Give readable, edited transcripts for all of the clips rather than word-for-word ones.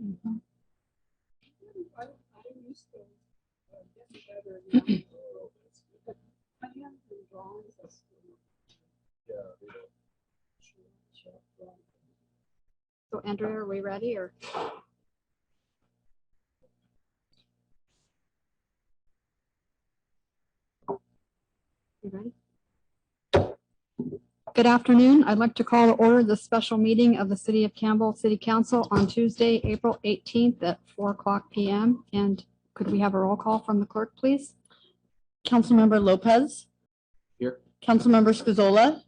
Mhm. I used to get better now. But I have been drawing this. Yeah, they don't show up. So Andrea, are we ready or? You ready? Good afternoon. I'd like to call to order the special meeting of the City of Campbell City Council on Tuesday, April 18th at 4:00 p.m. And could we have a roll call from the clerk, please? Councilmember Lopez. Here. Councilmember Scazola.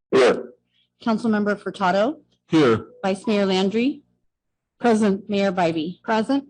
Here. Councilmember Furtado. Here. Vice Mayor Landry. Present. Mayor Bybee. Present.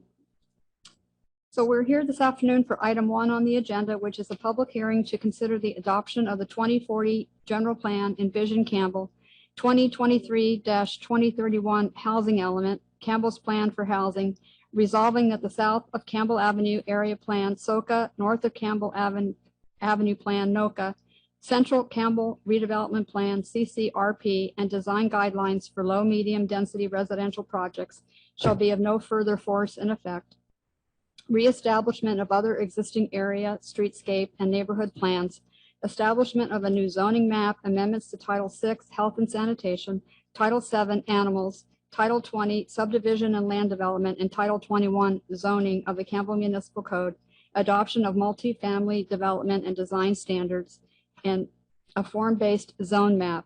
So we're here this afternoon for item 1 on the agenda, which is a public hearing to consider the adoption of the 2040 General Plan Envision Campbell 2023-2031 housing element, Campbell's plan for housing, resolving that the south of Campbell Avenue area plan, SOCA, north of Campbell Avenue plan, NOCA, Central Campbell redevelopment plan, CCRP, and design guidelines for low medium density residential projects shall be of no further force and effect. Reestablishment of other existing area, streetscape, and neighborhood plans, establishment of a new zoning map, amendments to Title VI, Health and Sanitation, Title VII, Animals, Title 20, Subdivision and Land Development, and Title 21, Zoning of the Campbell Municipal Code, adoption of multifamily development and design standards, and a form-based zone map,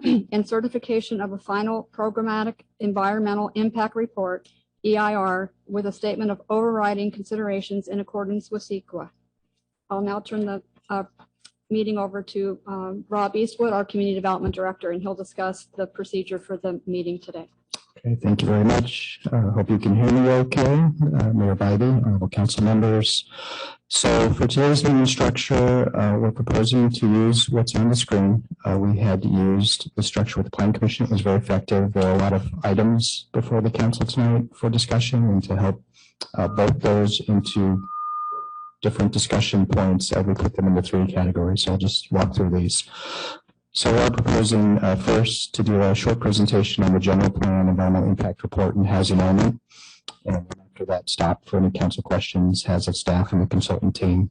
and certification of a final programmatic environmental impact report, EIR, with a statement of overriding considerations in accordance with CEQA. I'll now turn the meeting over to Rob Eastwood, our Community Development Director, and he'll discuss the procedure for the meeting today. Okay, thank you very much. Hope you can hear me okay. Mayor Bybee, honorable council members. So for today's meeting structure, we're proposing to use what's on the screen. We had used the structure with the Plan Commission. It was very effective. There are a lot of items before the council tonight for discussion, and to help vote those into different discussion points, we put them into 3 categories. So I'll just walk through these. So we're proposing first to do a short presentation on the general plan, environmental impact report, and housing element. And after that, stop for any council questions, has a staff and the consultant team.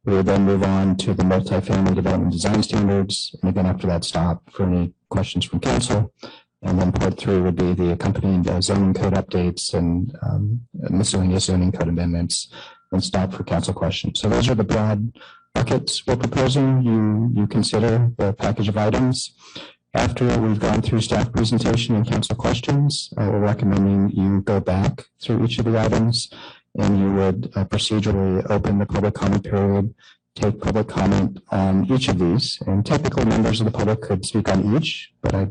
We will then move on to the multifamily development design standards. And again, after that, stop for any questions from council. And then part 3 would be the accompanying zoning code updates and miscellaneous zoning code amendments, and stop for council questions. So those are the broad buckets we're proposing. You consider the package of items. After we've gone through staff presentation and council questions, we're recommending you go back through each of the items, and you would procedurally open the public comment period, take public comment on each of these. And typically members of the public could speak on each, but I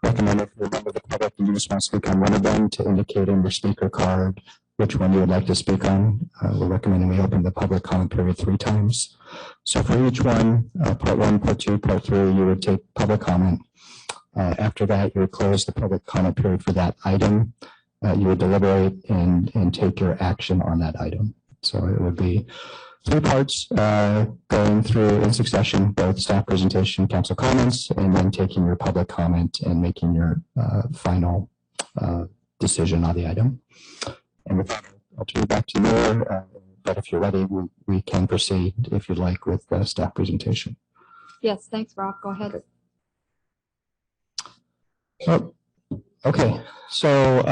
recommend if you're a member of the public and you just want to speak on one of them, to indicate in your speaker card which one you would like to speak on. We're recommending we open the public comment period 3 times. So for each one, part 1, part 2, part 3, you would take public comment. After that, you would close the public comment period for that item. You would deliberate and take your action on that item. So it would be 3 parts going through in succession, both staff presentation, council comments, and then taking your public comment and making your final decision on the item. And with that, I'll turn it back to you, Mayor. But if you're ready, we can proceed, if you'd like, with the staff presentation. Yes, thanks, Rob. Go ahead. Oh, okay. So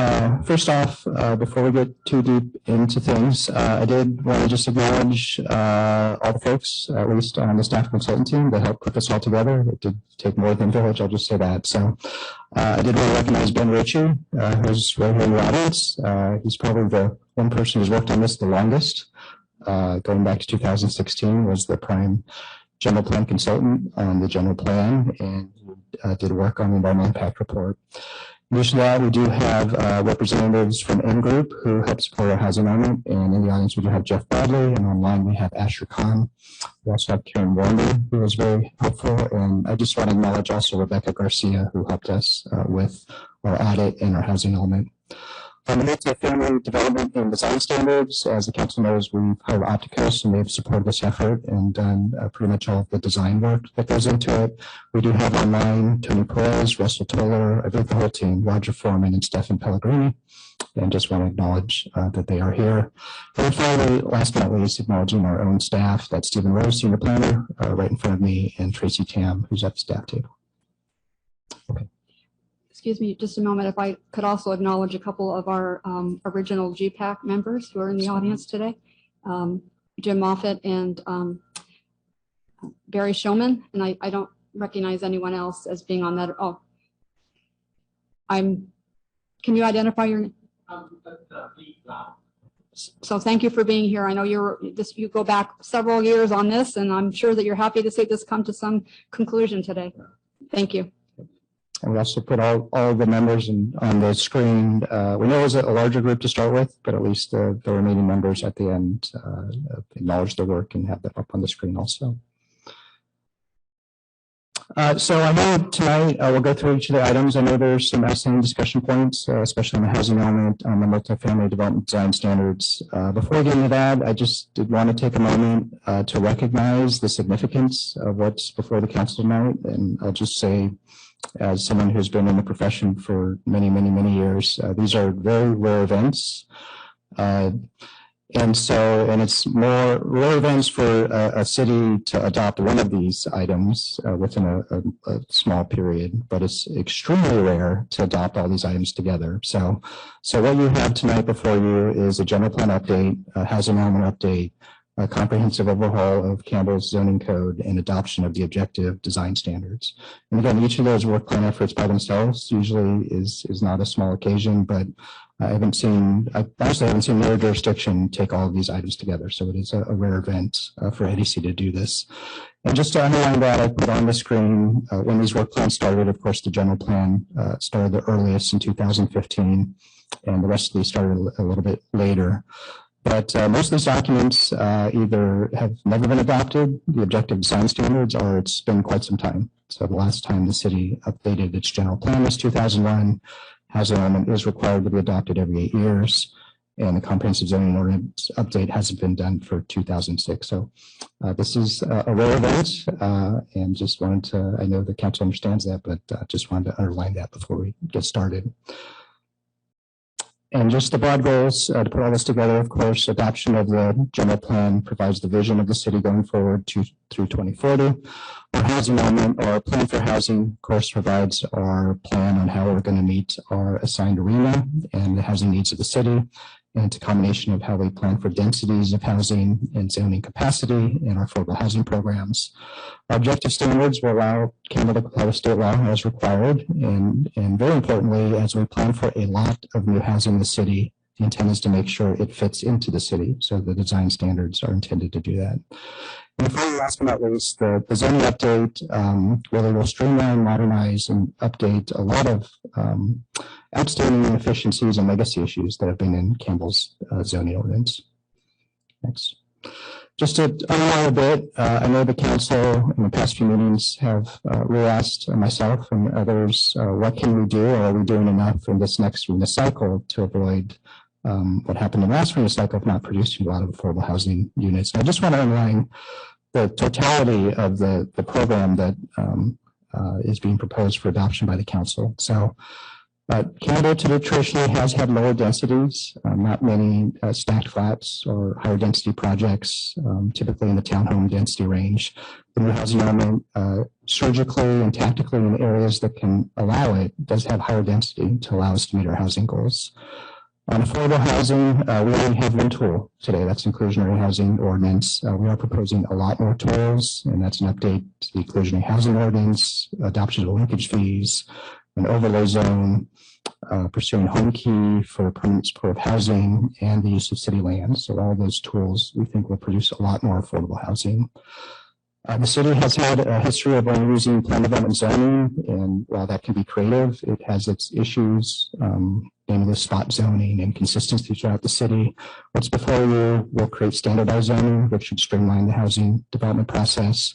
first off, before we get too deep into things, I did want to just acknowledge all the folks, at least on the staff consultant team, that helped put this all together. It did take more than a village, I'll just say that. So I did want to recognize Ben Ritchie, who's right here in the audience. He's probably the one person who's worked on this the longest. Going back to 2016, was the prime general plan consultant on the general plan, and did work on the environmental impact report. In addition to that, we do have representatives from M Group who help support our housing element, and in the audience we do have Jeff Bradley, and online we have Asher Khan. We also have Karen Warner, who was very helpful, and I just want to acknowledge also Rebecca Garcia, who helped us with our audit and our housing element. On the multifamily development and design standards, as the council knows, we've hired Opticos and they've supported this effort and done pretty much all of the design work that goes into it. We do have online Tony Perez, Russell Toller, I believe the whole team, Roger Foreman and Stefan Pellegrini. And just want to acknowledge that they are here. And finally, last but not least, acknowledging our own staff. That's Stephen Rose, senior planner, right in front of me, and Tracy Tam, who's at the staff table. Okay. Excuse me just a moment. If I could also acknowledge a couple of our original GPAC members who are in the audience today. Jim Moffitt and Barry Showman. And I don't recognize anyone else as being on that. Oh, can you identify your name? So thank you for being here. I know you go back several years on this, and I'm sure that you're happy to see this come to some conclusion today. Thank you. And we also put all the members on the screen. We know it was a larger group to start with, but at least the remaining members at the end acknowledge their work and have that up on the screen also. So I know tonight we'll go through each of the items. I know there's some outstanding discussion points, especially on the housing element, on the multifamily development design standards. Before we get into that, I just did want to take a moment to recognize the significance of what's before the council tonight. And I'll just say, as someone who's been in the profession for many, many, many years, these are very rare events. And it's more rare events for a city to adopt one of these items within a small period, but it's extremely rare to adopt all these items together. So what you have tonight before you is a general plan update, a housing element update, a comprehensive overhaul of Campbell's zoning code, and adoption of the objective design standards. And again, each of those work plan efforts by themselves usually is not a small occasion, but I honestly haven't seen no jurisdiction take all of these items together. So it is a rare event for EDC to do this. And just to underline that, I put on the screen when these work plans started. Of course, the general plan started the earliest in 2015, and the rest of these started a little bit later. But most of these documents either have never been adopted, the objective design standards, or it's been quite some time. So the last time the city updated its general plan was 2001. Housing element is required to be adopted every 8 years, and the comprehensive zoning ordinance update hasn't been done for 2006. So this is a rare event, and just wanted to, I know the council understands that, but just wanted to underline that before we get started. And just the broad goals to put all this together, of course, adoption of the general plan provides the vision of the city going forward through 2040. Our housing element, or our plan for housing, of course, provides our plan on how we're going to meet our assigned arena and the housing needs of the city. And it's a combination of how we plan for densities of housing and zoning capacity in our affordable housing programs. Our objective standards will allow Campbell to comply with state law as required. And very importantly, as we plan for a lot of new housing in the city, the intent is to make sure it fits into the city. So the design standards are intended to do that. And finally, last but not least, the zoning update really will streamline, modernize, and update a lot of outstanding inefficiencies and legacy issues that have been in Campbell's zoning ordinance. Next. Just to underline a bit, I know the council in the past few meetings have re-asked myself and others, what can we do, or are we doing enough in this next RHNA cycle to avoid what happened in the last RHNA cycle of not producing a lot of affordable housing units. And I just want to underline the totality of the program that is being proposed for adoption by the council. So Campbell traditionally has had lower densities, not many stacked flats or higher density projects, typically in the townhome density range. The new housing element, surgically and tactically in areas that can allow it, does have higher density to allow us to meet our housing goals. On affordable housing, we only have one tool today. That's inclusionary housing ordinance. We are proposing a lot more tools, and that's an update to the inclusionary housing ordinance, adoption of linkage fees, an overlay zone, pursuing home key for permanent supportive housing, and the use of city land. So all those tools we think will produce a lot more affordable housing. The city has had a history of only using plan development zoning, and while that can be creative, it has its issues, namely spot zoning and consistency throughout the city. What's before you will create standardized zoning, which should streamline the housing development process.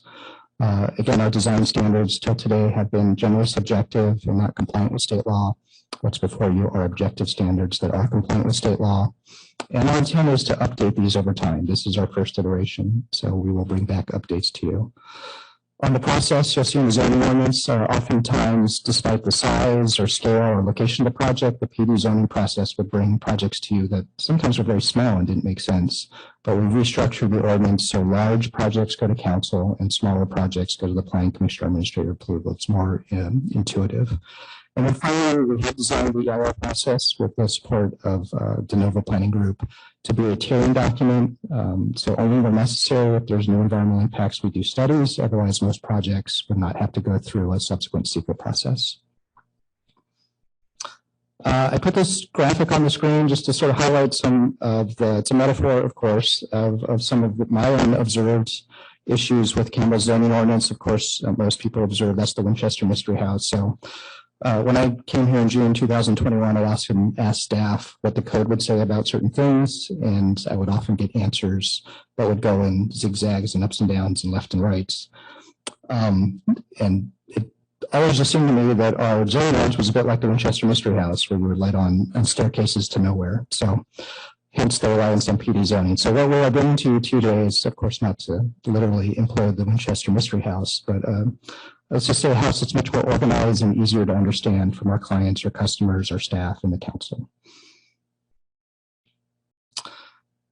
Again, our design standards till today have been generally subjective and not compliant with state law. what's before you are objective standards that are compliant with state law. And our intent is to update these over time. This is our first iteration, so we will bring back updates to you. On the process, you'll see in the zoning ordinance, oftentimes, despite the size or scale or location of the project, the PD zoning process would bring projects to you that sometimes were very small and didn't make sense. But we restructured the ordinance so large projects go to council and smaller projects go to the planning commission or administrative approval. It's more intuitive. And then finally, we have designed the EIR process with the support of De Novo Planning Group to be a tiering document. So only when necessary, if there's no environmental impacts, we do studies. Otherwise, most projects would not have to go through a subsequent secret process. I put this graphic on the screen just to sort of highlight some of it's a metaphor, of course, of some of my own observed issues with Campbell's zoning ordinance. Of course, most people observe that's the Winchester Mystery House. So when I came here in June 2021, I asked staff what the code would say about certain things, and I would often get answers that would go in zigzags and ups and downs and left and rights. And it always assumed to me that our zoning ordinance was a bit like the Winchester Mystery House, where we were led on staircases to nowhere. So hence the reliance on PD zoning. So what we are bringing to you today is, of course, not to literally implode the Winchester Mystery House, but let's just say a house that's much more organized and easier to understand from our clients, our customers, our staff, and the council.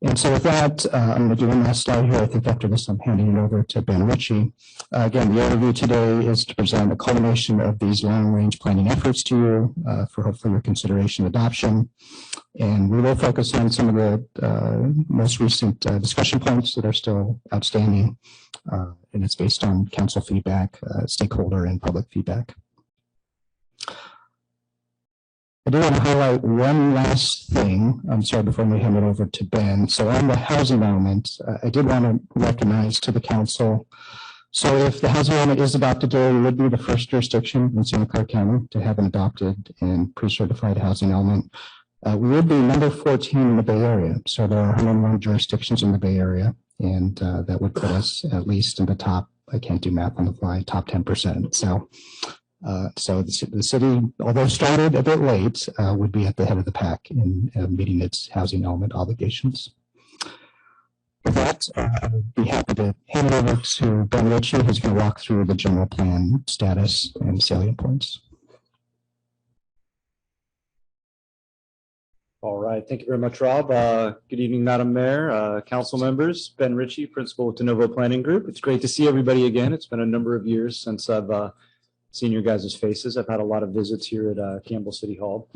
And so with that, I'm going to do one last slide here. I think after this, I'm handing it over to Ben Ritchie. Again, the overview today is to present a culmination of these long-range planning efforts to you for hopefully your consideration and adoption. And we will focus on some of the most recent discussion points that are still outstanding. And it's based on council feedback, stakeholder and public feedback. I do want to highlight one last thing. I'm sorry, before we hand it over to Ben. So on the housing element, I did want to recognize to the council. So if the housing element is adopted today, we would be the first jurisdiction in Santa Clara County to have an adopted and pre-certified housing element. We would be number 14 in the Bay Area. So there are 101 jurisdictions in the Bay Area, and that would put us at least in the top, I can't do math on the fly, top 10%. So the city, although started a bit late, would be at the head of the pack in meeting its housing element obligations. With that, I would be happy to hand it over to Ben Ritchie, who's going to walk through the general plan status and salient points. All right. Thank you very much, Rob. Good evening, Madam Mayor, council members. Ben Ritchie, principal with De Novo Planning Group. It's great to see everybody again. It's been a number of years since I've seen your guys' faces. I've had a lot of visits here at Campbell City Hall.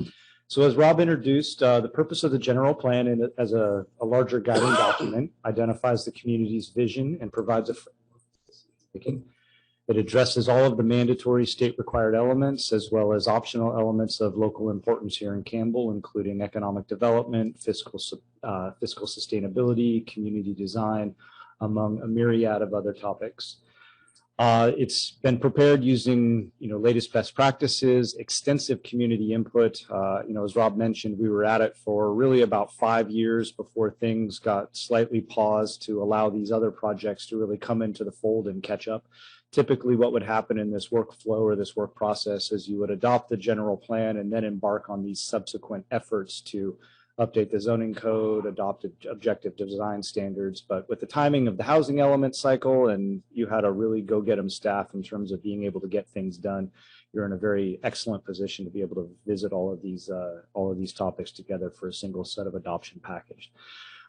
So as Rob introduced, the purpose of the general plan as a larger guiding document identifies the community's vision and provides a framework. It addresses all of the mandatory state required elements as well as optional elements of local importance here in Campbell, including economic development, fiscal sustainability, community design, among a myriad of other topics. It's been prepared using, latest best practices, extensive community input. As Rob mentioned, we were at it for really about 5 years before things got slightly paused to allow these other projects to really come into the fold and catch up. Typically, what would happen in this workflow or this work process is you would adopt the general plan and then embark on these subsequent efforts to update the zoning code, adopt objective design standards. But with the timing of the housing element cycle, and you had a really go get 'em staff in terms of being able to get things done, you're in a very excellent position to be able to visit all of these topics together for a single set of adoption package.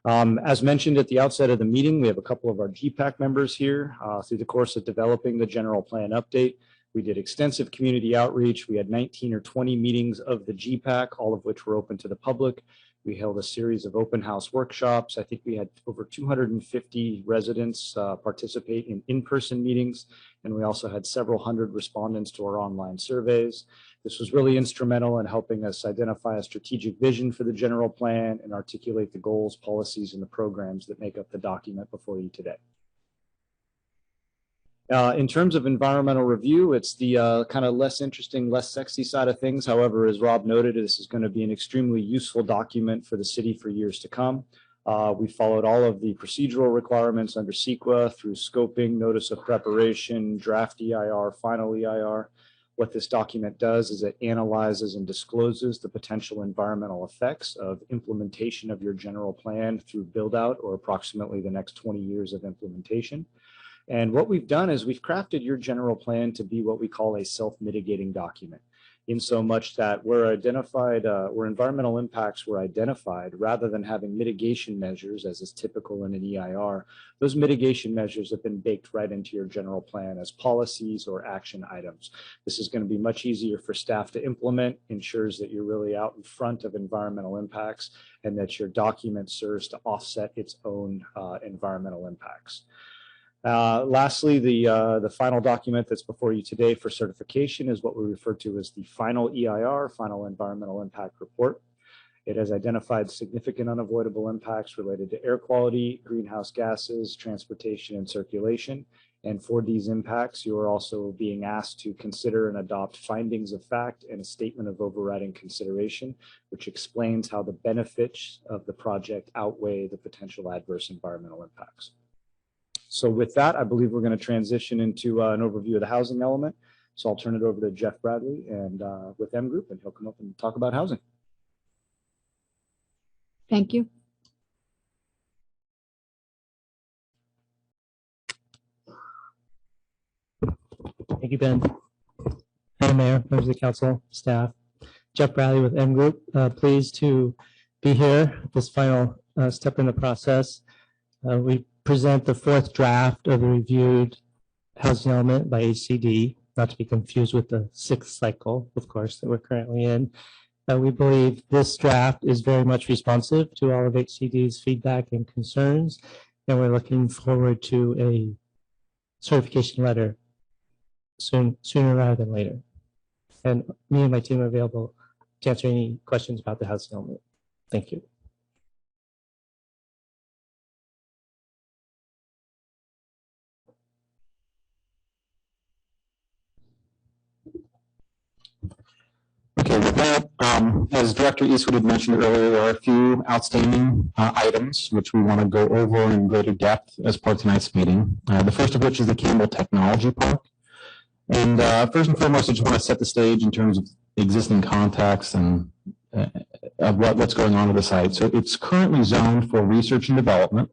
As mentioned at the outset of the meeting, we have a couple of our GPAC members here. Through the course of developing the general plan update, we did extensive community outreach. We had 19 or 20 meetings of the GPAC, all of which were open to the public. We held a series of open house workshops. I think we had over 250 residents participate in in-person meetings, and we also had several hundred respondents to our online surveys. This was really instrumental in helping us identify a strategic vision for the general plan and articulate the goals, policies, and the programs that make up the document before you today. In terms of environmental review, it's the kind of less interesting, less sexy side of things. However, as Rob noted, this is going to be an extremely useful document for the city for years to come. We followed all of the procedural requirements under CEQA through scoping, notice of preparation, draft EIR, final EIR. What this document does is it analyzes and discloses the potential environmental effects of implementation of your general plan through build out or approximately the next 20 years of implementation. And what we've done is we've crafted your general plan to be what we call a self-mitigating document, in so much that where environmental impacts were identified, rather than having mitigation measures as is typical in an EIR, those mitigation measures have been baked right into your general plan as policies or action items. This is going to be much easier for staff to implement, ensures that you're really out in front of environmental impacts, and that your document serves to offset its own environmental impacts. Lastly, the final document that's before you today for certification is what we refer to as the final EIR, Final Environmental Impact Report. It has identified significant unavoidable impacts related to air quality, greenhouse gases, transportation, and circulation. And for these impacts, you are also being asked to consider and adopt findings of fact and a statement of overriding consideration, which explains how the benefits of the project outweigh the potential adverse environmental impacts. So with that, I believe we're going to transition into an overview of the housing element. So I'll turn it over to Jeff Bradley and with M Group, and he'll come up and talk about housing. Thank you. Thank you, Ben. Madam Mayor, members of the council, staff. Jeff Bradley with M Group. Pleased to be here, this final step in the process. We present the fourth draft of the reviewed housing element by HCD, not to be confused with the sixth cycle, of course, that we're currently in. We believe this draft is very much responsive to all of HCD's feedback and concerns, and we're looking forward to a certification letter sooner rather than later. And me and my team are available to answer any questions about the housing element. Thank you. Okay, with that, as Director Eastwood had mentioned earlier, there are a few outstanding items which we want to go over in greater depth as part of tonight's meeting. The first of which is the Campbell Technology Park. And first and foremost, I just want to set the stage in terms of existing context and of what's going on with the site. So it's currently zoned for research and development,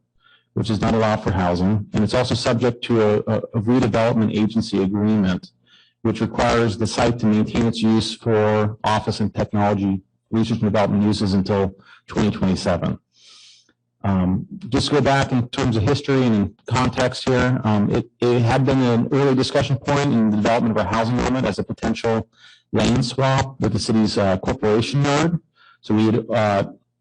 which is not allowed for housing. And it's also subject to a redevelopment agency agreement, which requires the site to maintain its use for office and technology research and development uses until 2027. Just to go back in terms of history and in context here, it had been an early discussion point in the development of our housing element as a potential land swap with the city's corporation yard. So we had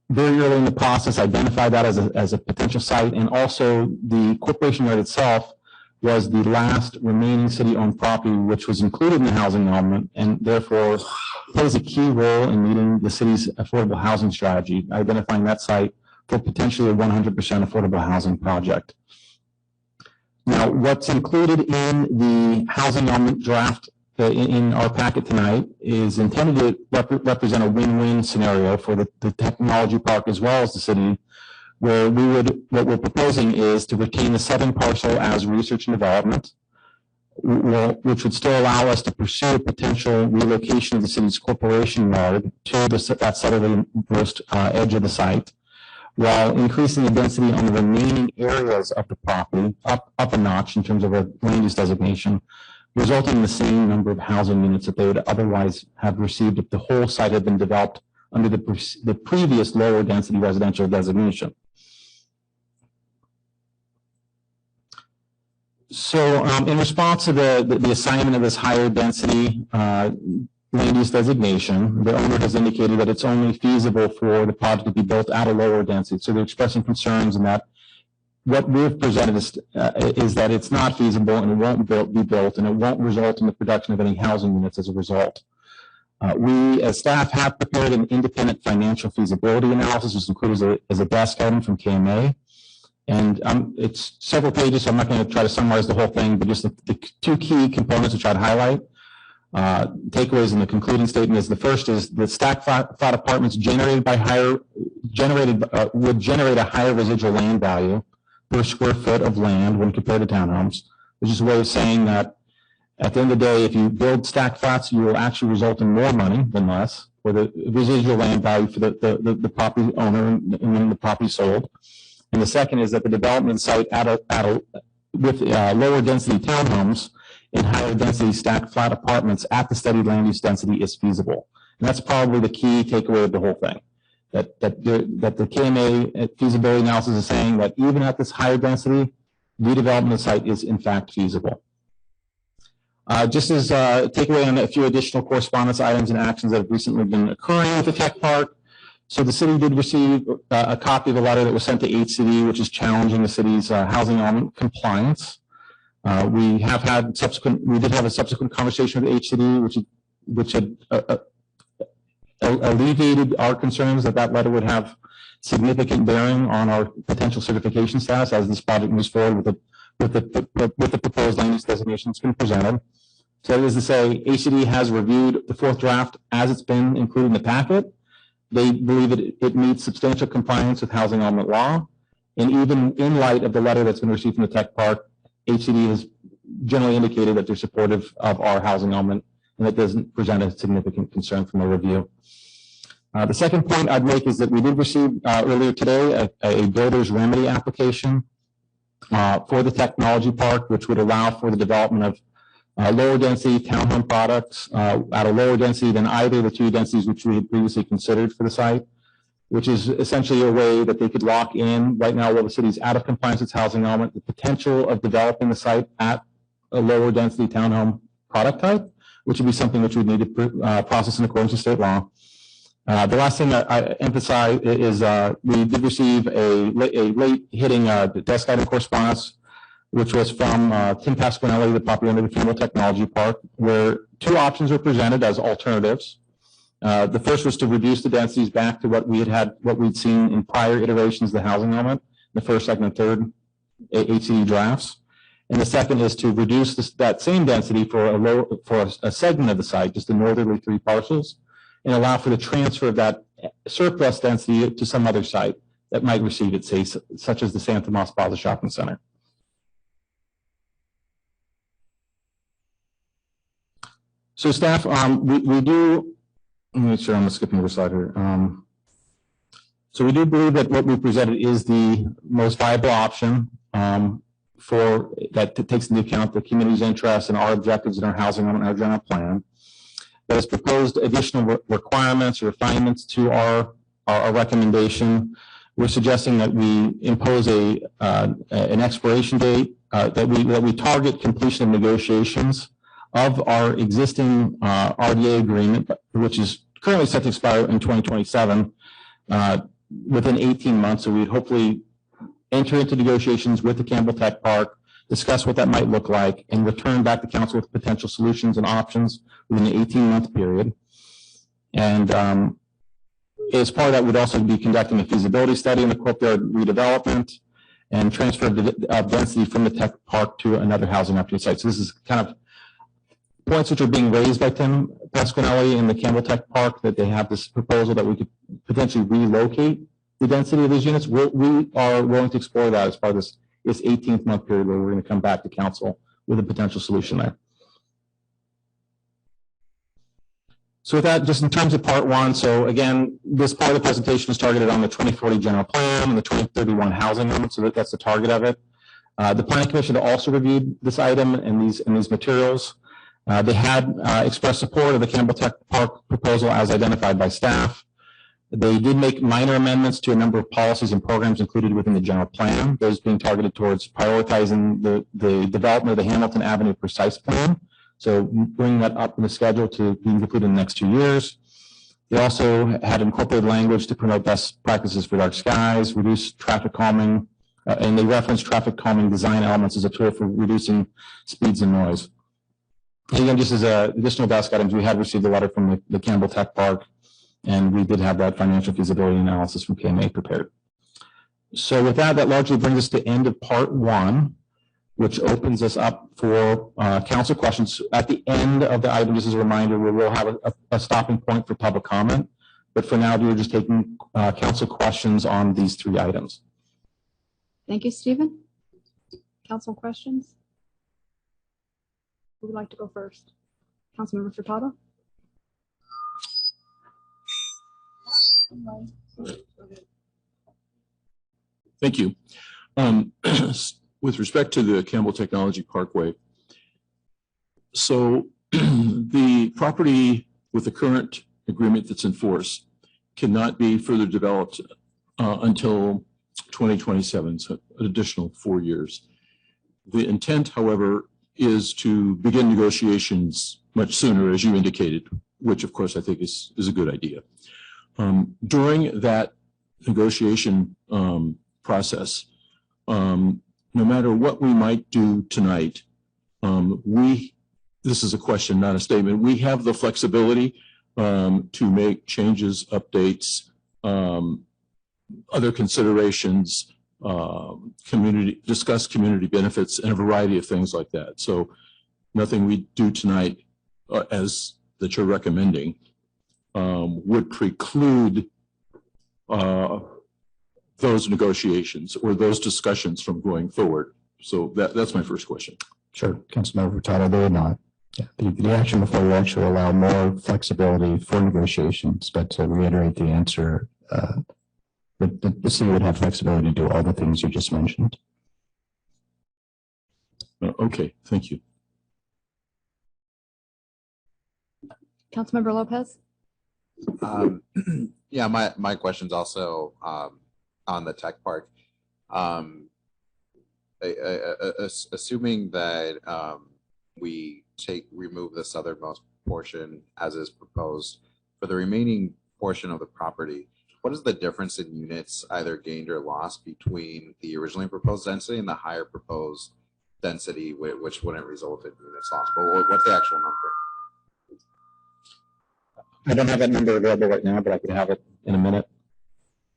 very early in the process identified that as a potential site, and also the corporation yard itself was the last remaining city-owned property which was included in the housing element, and therefore plays a key role in meeting the city's affordable housing strategy, identifying that site for potentially a 100% affordable housing project. Now, what's included in the housing element draft in our packet tonight is intended to represent a win-win scenario for the technology park as well as the city, where what we're proposing is to retain the southern parcel as research and development, which would still allow us to pursue a potential relocation of the city's corporation yard to that southernmost edge of the site, while increasing the density on the remaining areas of the property up a notch in terms of a land use designation, resulting in the same number of housing units that they would otherwise have received if the whole site had been developed under the previous lower density residential designation. So in response to the assignment of this higher density land use designation, the owner has indicated that it's only feasible for the project to be built at a lower density. So they're expressing concerns in that what we've presented is that it's not feasible and it won't be built and it won't result in the production of any housing units as a result. We as staff have prepared an independent financial feasibility analysis, which includes as a desk item from KMA. And it's several pages, so I'm not going to try to summarize the whole thing, but just the two key components to try to highlight. Takeaways in the concluding statement is the first is the stack flat apartments would generate a higher residual land value per square foot of land when compared to townhomes, which is a way of saying that At the end of the day, if you build stacked flats, you will actually result in more money than less for the residual land value for the property owner and then the property sold. And the second is that the development site with lower density townhomes and higher density stacked flat apartments at the studied land use density is feasible. And that's probably the key takeaway of the whole thing. That the KMA feasibility analysis is saying that even at this higher density, redevelopment of the site is in fact feasible. Just as a takeaway on a few additional correspondence items and actions that have recently been occurring with the tech park. So the city did receive a copy of a letter that was sent to HCD, which is challenging the city's housing element compliance. We did have a subsequent conversation with HCD, which had alleviated our concerns that letter would have significant bearing on our potential certification status as this project moves forward with the proposed land use designation that's been presented. So that is to say, HCD has reviewed the fourth draft as it's been included in the packet. They believe it meets substantial compliance with housing element law. And even in light of the letter that's been received from the tech park, HCD has generally indicated that they're supportive of our housing element and that doesn't present a significant concern from the review. The second point I'd make is that we did receive earlier today a builder's remedy application for the technology park, which would allow for the development of lower density townhome products at a lower density than either of the two densities which we had previously considered for the site, which is essentially a way that they could lock in right now while the city is out of compliance with housing element, the potential of developing the site at a lower density townhome product type, which would be something which we need to process in accordance with state law. The last thing that I emphasize is we did receive a late hitting desk item correspondence, which was from Tim Pasquinelli, the property owner of the Campbell Technology Park, where two options were presented as alternatives. The first was to reduce the densities back to what we'd seen in prior iterations of the housing element, the first, second, and third HCD drafts. And the second is to reduce that same density for a segment of the site, just the northerly 3 parcels, and allow for the transfer of that surplus density to some other site that might receive it, say, such as the San Tomas Plaza Shopping Center. So staff, we do, let me make sure I'm skipping over slide here. So we do believe that what we presented is the most viable option for that takes into account the community's interests and our objectives in our housing and our general plan. That has proposed additional requirements or refinements to our recommendation. We're suggesting that we impose an expiration date, that we target completion of negotiations of our existing RDA agreement, which is currently set to expire in 2027, within 18 months. So we'd hopefully enter into negotiations with the Campbell Tech Park, discuss what that might look like, and return back to council with potential solutions and options within the 18-month period. And as part of that, we'd also be conducting a feasibility study in the courtyard redevelopment and transfer of density from the tech park to another housing opportunity site. So this is kind of points which are being raised by Tim Pasquinelli in the Campbell Tech Park, that they have this proposal that we could potentially relocate the density of these units. We are willing to explore that as part of this 18th month period where we're going to come back to council with a potential solution there. So with that, just in terms of part one, so again, this part of the presentation is targeted on the 2040 general plan and the 2031 housing element, so that's the target of it. The Planning Commission also reviewed this item and these materials. They had expressed support of the Campbell Tech Park proposal as identified by staff. They did make minor amendments to a number of policies and programs included within the general plan, those being targeted towards prioritizing the development of the Hamilton Avenue Precise Plan. So bringing that up in the schedule to be included in the next 2 years. They also had incorporated language to promote best practices for dark skies, reduce traffic calming, and they referenced traffic calming design elements as a tool for reducing speeds and noise. And again, just as additional desk items, we had received a letter from the Campbell Tech Park, and we did have that financial feasibility analysis from KMA prepared. So with that, that largely brings us to end of part one, which opens us up for council questions. At the end of the item, just as a reminder, we will have a stopping point for public comment. But for now, we're just taking council questions on these 3 items. Thank you, Stephen. Council questions? Who would like to go first? Councilmember Furtado? Thank you. With respect to the Campbell Technology Parkway, so the property with the current agreement that's in force cannot be further developed until 2027, so an additional 4 years. The intent, however, is to begin negotiations much sooner, as you indicated, which of course I think is a good idea. During that negotiation process, no matter what we might do tonight, this is a question, not a statement. We have the flexibility to make changes, updates, other considerations, discuss community benefits, and a variety of things like that. So nothing we do tonight that you're recommending would preclude those negotiations or those discussions from going forward. So that's my first question. Sure, Councilmember Furtado, they would not. Yeah, the action before will actually allow more flexibility for negotiations, but to reiterate the answer, the city would have flexibility to do all the things you just mentioned. Okay, thank you. Councilmember Lopez? Yeah, my question's also on the tech park. Assuming that we remove the southernmost portion as is proposed, for the remaining portion of the property, what is the difference in units either gained or lost between the originally proposed density and the higher proposed density, which wouldn't result in units lost? But what's the actual number? I don't have that number available right now, but I can have it in a minute.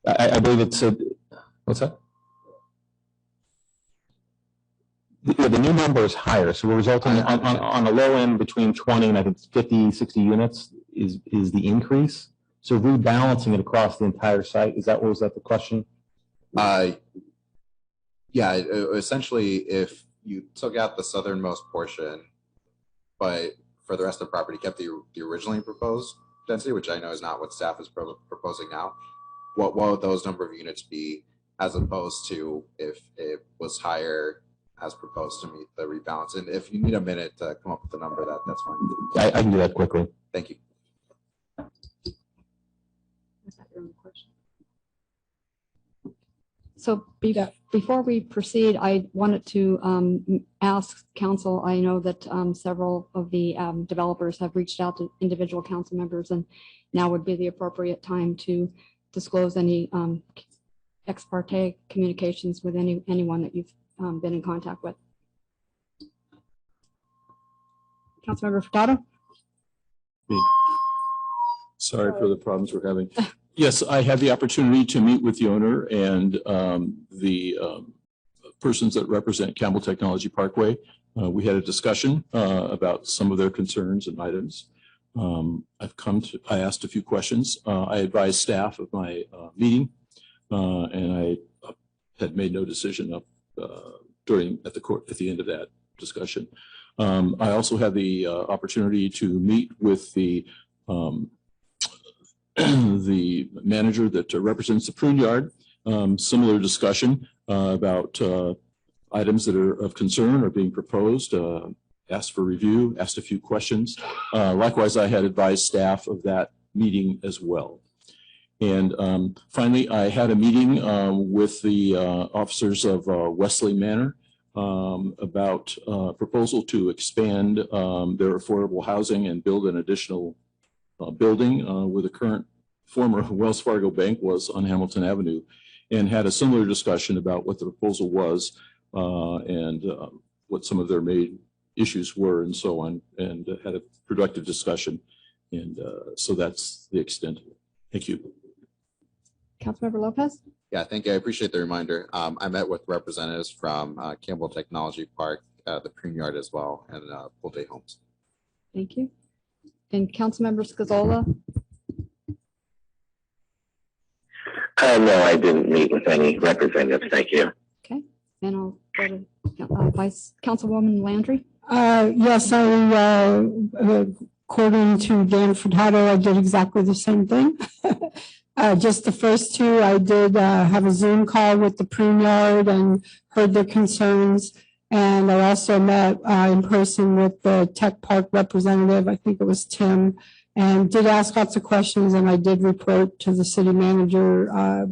I believe it's what's that? The new number is higher, so we're resulting on a low end between 20 and I think 50, 60 units is the increase. So rebalancing it across the entire site, was that the question? Yeah, essentially, if you took out the southernmost portion, but for the rest of the property kept the originally proposed density, which I know is not what staff is proposing now, what would those number of units be as opposed to if it was higher as proposed to meet the rebalance? And if you need a minute to come up with the number, that's fine. I can do that quickly. Thank you. So before we proceed, I wanted to ask council, I know that several of the developers have reached out to individual council members, and now would be the appropriate time to disclose any ex parte communications with anyone that you've been in contact with. Councilmember Furtado? Sorry for the problems we're having. Yes, I had the opportunity to meet with the owner and the persons that represent Campbell Technology Parkway. We had a discussion about some of their concerns and items. I asked a few questions. I advised staff of my meeting, and I had made no decision up at the end of that discussion. I also had the opportunity to meet with the the manager that represents the prune yard. Similar discussion about items that are of concern or being proposed. Asked for review, asked a few questions. Likewise, I had advised staff of that meeting as well. And finally, I had a meeting with the officers of Wesley Manor about a proposal to expand their affordable housing and build an additional building where the current former Wells Fargo Bank was on Hamilton Avenue, and had a similar discussion about what the proposal was and what some of their main issues were and so on, and had a productive discussion. And so that's the extent of it. Thank you. Councilmember Lopez? Yeah, thank you. I appreciate the reminder. I met with representatives from Campbell Technology Park, the Prune Yard as well, and Pulte Homes. Thank you. And Councilmember Scazola? No, I didn't meet with any representatives. Thank you. Okay, and I'll go to Vice Councilwoman Landry. Yes, according to Dan Furtado, I did exactly the same thing. Just the first two, I did have a Zoom call with the Pruneyard and heard their concerns. And I also met in person with the Tech Park representative, I think it was Tim, and did ask lots of questions. And I did report to the city manager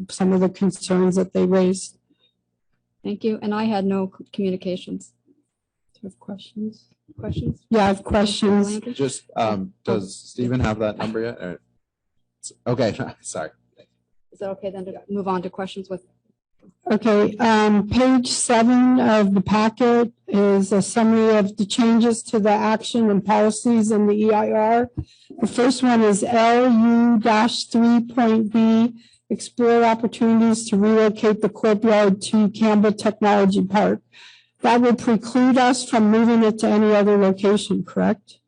some of the concerns that they raised. Thank you. And I had no communications. Do you have questions? Questions? Yeah, I have questions. Just, does Stephen have that number yet? Or- Okay, sorry. Is that okay then to move on to questions with? Okay, page 7 of the packet is a summary of the changes to the action and policies in the EIR. The first one is LU-3.B, explore opportunities to relocate the courtyard to Campbell Technology Park. That would preclude us from moving it to any other location, correct?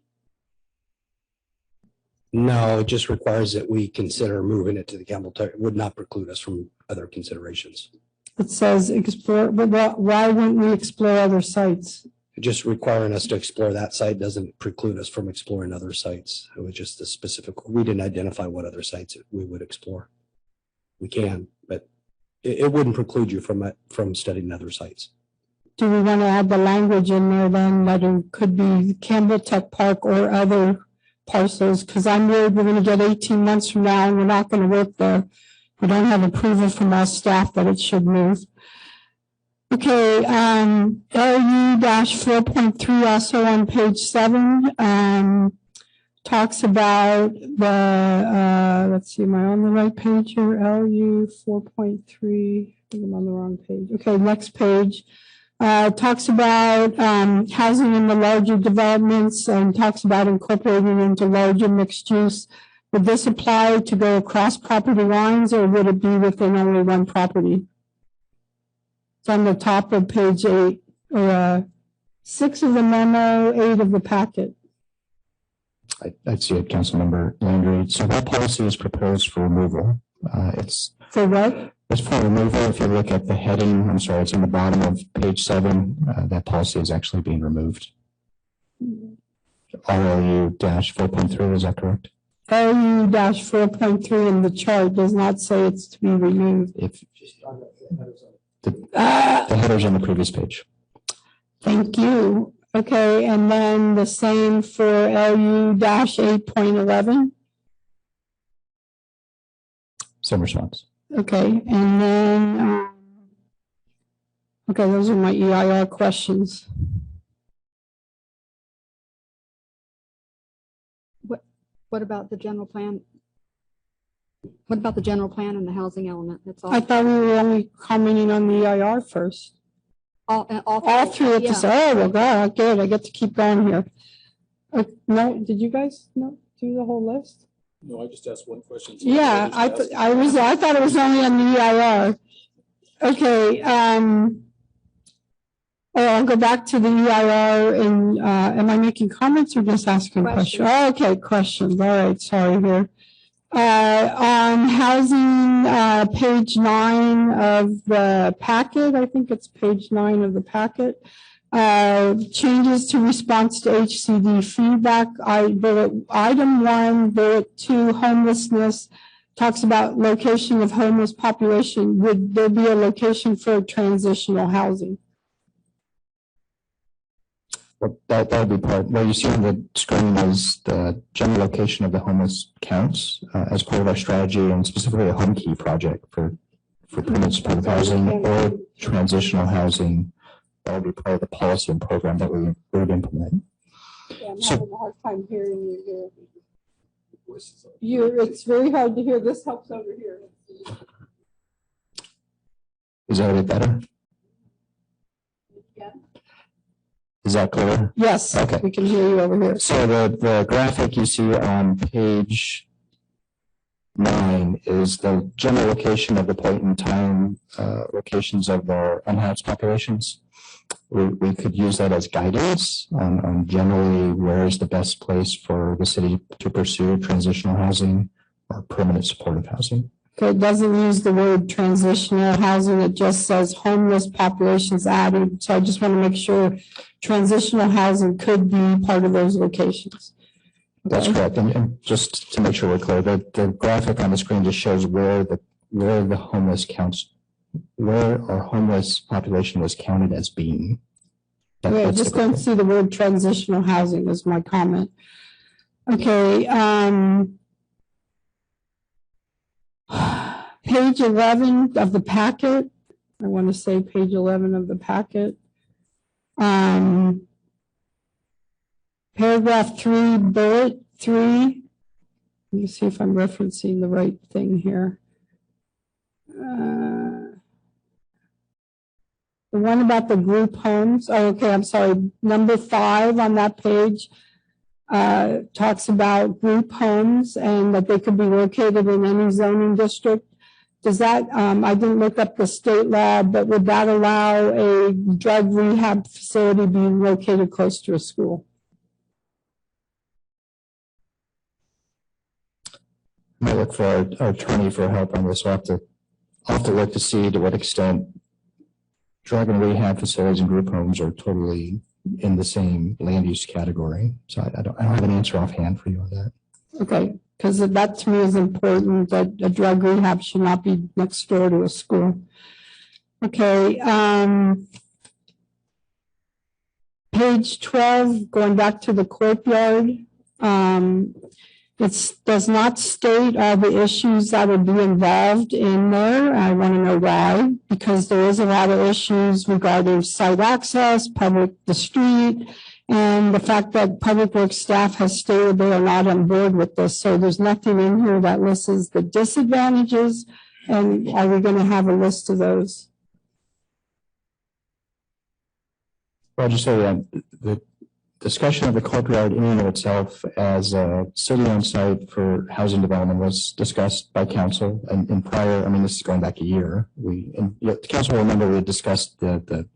No, it just requires that we consider moving it to the Campbell Tech. It would not preclude us from other considerations. It says explore, but why wouldn't we explore other sites? Just requiring us to explore that site doesn't preclude us from exploring other sites. It was just a specific, we didn't identify what other sites we would explore. We can, but it wouldn't preclude you from studying other sites. Do we want to add the language in there then that it could be Campbell Tech Park or other parcels? Because I'm worried we're going to get 18 months from now and we're not going to work there. We don't have approval from our staff that it should move. Okay, LU-4.3 also on page 7 talks about the, let's see, am I on the right page here? LU 4.3, I think I'm on the wrong page. Okay, next page. Talks about housing in the larger developments and talks about incorporating into larger mixed use. Would this apply to go across property lines or would it be within only one property? It's on the top of page 8, or 6 of the memo, 8 of the packet. I'd see it, Councilmember Landry. So that policy is proposed for removal. It's For what? It's for removal. If you look at the heading, I'm sorry, it's in the bottom of page 7. That policy is actually being removed. RLU-4.3, is that correct? LU-4.3 in the chart does not say it's to be removed. If the header's on the previous page. Thank you. Okay, and then the same for LU-8.11. Same response. Okay, and then, okay, those are my EIR questions. What about the general plan? What about the general plan and the housing element? That's all. I thought we were only commenting on the EIR first. All three at the yeah. oh, well, God, good. I get to keep going here. No, did you guys not do the whole list? No, I just asked one question. Yeah, I thought it was only on the EIR. Okay, I'll go back to the EIR and am I making comments or just asking questions? Oh, okay, questions. All right, sorry here. On housing, page 9 of the packet, I think it's page 9 of the packet. Changes to response to HCD feedback. Item 1, bullet 2, homelessness, talks about location of homeless population. Would there be a location for transitional housing? Well, that would be part. What you see on the screen is the general location of the homeless counts as part of our strategy, and specifically a home key project for permanent supportive housing or transitional housing. That would be part of the policy and program that we would implement. Yeah, I'm having a hard time hearing you here. It's very hard to hear. This helps over here. Is that a bit better? Yeah. Is that clear? Yes, okay. We can hear you over here. So the graphic you see on page 9 is the general location of the point in time locations of our unhoused populations. We could use that as guidance on generally where is the best place for the city to pursue transitional housing or permanent supportive housing. It doesn't use the word transitional housing. It just says homeless populations added. So I just want to make sure transitional housing could be part of those locations. That's Okay. correct. And just to make sure we're clear, the graphic on the screen just shows where the homeless counts, where our homeless population was counted as being. Okay, That's just the- don't see the word transitional housing is my comment. Okay, page 11 of the packet. I want to say page 11 of the packet. Paragraph 3, bullet 3. Let me see if I'm referencing the right thing here. The one about the group homes. Oh, okay, I'm sorry. Number 5 on that page talks about group homes and that they could be located in any zoning district. Does that, I didn't look up the state law, but would that allow a drug rehab facility being located close to a school? Might look for our attorney for help on this. I'll have to look to see to what extent drug and rehab facilities and group homes are totally in the same land use category. So I don't have an answer offhand for you on that. Okay, because that to me is important, that a drug rehab should not be next door to a school. Okay, page 12, going back to the courtyard. It does not state all the issues that would be involved in there. I want to know why, because there is a lot of issues regarding site access, the street, and the fact that Public Works staff has stated they are not on board with this. So there's nothing in here that lists the disadvantages. And are we going to have a list of those? Well, I'll just say that the discussion of the courtyard in and of itself as a city-owned site for housing development was discussed by council and in prior, I mean, this is going back a year. The council will remember we had discussed the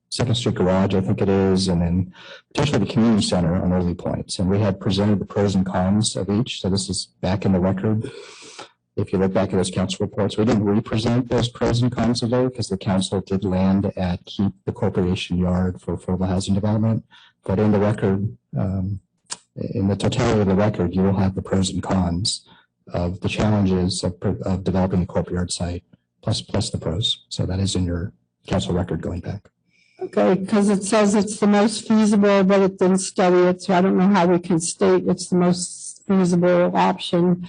Second Street Garage, I think it is, and then potentially the community center on early points. And we had presented the pros and cons of each. So this is back in the record. If you look back at those council reports, we didn't represent those pros and cons of those because the council did land at keep the corporation yard for affordable housing development. But in the record, in the totality of the record, you will have the pros and cons of the challenges of developing the corporate yard site plus the pros. So that is in your council record going back. Okay, because it says it's the most feasible, but it didn't study it. So I don't know how we can state it's the most feasible option.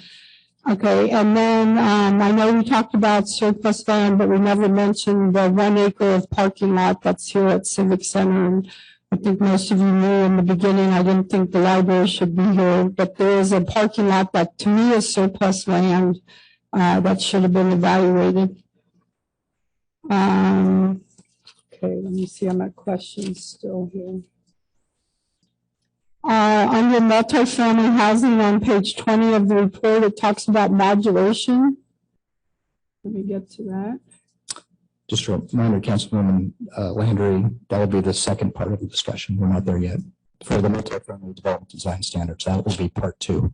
Okay, and then I know we talked about surplus land, but we never mentioned the 1 acre of parking lot that's here at Civic Center. And I think most of you knew in the beginning, I didn't think the library should be here, but there is a parking lot that to me is surplus land that should have been evaluated. Okay, let me see, I'm at questions still here. Under multifamily housing on page 20 of the report, it talks about modulation. Let me get to that. Just a reminder, Councilwoman Landry, that will be the second part of the discussion. We're not there yet. For the multifamily development design standards, that will be part 2.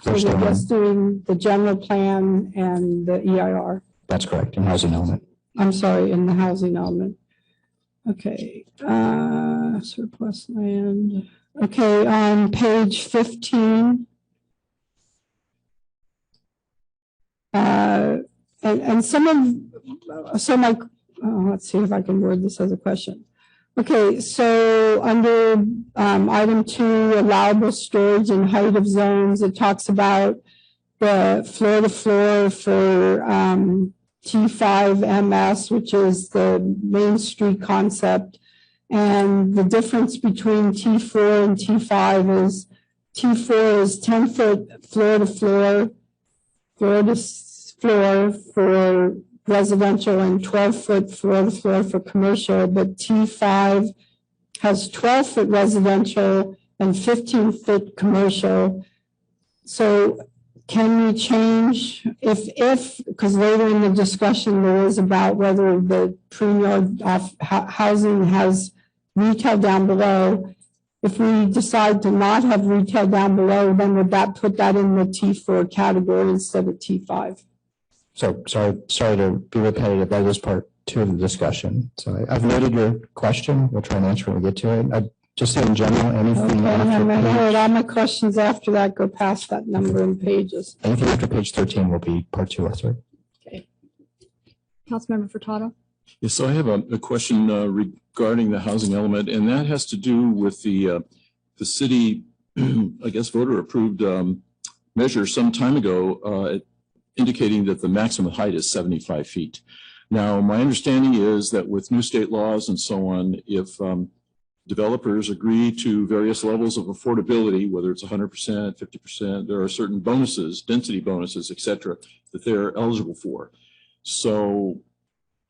So we're just doing the general plan and the EIR. That's correct, in housing element. I'm sorry, in the housing element. Okay, surplus land. Okay, on page 15. And some of, so my, let's see if I can word this as a question. Okay, so under item 2, allowable storage and height of zones, it talks about the floor to floor for T5MS, which is the Main Street concept. And the difference between T4 and T5 is T4 is 10-foot floor to floor, for residential and 12-foot floor to floor for commercial, but T5 has 12-foot residential and 15-foot commercial. So can we change if, because later in the discussion there was about whether the premium housing has retail down below. If we decide to not have retail down below, then would that put that in the T4 category instead of T5? So sorry to be repetitive. That is part two of the discussion. So I've noted your question. We'll try and answer when we get to it. I just say in general, anything Okay, and after I heard all page, my questions after that go past that number in pages. anything after page 13 will be part two, Lester. Councilmember Furtado? Yes, so I have a question regarding the housing element, and that has to do with the city, I guess, voter approved measure some time ago indicating that the maximum height is 75 feet. Now, my understanding is that with new state laws and so on, if developers agree to various levels of affordability, whether it's 100%, 50%, there are certain bonuses, density bonuses, et cetera, that they're eligible for. So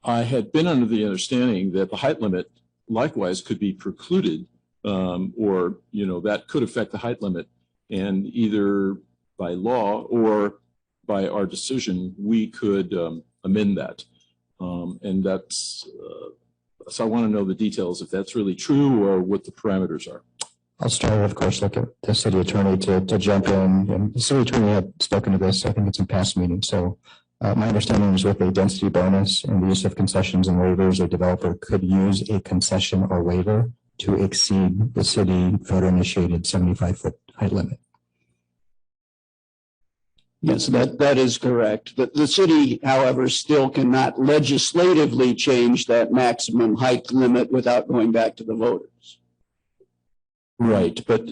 I had been under the understanding that the height limit likewise could be precluded, or, you know, that could affect the height limit, and either by law or by our decision, we could amend that. And that's, so I want to know the details, if that's really true or what the parameters are. I'll start, of course, look at the city attorney to jump in. And the city attorney had spoken to this. I think it's in past meetings. So my understanding is with a density bonus and the use of concessions and waivers, a developer could use a concession or waiver to exceed the city voter initiated 75-foot height limit. Yes, that is correct. The city, however, still cannot legislatively change that maximum height limit without going back to the voters. Right, but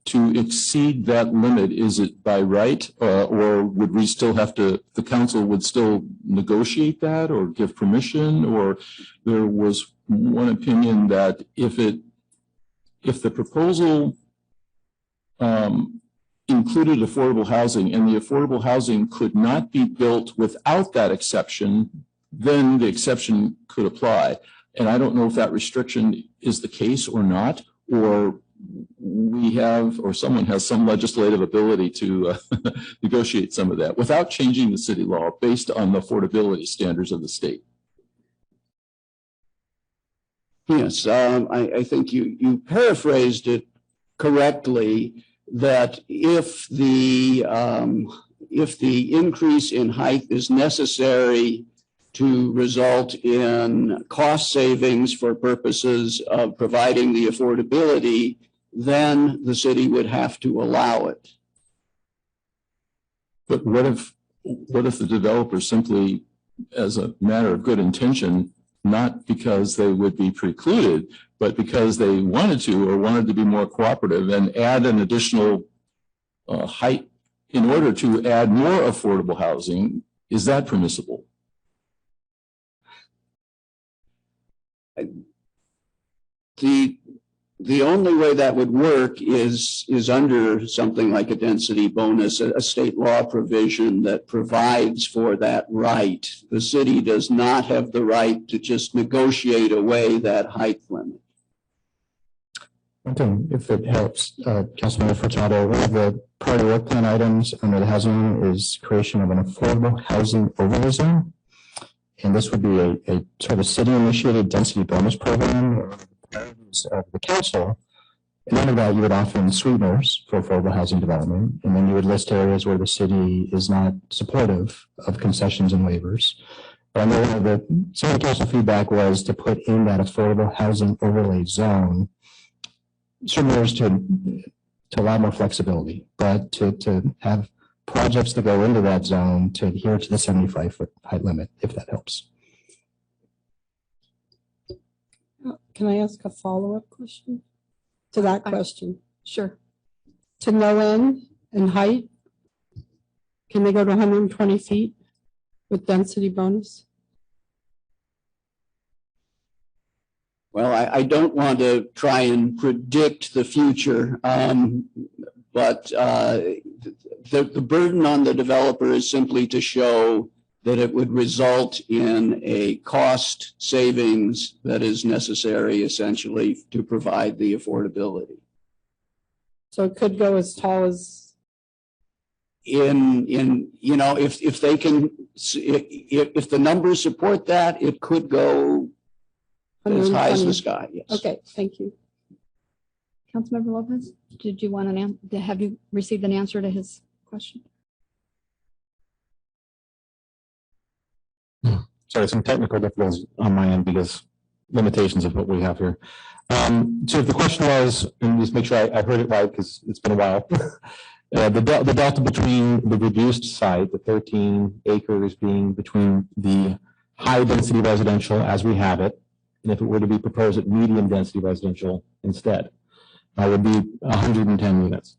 to exceed that limit, is it by right, or would we still have to, the council would still negotiate that or give permission? Or there was one opinion that if the proposal included affordable housing and the affordable housing could not be built without that exception, then the exception could apply. And I don't know if that restriction is the case or not, or we have, or someone has some legislative ability to negotiate some of that without changing the city law based on the affordability standards of the state. Yes, I think you paraphrased it correctly, that if the increase in height is necessary to result in cost savings for purposes of providing the affordability, then the city would have to allow it. But what if the developer simply, as a matter of good intention, not because they would be precluded, but because they wanted to or wanted to be more cooperative and add an additional height in order to add more affordable housing, is that permissible? The only way that would work is under something like a density bonus, a state law provision that provides for that right. The city does not have the right to just negotiate away that height limit. Okay, if it helps, Councilmember Furtado, one of the priority work plan items under the housing is creation of an affordable housing overlay zone. And this would be a sort of city initiated density bonus program of the council. And under that, you would offer sweeteners for affordable housing development. And then you would list areas where the city is not supportive of concessions and waivers. But I know some of the council feedback was to put in that affordable housing overlay zone certain areas to allow more flexibility, but to have projects that go into that zone to adhere to the 75-foot height limit, if that helps. Can I ask a follow-up question to that question? Sure. To no end and height, can they go to 120 feet with density bonus? Well, I don't want to try and predict the future, but the burden on the developer is simply to show that it would result in a cost savings that is necessary essentially to provide the affordability. So it could go as tall as in you know, if they can, if the numbers support that, it could go as high as the sky. Yes. Okay, thank you. Councilmember Lopez, did you want have you received an answer to his question? sorry, some technical difficulties on my end because limitations of what we have here. So if the question was, and just make sure I heard it right because it's been a while. The delta between the reduced site, the 13 acres being between the high density residential as we have it, and if it were to be proposed at medium density residential instead, would be 110 units.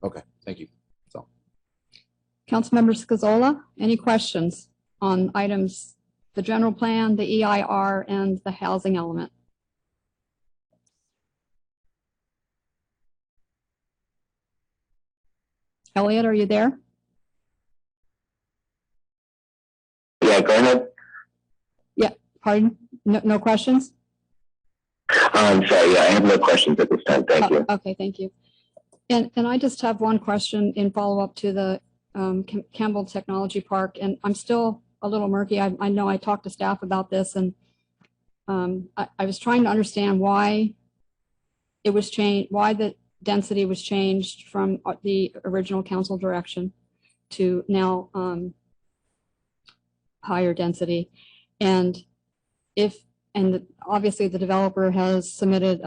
Okay, thank you. So, Councilmember Scazola, any questions on items, the general plan, the EIR, and the housing element? Elliot, are you there? Yeah, go ahead. Yeah, pardon? No questions? I'm sorry, yeah, I have no questions at this time. Thank you. Okay, thank you. And I just have one question in follow-up to the Campbell Technology Park, and I'm still a little murky. I know I talked to staff about this, and I was trying to understand why it was changed, why the density was changed from the original council direction to now higher density. And obviously the developer has submitted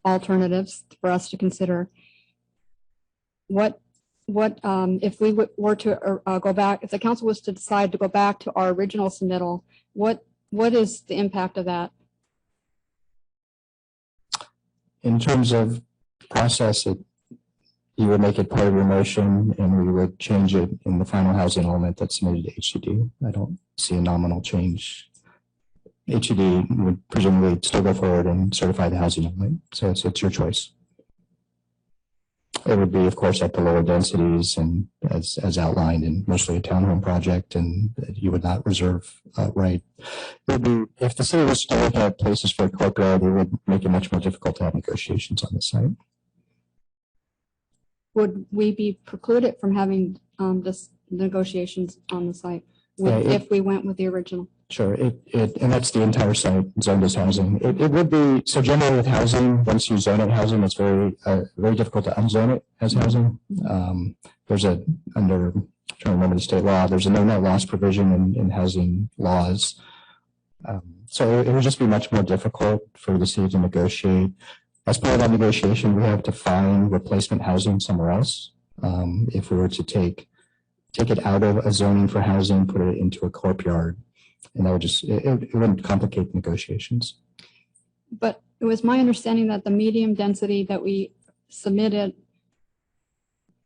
alternatives for us to consider. What if we were to go back, if the council was to decide to go back to our original submittal, what is the impact of that? In terms of process, you would make it part of your motion and we would change it in the final housing element that's submitted to HCD. I don't see a nominal change. HCD would presumably still go forward and certify the housing element. So it's your choice. It would be, of course, at the lower densities and as outlined in mostly a townhome project, and you would not reserve right. It would be, if the city was to look at places for a courtyard, it would make it much more difficult to have negotiations on the site. Would we be precluded from having this negotiations on the site if we went with the original? Sure, and that's the entire site zoned as housing. It would be, so generally with housing, once you zone it housing, it's very difficult to unzone it as housing. There's under, I'm trying to remember the state law, there's a no net loss provision in housing laws. So it would just be much more difficult for the city to negotiate. As part of that negotiation, we have to find replacement housing somewhere else. If we were to take it out of a zoning for housing, put it into a courtyard, and that would just, it wouldn't complicate negotiations. But it was my understanding that the medium density that we submitted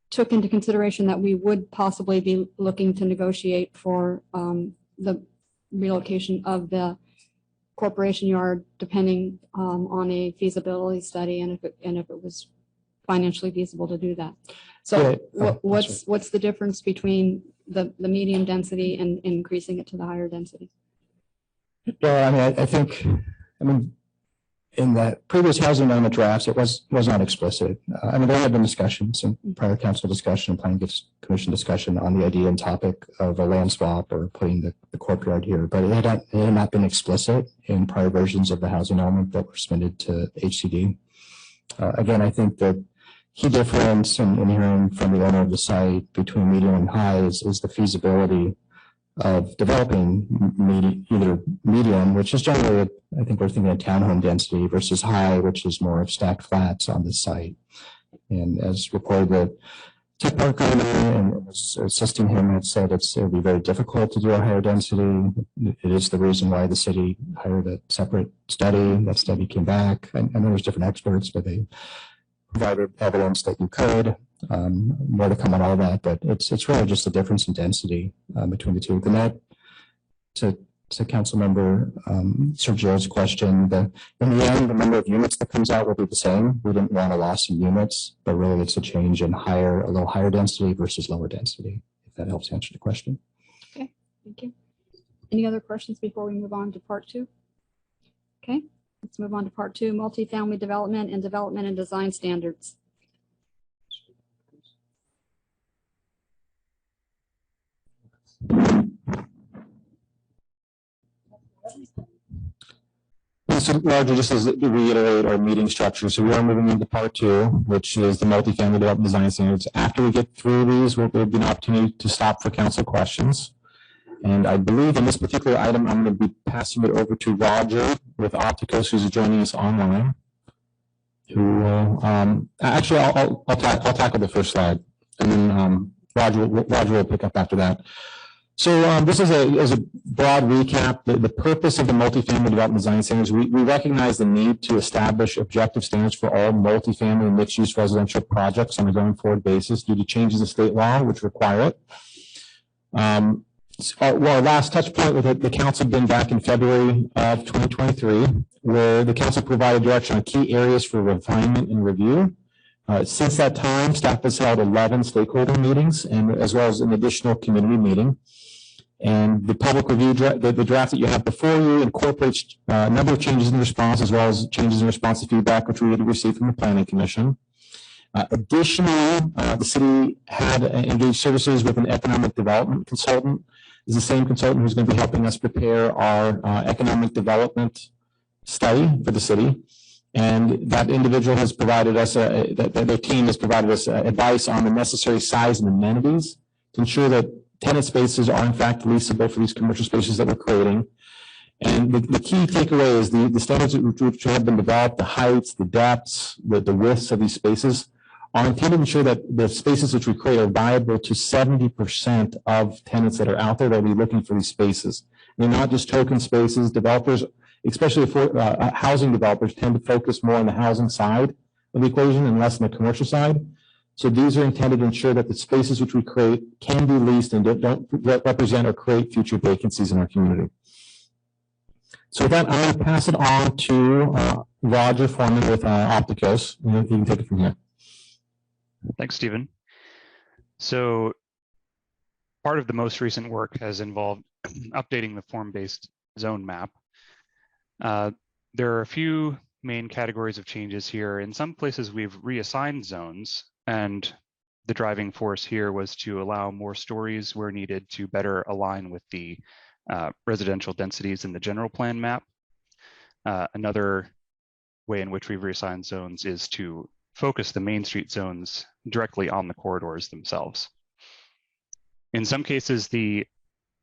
took into consideration that we would possibly be looking to negotiate for the relocation of the corporation yard, depending on a feasibility study and if it was financially feasible to do that. So yeah, what's the difference between the medium density and increasing it to the higher density? Well, I mean, I think in that previous housing element drafts, it was not explicit. I mean, there had been discussions and prior council discussion, planning commission discussion on the idea and topic of a land swap or putting the courtyard here, but it had not been explicit in prior versions of the housing element that were submitted to HCD. Again, I think that key difference in hearing from the owner of the site between medium and high is the feasibility of developing either medium, which is generally, I think we're thinking of townhome density, versus high, which is more of stacked flats on the site. And as reported, the tech park owner and was assisting him had said it would be very difficult to do a higher density. It is the reason why the city hired a separate study. That study came back. I know there's different experts, but they provided evidence that you could. More to come on all that, but it's really just a difference in density between the two. The net, to Council Member Sergio's question, in the end, the number of units that comes out will be the same. We didn't want a loss in units, but really it's a change in a little higher density versus lower density, if that helps answer the question. Okay, thank you. Any other questions before we move on to part two? Okay, let's move on to part two, multifamily development and design standards. So largely just as to reiterate our meeting structure. So we are moving into part two, which is the multifamily development design standards. After we get through these, there'll be an opportunity to stop for council questions. And I believe in this particular item, I'm going to be passing it over to Roger with Opticos, who's joining us online. Who will, actually, I'll tackle the first slide, and then Roger will pick up after that. So this is a broad recap. The purpose of the multifamily development design standards, we recognize the need to establish objective standards for all multifamily mixed-use residential projects on a going forward basis due to changes in state law, which require it. Our last touch point with the council had been back in February of 2023, where the council provided direction on key areas for refinement and review. Since that time, staff has held 11 stakeholder meetings, and as well as an additional community meeting. And the public review, the draft that you have before you incorporates a number of changes in response, as well as changes in response to feedback, which we had received from the Planning Commission. Additionally, the city had engaged services with an economic development consultant. Is the same consultant who's going to be helping us prepare our economic development study for the city. And that individual has provided us, their team has provided us advice on the necessary size and amenities to ensure that tenant spaces are in fact leasable for these commercial spaces that we're creating. And the key takeaway is the standards which have been developed, the heights, the depths, the widths of these spaces are intended to ensure that the spaces which we create are viable to 70% of tenants that are out there that will be looking for these spaces. They're not just token spaces. Developers, especially for housing developers, tend to focus more on the housing side of the equation and less on the commercial side. So these are intended to ensure that the spaces which we create can be leased and don't represent or create future vacancies in our community. So with that, I'm going to pass it on to Roger Foreman with Opticos. You can take it from here. Thanks, Stephen. So part of the most recent work has involved updating the form-based zone map. There are a few main categories of changes here. In some places, we've reassigned zones, and the driving force here was to allow more stories where needed to better align with the residential densities in the general plan map. Another way in which we've reassigned zones is to focus the Main Street zones directly on the corridors themselves. In some cases, the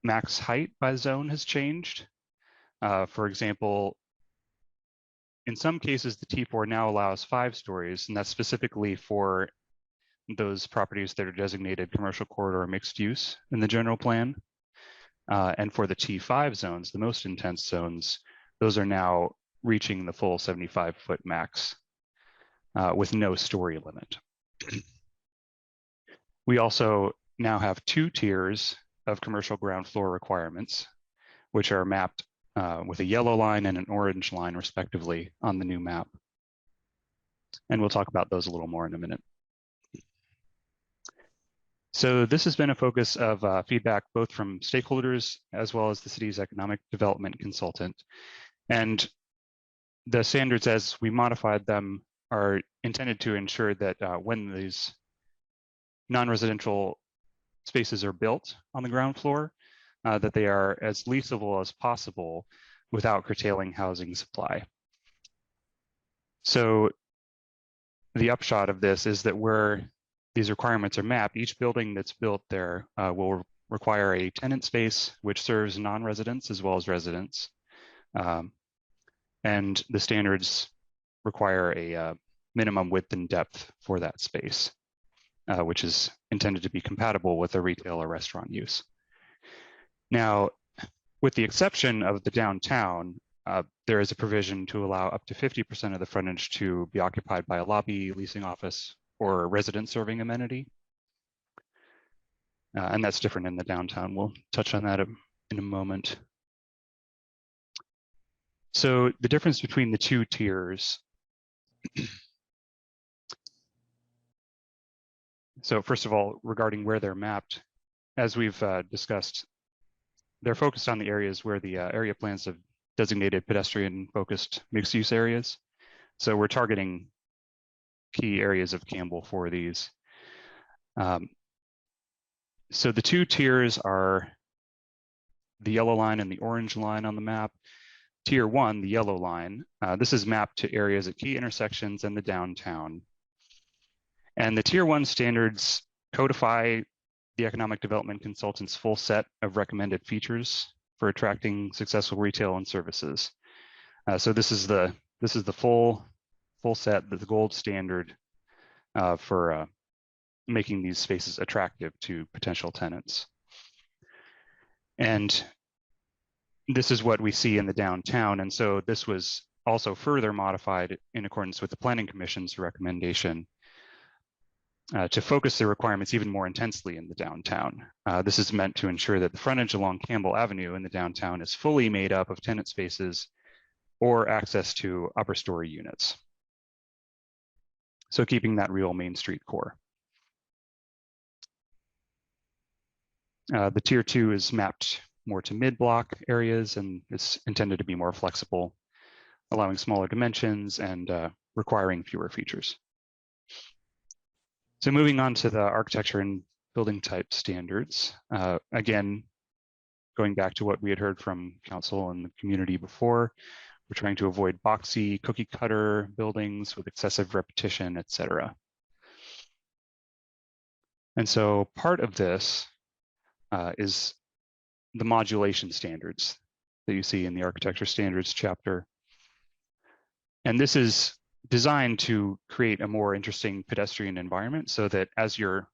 max height by zone has changed. For example, in some cases, the T4 now allows 5 stories, and that's specifically for those properties that are designated commercial corridor mixed use in the general plan. And for the T5 zones, the most intense zones, those are now reaching the full 75-foot max with no story limit. We also now have 2 tiers of commercial ground floor requirements, which are mapped with a yellow line and an orange line respectively on the new map. And we'll talk about those a little more in a minute. So this has been a focus of feedback both from stakeholders as well as the city's economic development consultant. And the standards as we modified them are intended to ensure that when these non-residential spaces are built on the ground floor, that they are as leasable as possible without curtailing housing supply. So the upshot of this is that where these requirements are mapped, each building that's built there will require a tenant space which serves non-residents as well as residents. And the standards require a minimum width and depth for that space, which is intended to be compatible with a retail or restaurant use. Now, with the exception of the downtown, there is a provision to allow up to 50% of the frontage to be occupied by a lobby, leasing office, or a resident serving amenity. And that's different in the downtown. We'll touch on that in a moment. So the difference between the 2 tiers. So first of all, regarding where they're mapped, as we've discussed, they're focused on the areas where the area plans have designated pedestrian-focused mixed-use areas. So we're targeting key areas of Campbell for these. So the 2 tiers are the yellow line and the orange line on the map. Tier 1, the yellow line, this is mapped to areas at key intersections in the downtown. And the Tier 1 standards codify the economic development consultant's full set of recommended features for attracting successful retail and services. So this is the full set, the gold standard for making these spaces attractive to potential tenants. And this is what we see in the downtown. And so this was also further modified in accordance with the Planning Commission's recommendation to focus the requirements even more intensely in the downtown. This is meant to ensure that the frontage along Campbell Avenue in the downtown is fully made up of tenant spaces or access to upper story units. So keeping that real Main Street core. The tier 2 is mapped more to mid-block areas and is intended to be more flexible, allowing smaller dimensions and requiring fewer features. So moving on to the architecture and building type standards, again, going back to what we had heard from council and the community before, we're trying to avoid boxy, cookie cutter buildings with excessive repetition, et cetera. And so part of this is the modulation standards that you see in the architecture standards chapter. And this is designed to create a more interesting pedestrian environment so that as you're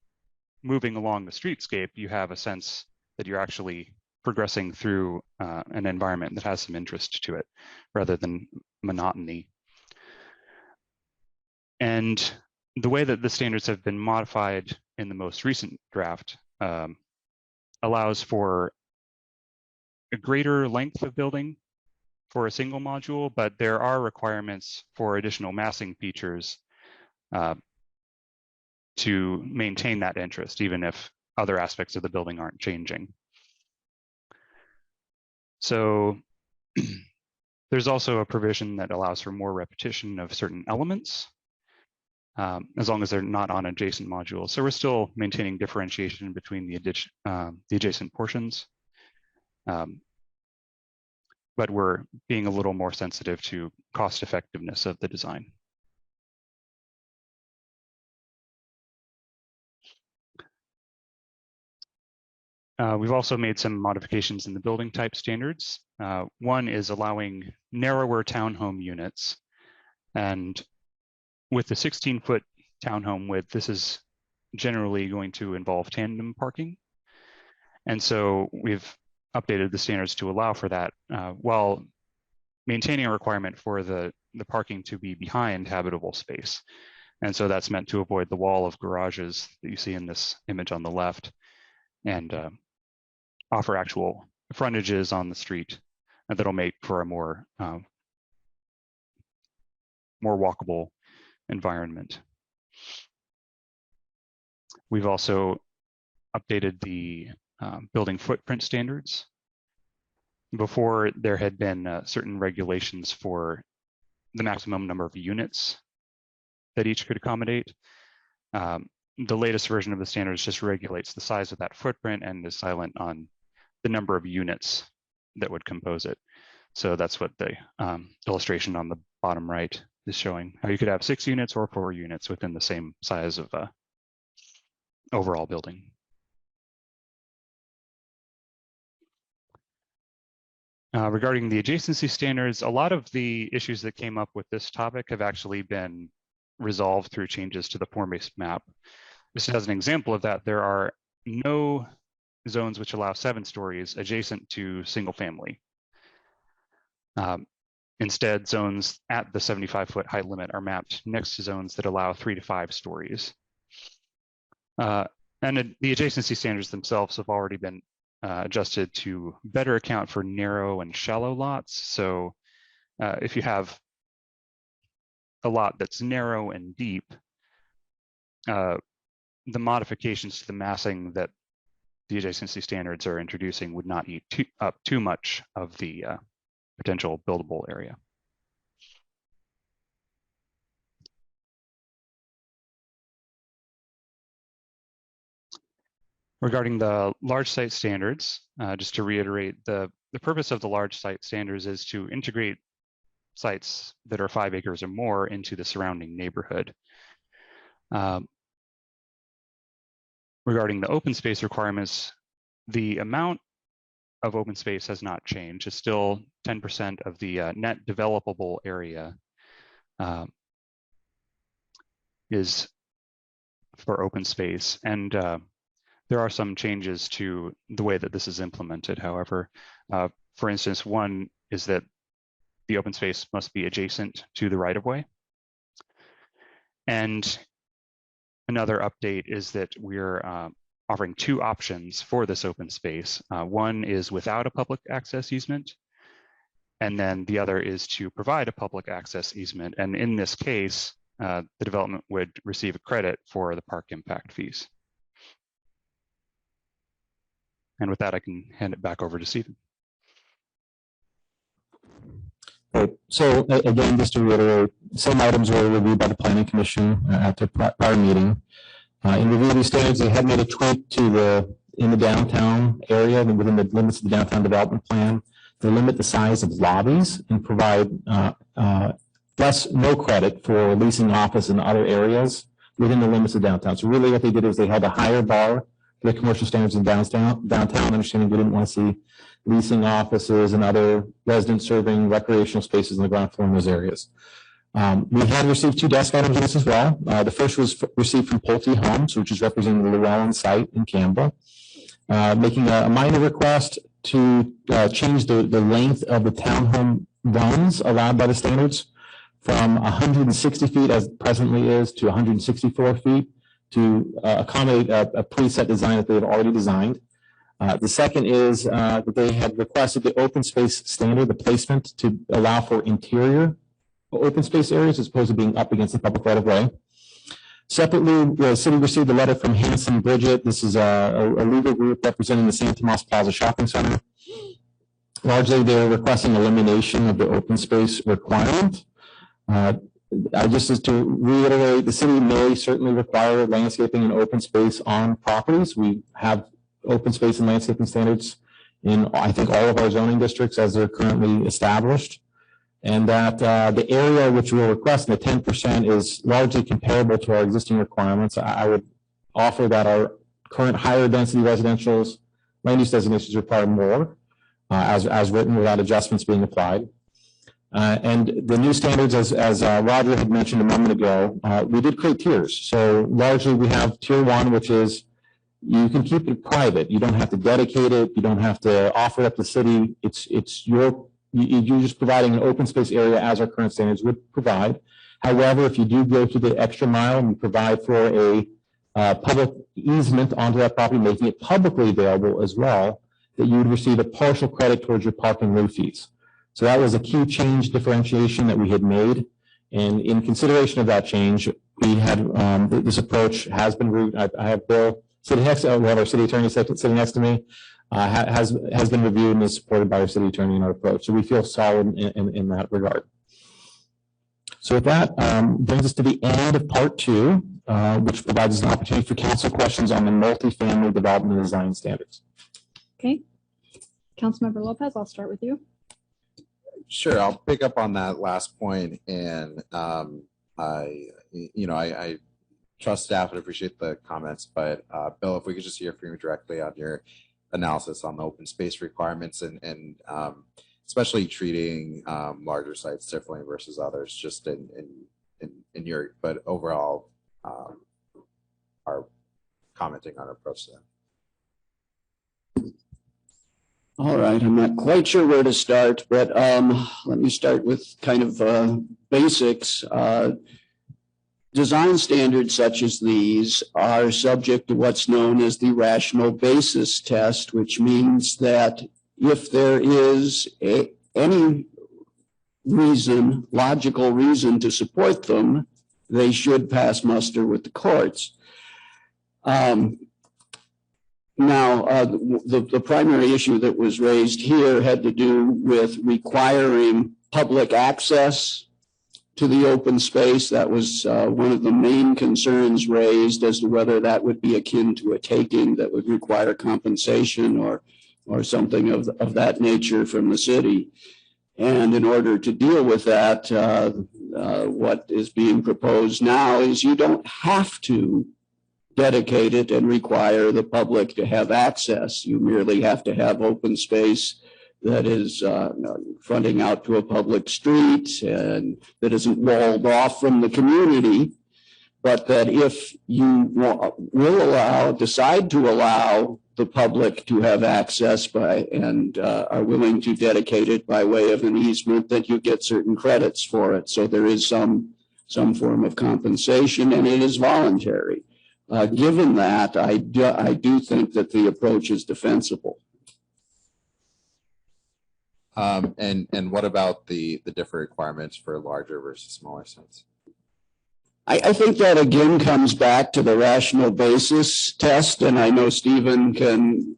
moving along the streetscape, you have a sense that you're actually progressing through an environment that has some interest to it rather than monotony. And the way that the standards have been modified in the most recent draft allows for a greater length of building for a single module, but there are requirements for additional massing features to maintain that interest, even if other aspects of the building aren't changing. So there's also a provision that allows for more repetition of certain elements, as long as they're not on adjacent modules. So we're still maintaining differentiation between the adjacent portions. But we're being a little more sensitive to cost effectiveness of the design. We've also made some modifications in the building type standards. One is allowing narrower townhome units. And with the 16-foot townhome width, this is generally going to involve tandem parking. And so we've updated the standards to allow for that while maintaining a requirement for the parking to be behind habitable space. And so that's meant to avoid the wall of garages that you see in this image on the left and offer actual frontages on the street that'll make for a more walkable environment. We've also updated the building footprint standards. Before, there had been certain regulations for the maximum number of units that each could accommodate. The latest version of the standards just regulates the size of that footprint and is silent on the number of units that would compose it. So that's what the illustration on the bottom right is showing, how you could have 6 units or 4 units within the same size of overall building. Regarding the adjacency standards, a lot of the issues that came up with this topic have actually been resolved through changes to the form-based map. Just as an example of that, there are no zones which allow 7 stories adjacent to single family. Instead, zones at the 75-foot height limit are mapped next to zones that allow 3 to 5 stories. And the adjacency standards themselves have already been adjusted to better account for narrow and shallow lots. So if you have a lot that's narrow and deep, the modifications to the massing that the adjacency standards are introducing would not eat up too much of the potential buildable area. Regarding the large site standards, just to reiterate, the purpose of the large site standards is to integrate sites that are 5 acres or more into the surrounding neighborhood. regarding the open space requirements, the amount of open space has not changed. It's still 10% of the net developable area is for open space. And there are some changes to the way that this is implemented. However, for instance, one is that the open space must be adjacent to the right-of-way. And another update is that we're offering two options for this open space. One is without a public access easement, and then the other is to provide a public access easement. And in this case, the development would receive a credit for the park impact fees. And with that, I can hand it back over to Stephen. Great. So again, just to reiterate, some items were reviewed by the Planning Commission at the prior meeting. In reviewing these standards, they had made a tweak to in the downtown area, within the limits of the downtown development plan, to limit the size of lobbies and provide no credit for leasing office in other areas within the limits of downtown. So really what they did is they held a higher bar for the commercial standards in downtown, understanding we didn't want to see leasing offices and other resident serving recreational spaces on the ground floor in those areas. We had received two desk items on this as well. The first was received from Pulte Homes, which is representing the Llewellyn site in Campbell, making a minor request to change the length of the townhome runs allowed by the standards from 160 feet as it presently is to 164 feet to accommodate a preset design that they've already designed. The second is that they had requested the open space standard, the placement, to allow for interior open space areas as opposed to being up against the public right of way. Separately, the city received a letter from Hanson Bridget. This is a legal group representing the San Tomas Plaza Shopping Center. Largely, they're requesting elimination of the open space requirement. Just as to reiterate, the city may certainly require landscaping and open space on properties. We have open space and landscaping standards in, I think, all of our zoning districts as they're currently established. And that the area which we're requesting, the 10%, is largely comparable to our existing requirements. I would offer that our current higher density residential's land use designations require more as written without adjustments being applied. And the new standards, as Roger had mentioned a moment ago, we did create tiers. So largely we have tier 1, which is you can keep it private. You don't have to dedicate it. You don't have to offer it up to the city. You're just providing an open space area as our current standards would provide. However, if you do go to the extra mile and you provide for a public easement onto that property, making it publicly available as well, that you would receive a partial credit towards your park and roof fees. So that was a key change differentiation that we had made. And in consideration of that change, we had this approach has been reviewed. I have Bill sitting next to, we have our city attorney sitting next to me. Has been reviewed and is supported by our city attorney in our approach. So we feel solid in that regard. So with that, brings us to the end of part 2, which provides us an opportunity for council questions on the multifamily development and design standards. Okay. Councilmember Lopez, I'll start with you. Sure, I'll pick up on that last point, and I trust staff and appreciate the comments, but Bill, if we could just hear from you directly on your analysis on the open space requirements and especially treating larger sites differently versus others, just in your, but overall are commenting on our approach to that. All right, I'm not quite sure where to start, but let me start with kind of basics. Design standards such as these are subject to what's known as the rational basis test, which means that if there is any reason, logical reason to support them, they should pass muster with the courts. Now, the primary issue that was raised here had to do with requiring public access to the open space. That was one of the main concerns raised as to whether that would be akin to a taking that would require compensation or something of that nature from the city. And in order to deal with that, what is being proposed now is you don't have to dedicate it and require the public to have access. You merely have to have open space that is fronting out to a public street and that isn't walled off from the community. But that if you decide to allow the public to have access by and are willing to dedicate it by way of an easement, that you get certain credits for it. So there is some form of compensation, and it is voluntary. Given that, I do think that the approach is defensible. And what about the different requirements for larger versus smaller sites? I think that again comes back to the rational basis test, and I know Stephen can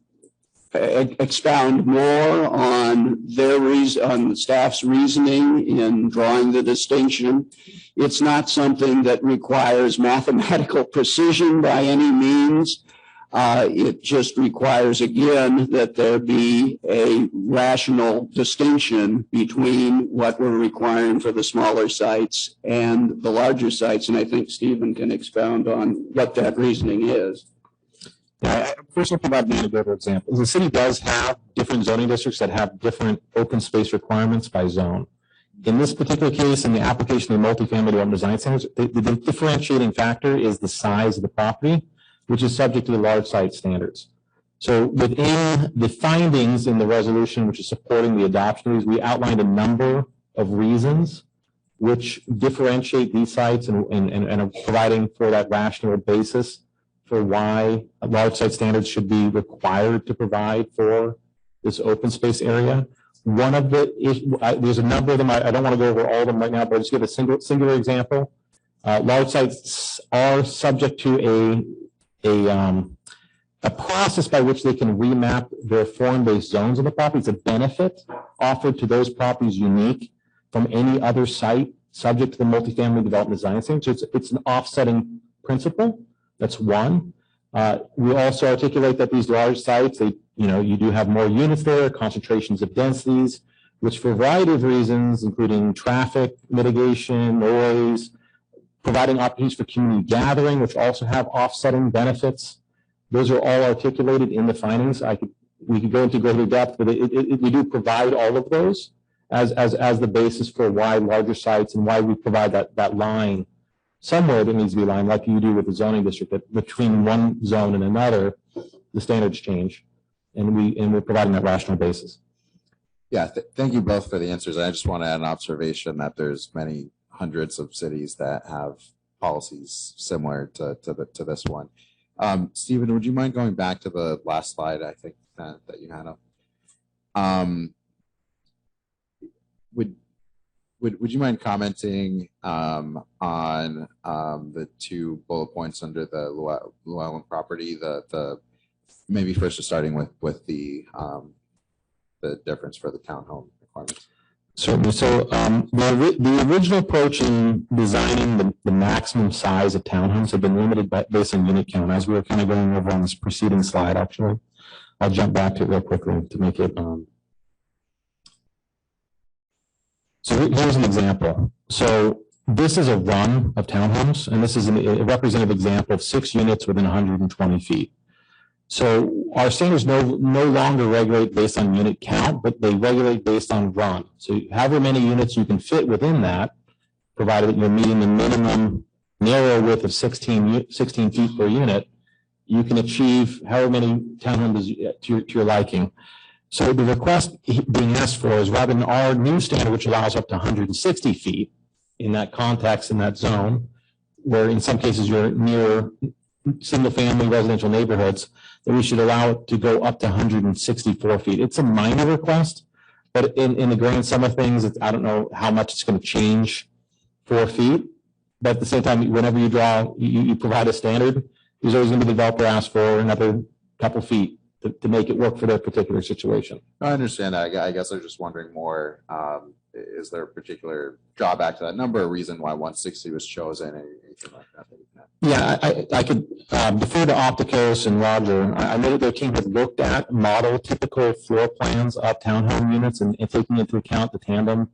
expound more on on the staff's reasoning in drawing the distinction. It's not something that requires mathematical precision by any means. It just requires, again, that there be a rational distinction between what we're requiring for the smaller sites and the larger sites. And I think Stephen can expound on what that reasoning is. Yeah, first I'll provide an anecdotal example. The city does have different zoning districts that have different open space requirements by zone. In this particular case, in the application of multifamily development design standards, the differentiating factor is the size of the property, which is subject to the large site standards. So within the findings in the resolution, which is supporting the adoption of these, we outlined a number of reasons which differentiate these sites and are providing for that rational basis for why large site standards should be required to provide for this open space area. One of there's a number of them. I don't want to go over all of them right now, but I'll just give a singular example. Large sites are subject to a process by which they can remap their form-based zones on the property. It's a benefit offered to those properties unique from any other site subject to the multifamily development design standards. So it's an offsetting principle. That's one. We also articulate that these large sites, you do have more units there, concentrations of densities, which for a variety of reasons, including traffic mitigation, noise, providing opportunities for community gathering, which also have offsetting benefits. Those are all articulated in the findings. We could go into greater depth, but we do provide all of those as the basis for why larger sites and why we provide that line somewhere that needs to be a line, like you do with the zoning district, that between one zone and another, the standards change, and we're providing that rational basis. Yeah, thank you both for the answers. I just want to add an observation that there's many hundreds of cities that have policies similar to this one. Stephen, would you mind going back to the last slide? I think that you had up. Would you mind commenting on the two bullet points under the Llewellyn property? The maybe first starting with the difference for the townhome requirements. Certainly. So the original approach in designing the maximum size of townhomes have been limited based on unit count. As we were kind of going over on this preceding slide, actually, I'll jump back to it real quickly to make it. So here's an example. So this is a run of townhomes, and this is a representative example of 6 units within 120 feet. So our standards no longer regulate based on unit count, but they regulate based on run. So however many units you can fit within that, provided that you're meeting the minimum narrow width of 16 feet per unit, you can achieve however many townhomes to your liking. So the request being asked for is rather than our new standard, which allows up to 160 feet in that context, in that zone, where in some cases you're near single-family residential neighborhoods, that we should allow it to go up to 164 feet. It's a minor request, but in the grand sum of things, I don't know how much it's going to change 4 feet. But at the same time, whenever you you provide a standard, there's always going to be the developer ask for another couple feet to make it work for their particular situation. I understand that. I guess I was just wondering more, is there a particular drawback to that number, a reason why 160 was chosen, anything like that? Yeah, I could defer to Opticos and Roger. I know that their team has looked at model typical floor plans of townhome units and taking into account the tandem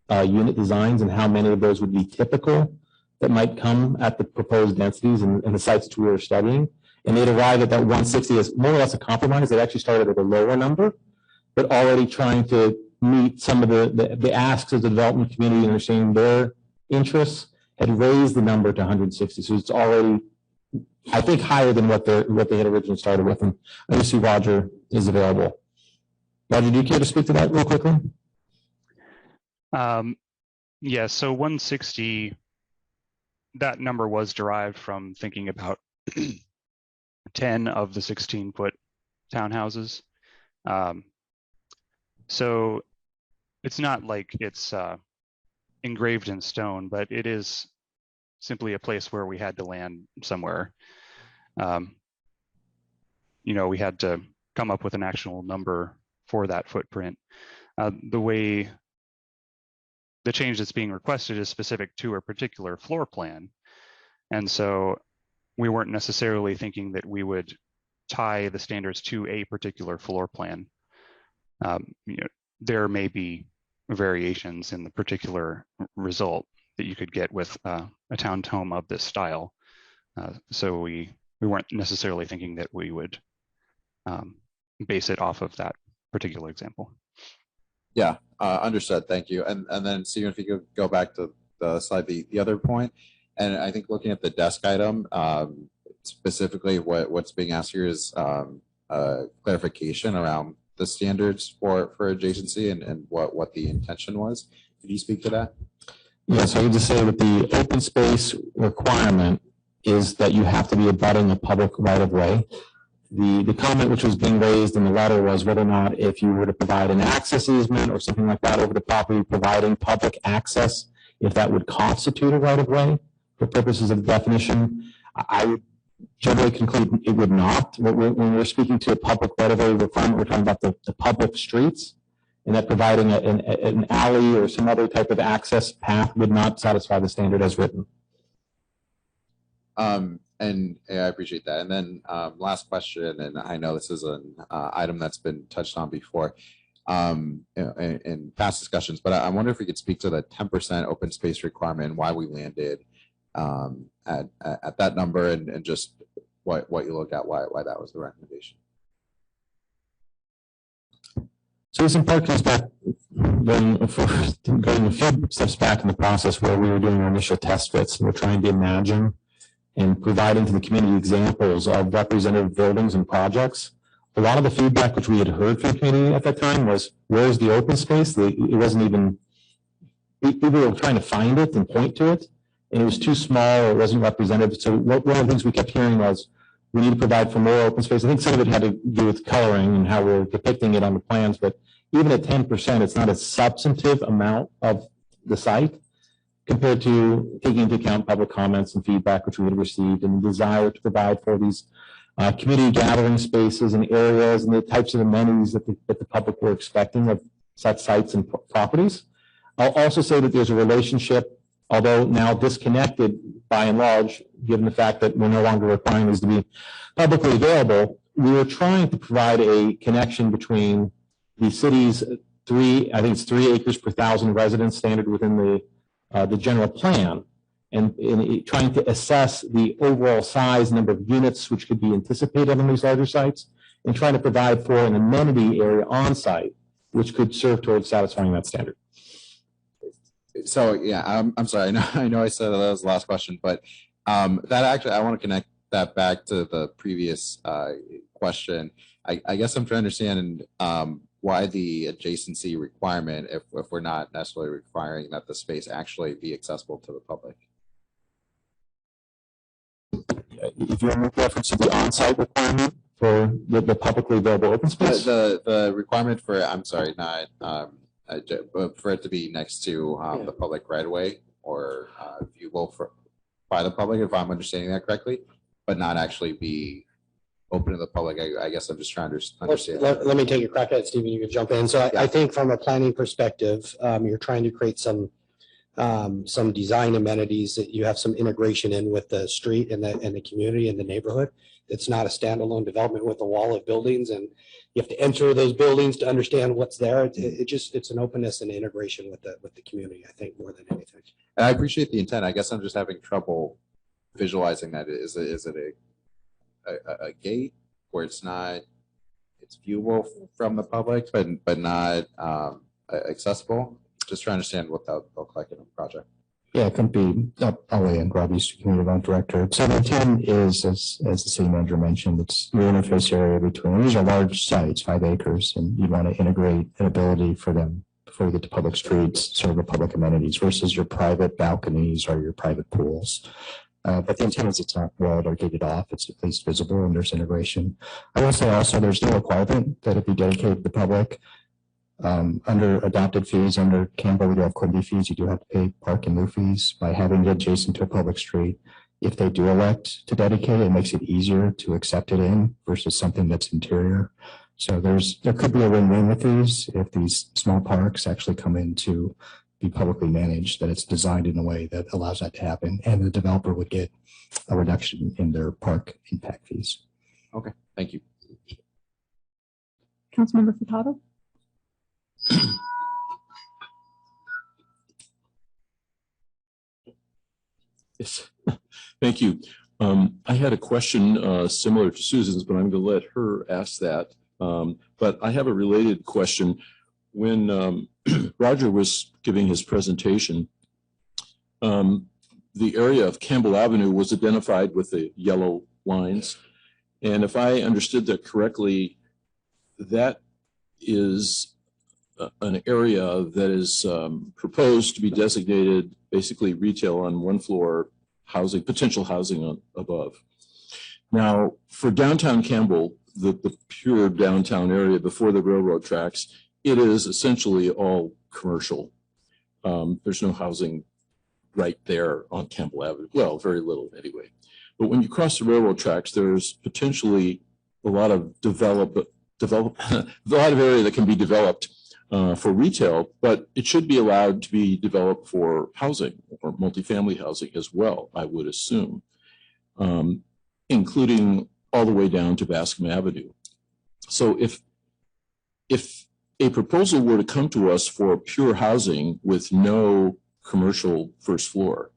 unit designs and how many of those would be typical that might come at the proposed densities and the sites that we were studying. And they'd arrived at that 160 as more or less a compromise. They actually started at a lower number, but already trying to meet some of the asks of the development community and understanding their interests, had raised the number to 160. So it's already, I think, higher than what they had originally started with. And I just see Roger is available. Roger, do you care to speak to that real quickly? Yeah, so 160, that number was derived from thinking about 10 of the 16-foot townhouses. So it's not like it's engraved in stone, but it is simply a place where we had to land somewhere. You know, we had to come up with an actual number for that footprint. The way the change that's being requested is specific to a particular floor plan. And so we weren't necessarily thinking that we would tie the standards to a particular floor plan. You know, there may be variations in the particular result that you could get with a townhome of this style. So we weren't necessarily thinking that we would base it off of that particular example. Yeah, understood. Thank you. And then Stephen, if you could go back to the slide, the other point, and I think looking at the desk item, specifically what's being asked here is clarification around the standards for adjacency and what the intention was. Could you speak to that? Yeah, so I would just say that the open space requirement is that you have to be abutting a public right of way. The comment which was being raised in the letter was whether or not if you were to provide an access easement or something like that over the property, providing public access, if that would constitute a right of way for purposes of definition. I would generally conclude it would not. When we're speaking to a public right of way requirement, we're talking about the public streets, and that providing an alley or some other type of access path would not satisfy the standard as written. And yeah, I appreciate that. And then last question, and I know this is an item that's been touched on before in past discussions, but I wonder if we could speak to the 10% open space requirement and why we landed at that number and just what you look at, why that was the recommendation. So this in part comes back going a few steps back in the process where we were doing our initial test fits and we're trying to imagine and providing to the community examples of representative buildings and projects. A lot of the feedback which we had heard from the community at that time was, where's the open space? It wasn't even, people were trying to find it and point to it, and it was too small or it wasn't representative. So one of the things we kept hearing was, we need to provide for more open space. I think some of it had to do with coloring and how we're depicting it on the plans, but even at 10%, it's not a substantive amount of the site compared to taking into account public comments and feedback which we had received and the desire to provide for these community gathering spaces and areas and the types of amenities that the public were expecting of such sites and properties. I'll also say that there's a relationship, although now disconnected by and large, given the fact that we're no longer requiring these to be publicly available. We were trying to provide a connection between the city's I think it's 3 acres per 1,000 residents standard within the general plan, and trying to assess the overall size, number of units which could be anticipated on these larger sites, and trying to provide for an amenity area on site which could serve towards satisfying that standard. So yeah, I'm sorry. I know I said that was the last question, but that actually, I want to connect that back to the previous question. I guess I'm trying to understand why the adjacency requirement if we're not necessarily requiring that the space actually be accessible to the public. If you're in reference to the on-site requirement for the publicly available open space? The requirement for, I'm sorry, not for it to be next to the public right of way or viewable by the public, if I'm understanding that correctly, but not actually be open to the public. I guess I'm just trying to understand. Let me take a crack at it, Stephen. You can jump in. So I think from a planning perspective, you're trying to create some design amenities that you have some integration in with the street and the community and the neighborhood. It's not a standalone development with a wall of buildings and you have to enter those buildings to understand what's there. It's an openness and integration with the community, I think, more than anything. And I appreciate the intent. I guess I'm just having trouble visualizing that. Is it a gate where it's viewable from the public, but not accessible? Just trying to understand what that would look like in a project. Yeah, it can be, I'll weigh in, Rob East, Community Development Director. So the intent is, as the city manager mentioned, it's your interface area between, these are large sites, 5 acres, and you want to integrate an ability for them before you get to public streets, sort of the public amenities versus your private balconies or your private pools. But the intent is it's not walled or gated off, it's at least visible and there's integration. I will say also there's no requirement that it be dedicated to the public. Under adopted fees, under Campbell, we do have Quimby fees. You do have to pay park and lieu fees by having it adjacent to a public street. If they do elect to dedicate it, it makes it easier to accept it in versus something that's interior. So there could be a win-win with these if these small parks actually come in to be publicly managed, that it's designed in a way that allows that to happen, and the developer would get a reduction in their park impact fees. Okay, thank you. Councilmember Furtado? Yes, thank you. I had a question similar to Susan's, but I'm going to let her ask that. But I have a related question. When Roger was giving his presentation, the area of Campbell Avenue was identified with the yellow lines. And if I understood that correctly, that is an area that is proposed to be designated basically retail on one floor, housing, potential housing on above. Now, for downtown Campbell, the pure downtown area before the railroad tracks, it is essentially all commercial. There's no housing right there on Campbell Avenue. Well, very little anyway. But when you cross the railroad tracks, there's potentially a lot of a lot of area that can be developed for retail, but it should be allowed to be developed for housing or multifamily housing as well, I would assume, including all the way down to Bascom Avenue. So if a proposal were to come to us for pure housing with no commercial first floor,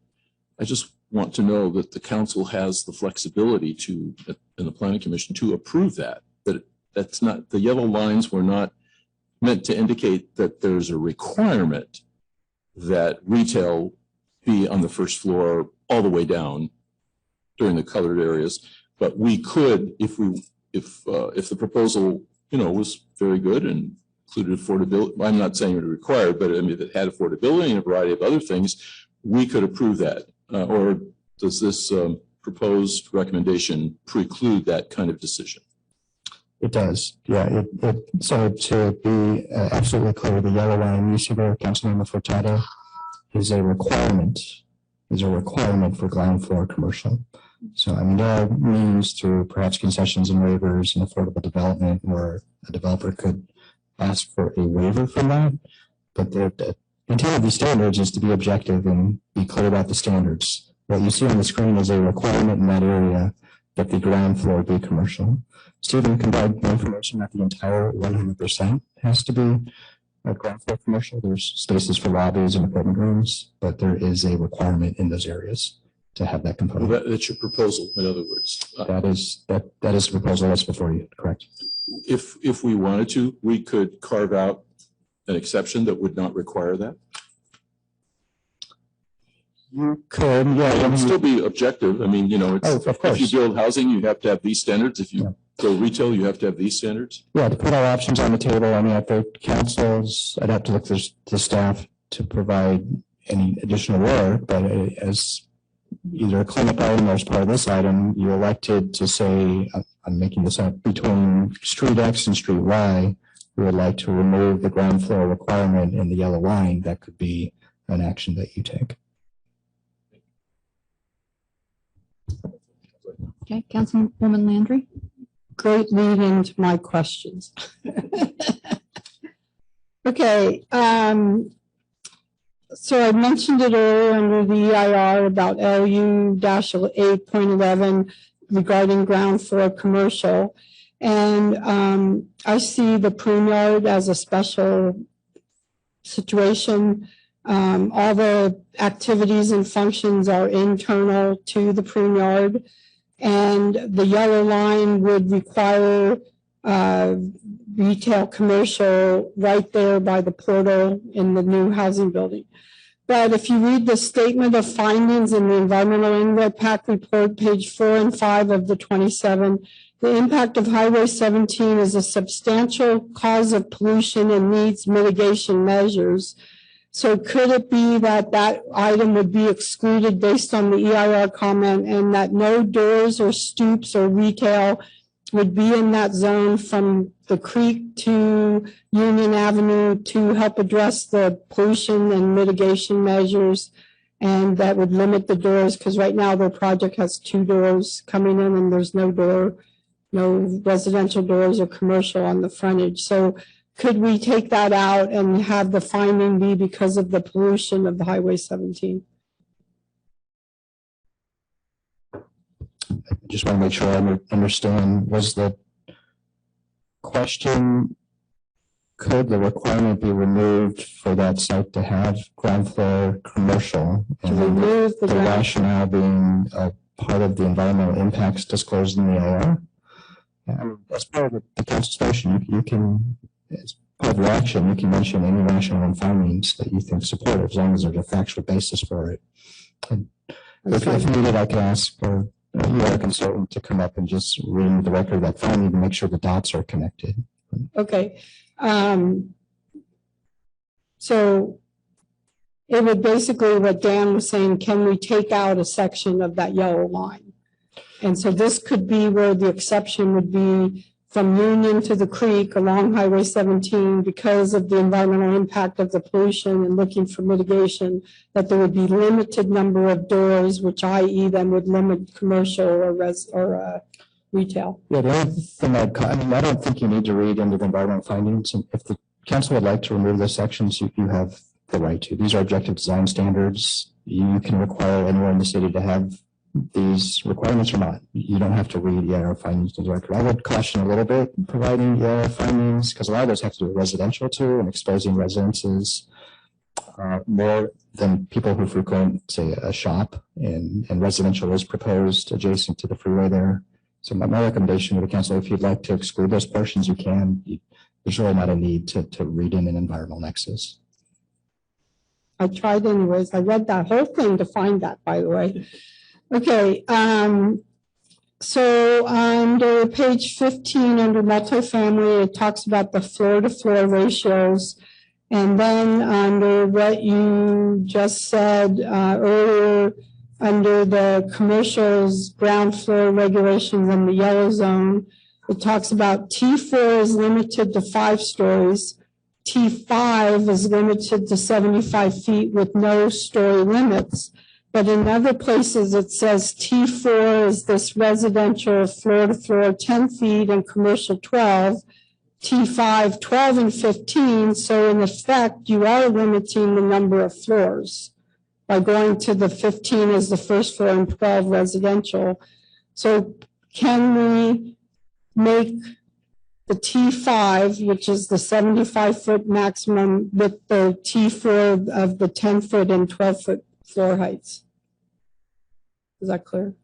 I just want to know that the council has the flexibility to, and the planning commission, to approve that. That that's not, the yellow lines were not meant to indicate that there's a requirement that retail be on the first floor all the way down during the colored areas. But we could, if the proposal, was very good and included affordability, I'm not saying it required, but I mean, if it had affordability and a variety of other things, we could approve that. Or does this proposed recommendation preclude that kind of decision? It does, yeah. So to be absolutely clear, the yellow line you see there, Councilmember Furtado, is a requirement for ground floor commercial. So I mean, there are means through perhaps concessions and waivers and affordable development where a developer could ask for a waiver from that. But the intent of these standards is to be objective and be clear about the standards. What you see on the screen is a requirement in that area that the ground floor be commercial. Stephen can provide more information that the entire 100% has to be a ground floor commercial. There's spaces for lobbies and equipment rooms, but there is a requirement in those areas to have that component. Well, that's your proposal, in other words. That is the proposal that's before you, correct? If we wanted to, we could carve out an exception that would not require that. You could, yeah. It would still be objective. I mean, it's, of course. if you build housing, you have to have these standards. If you go retail, you have to have these standards. Yeah, to put our options on the table, I mean, at the councils, I'd have to look to the staff to provide any additional work, but as either a cleanup item or as part of this item, you elected to say, I'm making this up, between street X and street Y, we would like to remove the ground floor requirement in the yellow line. That could be an action that you take. Okay, Councilwoman Landry. Great lead into my questions. Okay, so I mentioned it earlier under the EIR about LU-8.11 regarding ground floor commercial. And I see the prune yard as a special situation. All the activities and functions are internal to the prune yard. And the yellow line would require retail commercial right there by the portal in the new housing building. But if you read the statement of findings in the environmental impact report, page 4 and 5 of the 27, the impact of Highway 17 is a substantial cause of pollution and needs mitigation measures. So could it be that that item would be excluded based on the EIR comment, and that no doors or stoops or retail would be in that zone from the creek to Union Avenue to help address the pollution and mitigation measures? And that would limit the doors, because right now their project has 2 doors coming in and there's no door, no residential doors or commercial on the frontage. So could we take that out and have the finding be because of the pollution of the Highway 17? I just want to make sure I understand, was the question, could the requirement be removed for that site to have ground floor commercial? And remove the rationale being a part of the environmental impacts disclosed in the IR? As part of the council's motion, you can, as part of your action, you can mention any rationale and findings that you think support it, as long as there's a factual basis for it. And if needed, I can ask for a consultant to come up and just read the record of that finding to make sure the dots are connected. Okay. So it would basically, what Dan was saying, can we take out a section of that yellow line? And so this could be where the exception would be from Union to the creek along Highway 17 because of the environmental impact of the pollution and looking for mitigation, that there would be limited number of doors, which i.e. then would limit commercial or retail. Yeah, the only thing I don't think you need to read into the environmental findings. And if the council would like to remove those sections, you have the right to. These are objective design standards. You can require anyone in the city to have these requirements or not. You don't have to read EIR findings to the record. I would caution a little bit providing EIR findings, because a lot of those have to do with residential too, and exposing residences more than people who frequent, say, a shop, and residential is proposed adjacent to the freeway there. So my recommendation to the council, if you'd like to exclude those portions, you can. There's really not a need to read in an environmental nexus. I tried anyways. I read that whole thing to find that, by the way. Okay, so under page 15, under multifamily, it talks about the floor-to-floor ratios. And then under what you just said earlier, under the commercials, ground floor regulations in the yellow zone, it talks about T4 is limited to 5 stories. T5 is limited to 75 feet with no story limits. But in other places, it says T4 is this residential floor to floor 10 feet and commercial 12, T5, 12 and 15. So in effect, you are limiting the number of floors by going to the 15 as the first floor and 12 residential. So can we make the T5, which is the 75-foot maximum, with the T4 of the 10-foot and 12-foot floor heights? Is that clear?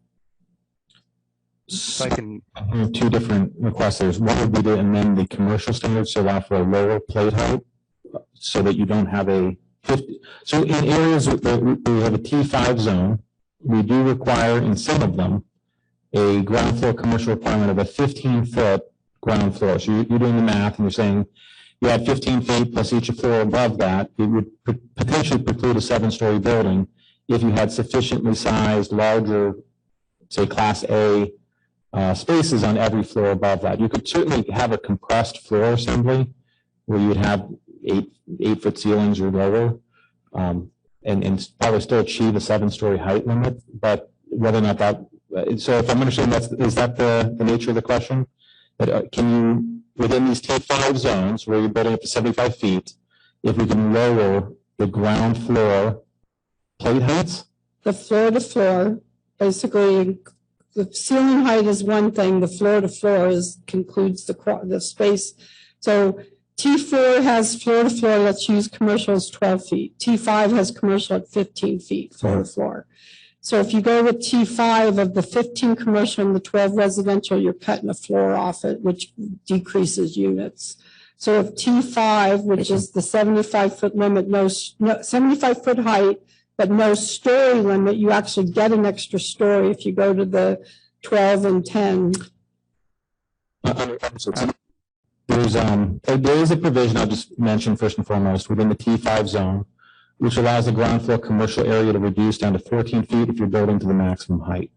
If I can. I have 2 different requests. There's one would be to amend the commercial standards to allow for a lower plate height so that you don't have a 50. So in areas where we have a T5 zone, we do require in some of them a ground floor commercial requirement of a 15-foot ground floor. So you're doing the math and you're saying you have 15 feet plus each floor above that, it would potentially preclude a 7-story building if you had sufficiently sized, larger, say, Class A spaces on every floor above that. You could certainly have a compressed floor assembly where you would have 8-foot ceilings or lower, and probably still achieve a 7-story height limit. But whether or not that, so if I'm understanding, is that the nature of the question? That can you, within these T5 zones where you're building up to 75 feet, if we can lower the ground floor plate heights? The floor to floor, basically the ceiling height is one thing, the floor to floor concludes the space. So T4 has floor to floor, let's use commercial as 12 feet. T5 has commercial at 15 feet floor to floor. So if you go with T5 of the 15 commercial and the 12 residential, you're cutting a floor off it, which decreases units. So if T5, which is the 75-foot limit, no 75-foot height, but no story limit, you actually get an extra story if you go to the 12 and 10. There is a provision I'll just mention first and foremost within the T5 zone, which allows the ground floor commercial area to reduce down to 14 feet if you're building to the maximum height.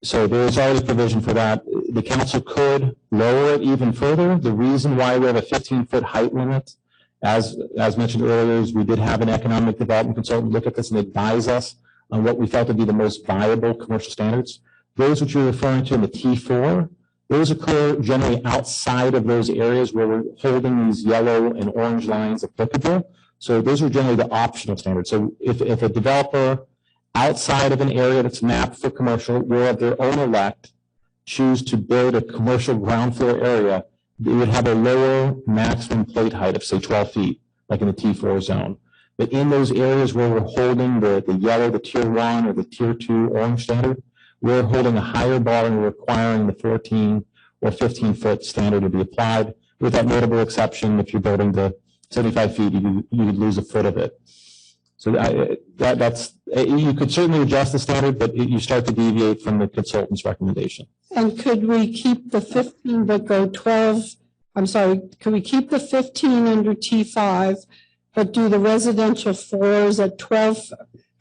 So there is already provision for that. The council could lower it even further. The reason why we have a 15-foot height limit, as mentioned earlier, is we did have an economic development consultant look at this and advise us on what we felt to be the most viable commercial standards. Those which you're referring to in the T4, those occur generally outside of those areas where we're holding these yellow and orange lines applicable. So those are generally the optional standards. So if a developer outside of an area that's mapped for commercial will of their own elect choose to build a commercial ground floor area, they would have a lower maximum plate height of say 12 feet, like in the T4 zone. But in those areas where we're holding the yellow, the tier 1 or the tier 2 orange standard, we're holding a higher bar and requiring the 14 or 15-foot standard to be applied, with that notable exception if you're building to 75 feet, you would lose a foot of it. So that's you could certainly adjust the standard, but you start to deviate from the consultant's recommendation. And could we keep the 15 but go 12? I'm sorry, could we keep the 15 under T5, but do the residential floors at 12?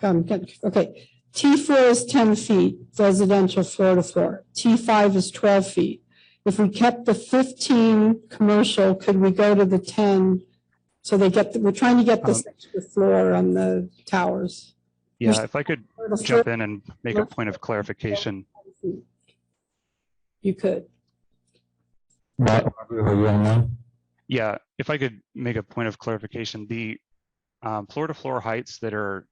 Okay, T4 is 10 feet, residential floor to floor. T5 is 12 feet. If we kept the 15 commercial, could we go to the 10? So they get, we're trying to get this extra floor on the towers. Yeah, if I could jump in and make a point of clarification. You could. Yeah, if I could make a point of clarification, the floor to floor heights that are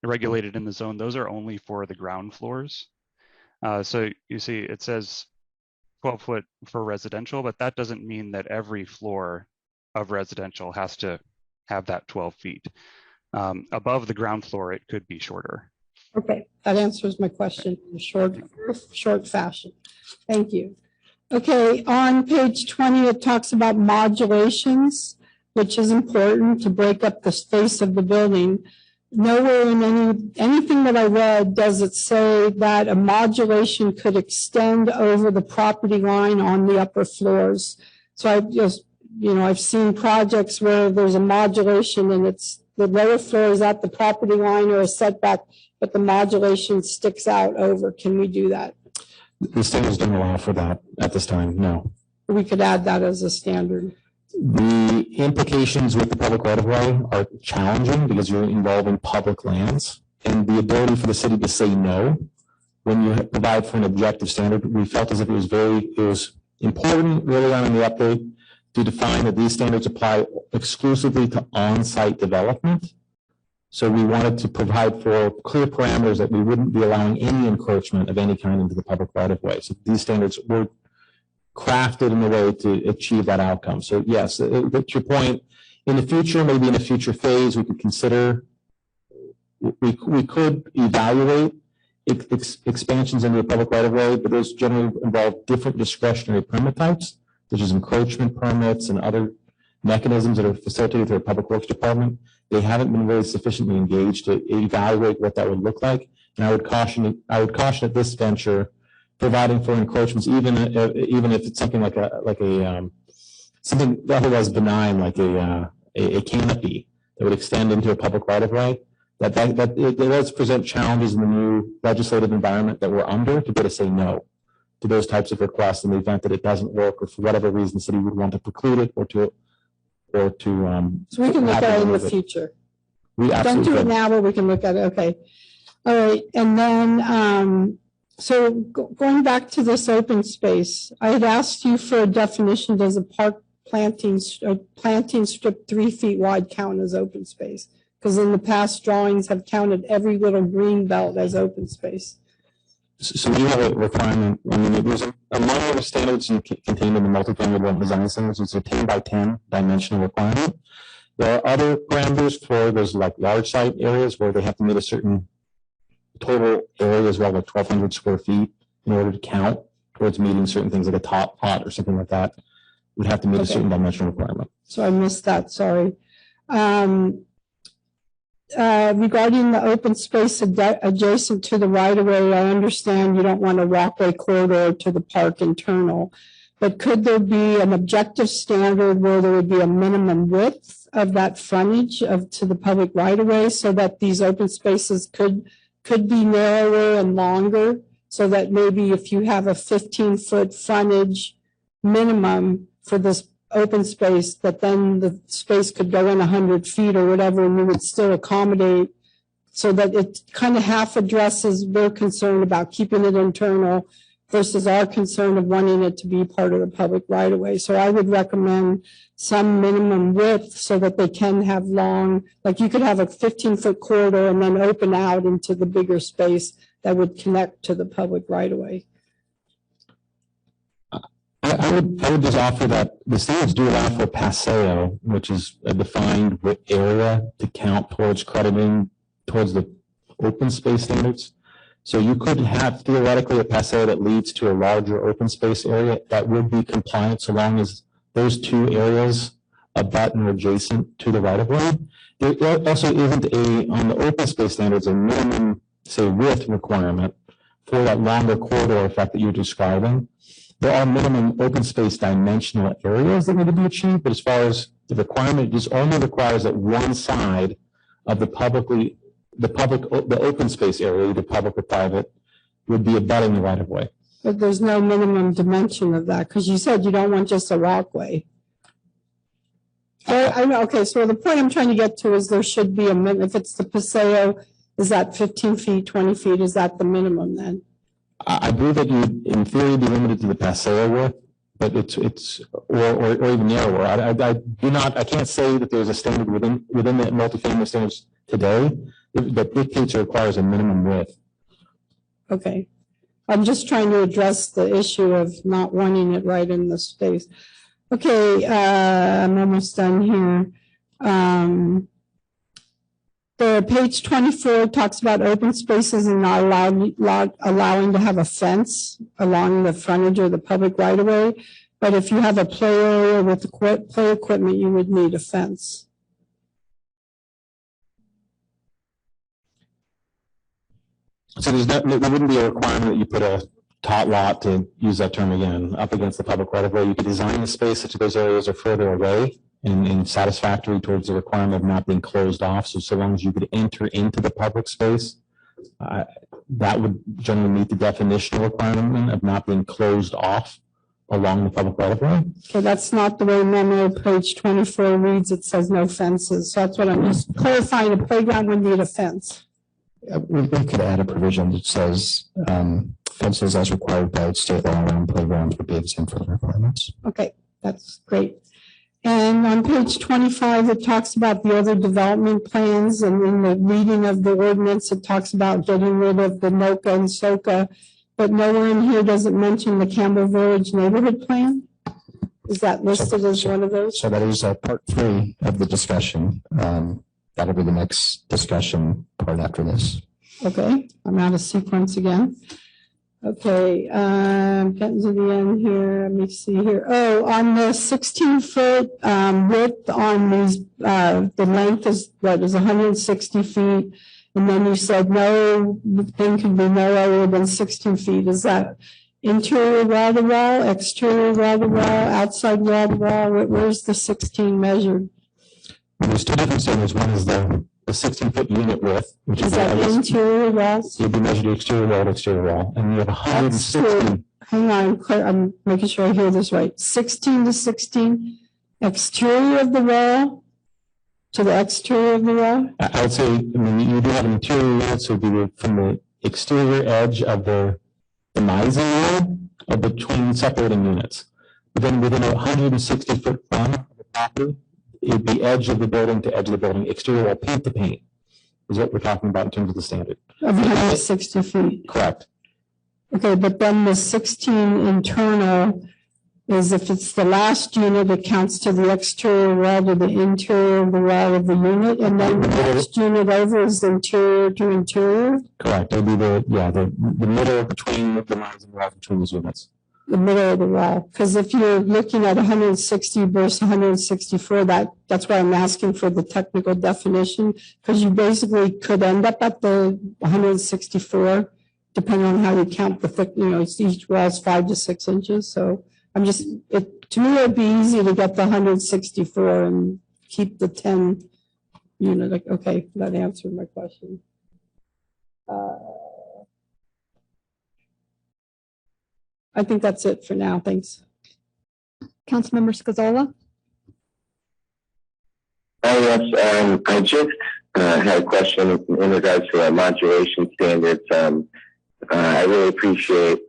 regulated in the zone, those are only for the ground floors. So you see it says 12 foot for residential, but that doesn't mean that every floor of residential has to have that 12 feet. Above the ground floor, it could be shorter. Okay, that answers my question in short fashion. Thank you. Okay, on page 20, it talks about modulations, which is important to break up the space of the building. Nowhere in anything that I read does it say that a modulation could extend over the property line on the upper floors. So I just, I've seen projects where there's a modulation and it's the lower floor is at the property line or a setback, but the modulation sticks out over. Can we do that? The standards don't allow for that at this time, no. We could add that as a standard. The implications with the public right of way are challenging because you're involving public lands, and the ability for the city to say no when you provide for an objective standard, we felt as if it was important early on in the update to define that these standards apply exclusively to on-site development. So we wanted to provide for clear parameters that we wouldn't be allowing any encroachment of any kind into the public right of way. So these standards were crafted in a way to achieve that outcome. So yes, to your point, in the future, maybe in a future phase, we could consider, we could evaluate expansions into the public right of way, but those generally involve different discretionary permit types, such as encroachment permits and other mechanisms that are facilitated through the Public Works Department. They haven't been really sufficiently engaged to evaluate what that would look like. And I would caution at this venture, providing for encroachments, even if it's something like something otherwise benign, like a canopy that would extend into a public right of way. That it does present challenges in the new legislative environment that we're under to get to say no to those types of requests in the event that it doesn't work, or for whatever reason the city would want to preclude it or to. So we can look at it in the future. We don't do it now, but we can look at it. Okay. All right. And then, so going back to this open space, I had asked you for a definition. Does a park planting strip 3 feet wide count as open space? Because in the past drawings have counted every little green belt as open space. So we have a requirement, I mean, there's among the standards contained in the multifamily development design standards, it's a 10 by 10 dimensional requirement. There are other parameters for those like large site areas where they have to meet a certain total area as well, like 1,200 square feet in order to count towards meeting certain things like a top plot or something like that. Would have to meet a certain dimensional requirement. So I missed that, sorry. Regarding the open space adjacent to the right-of-way, I understand you don't want a walkway corridor to the park internal, but could there be an objective standard where there would be a minimum width of that frontage to the public right-of-way so that these open spaces could be narrower and longer, so that maybe if you have a 15-foot frontage minimum for this open space, that then the space could go in 100 feet or whatever, and you would still accommodate, so that it kind of half addresses their concern about keeping it internal versus our concern of wanting it to be part of the public right of way. So I would recommend some minimum width so that they can have long, like you could have a 15-foot corridor and then open out into the bigger space that would connect to the public right of way. I would just offer that the standards do allow for paseo, which is a defined area to count towards crediting towards the open space standards. So you could have theoretically a paseo that leads to a larger open space area that would be compliant so long as those two areas abut and adjacent to the right of way. There also isn't on the open space standards, a minimum, say, width requirement for that longer corridor effect that you're describing. There are minimum open space dimensional areas that need to be achieved, but as far as the requirement, it just only requires that one side of the open space area, either public or private, would be abutting the right of way. But there's no minimum dimension of that, because you said you don't want just a walkway. I know, okay, so the point I'm trying to get to is there should be if it's the paseo, is that 15 feet, 20 feet, is that the minimum then? I believe that you, in theory, be limited to the paseo width, but it's or even narrower. I can't say that there's a standard within the multifamily standards today that dictates or requires a minimum width. Okay, I'm just trying to address the issue of not wanting it right in the space. Okay, I'm almost done here. The page 24 talks about open spaces and not allowing to have a fence along the frontage or the public right of way. But if you have a play area with the play equipment, you would need a fence. So there wouldn't be a requirement that you put a tot lot, to use that term again, up against the public right of way. You could design the space such that those areas are further away and satisfactory towards the requirement of not being closed off. So long as you could enter into the public space, that would generally meet the definitional requirement of not being closed off along the public right of way. Okay, that's not the way memo page 24 reads. It says no fences. So that's what I'm just clarifying. A playground would need a fence. We could add a provision that says fences as required by state law around playgrounds would be the same for the requirements. Okay, that's great. And on page 25, it talks about the other development plans, and in the reading of the ordinance, it talks about getting rid of the NOCA and SOCA, but nowhere in here does it mention the Campbell Village neighborhood plan. Is that listed as one of those? So that is part 3 of the discussion. That'll be the next discussion part after this. Okay, I'm out of sequence again. Okay, getting to the end here. Let me see here. Oh, on the 16-foot width on these, the length is what is 160 feet. And then you said no thing can be no lower than 16 feet. Is that interior wall to wall, exterior wall to wall, outside wall to wall? Where's the 16 measured? There's two different standards. One is the 16-foot unit width, which is that interior walls? You'd be measured exterior wall to exterior wall, and you have 160. Hang on, I'm making sure I hear this right. 16 to 16 exterior of the wall to the exterior of the wall? I would say, I mean, you do have an interior unit, so it would be from the exterior edge of the demising wall or between separating units. But then within a 160-foot run of the property, it'd be edge of the building to edge of the building, exterior wall, paint to paint, is what we're talking about in terms of the standard. Of 160 feet. Correct. Okay, but then the 16 internal is if it's the last unit, it counts to the exterior wall to the interior of the wall of the unit, and then the next unit over is interior to interior, Correct. It'll be the middle between the lines and walls between these units. the middle of the wall. Because if you're looking at 160 versus 164, that's why I'm asking for the technical definition, because you basically could end up at the 164, depending on how you count the thick, each wall is 5 to 6 inches. So I'm just, to me, it'd be easy to get the 164 and keep the 10 unit. Okay, that answered my question. I think that's it for now. Thanks. Councilmember Scazola. Oh, yes, I just had a question in regards to our modulation standards. I really appreciate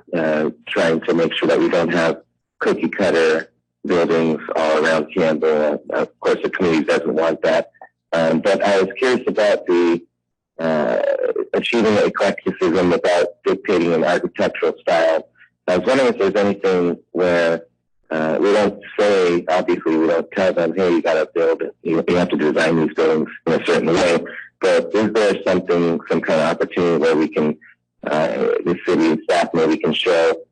trying to make sure that we don't have cookie cutter buildings all around Campbell. Of course, the community doesn't want that. But I was curious about the achieving eclecticism without dictating an architectural style. I was wondering if there's anything where we don't say, obviously, we don't tell them, hey, you got to build it. You have to design these buildings in a certain way. But is there some kind of opportunity where we can, the city staff maybe can show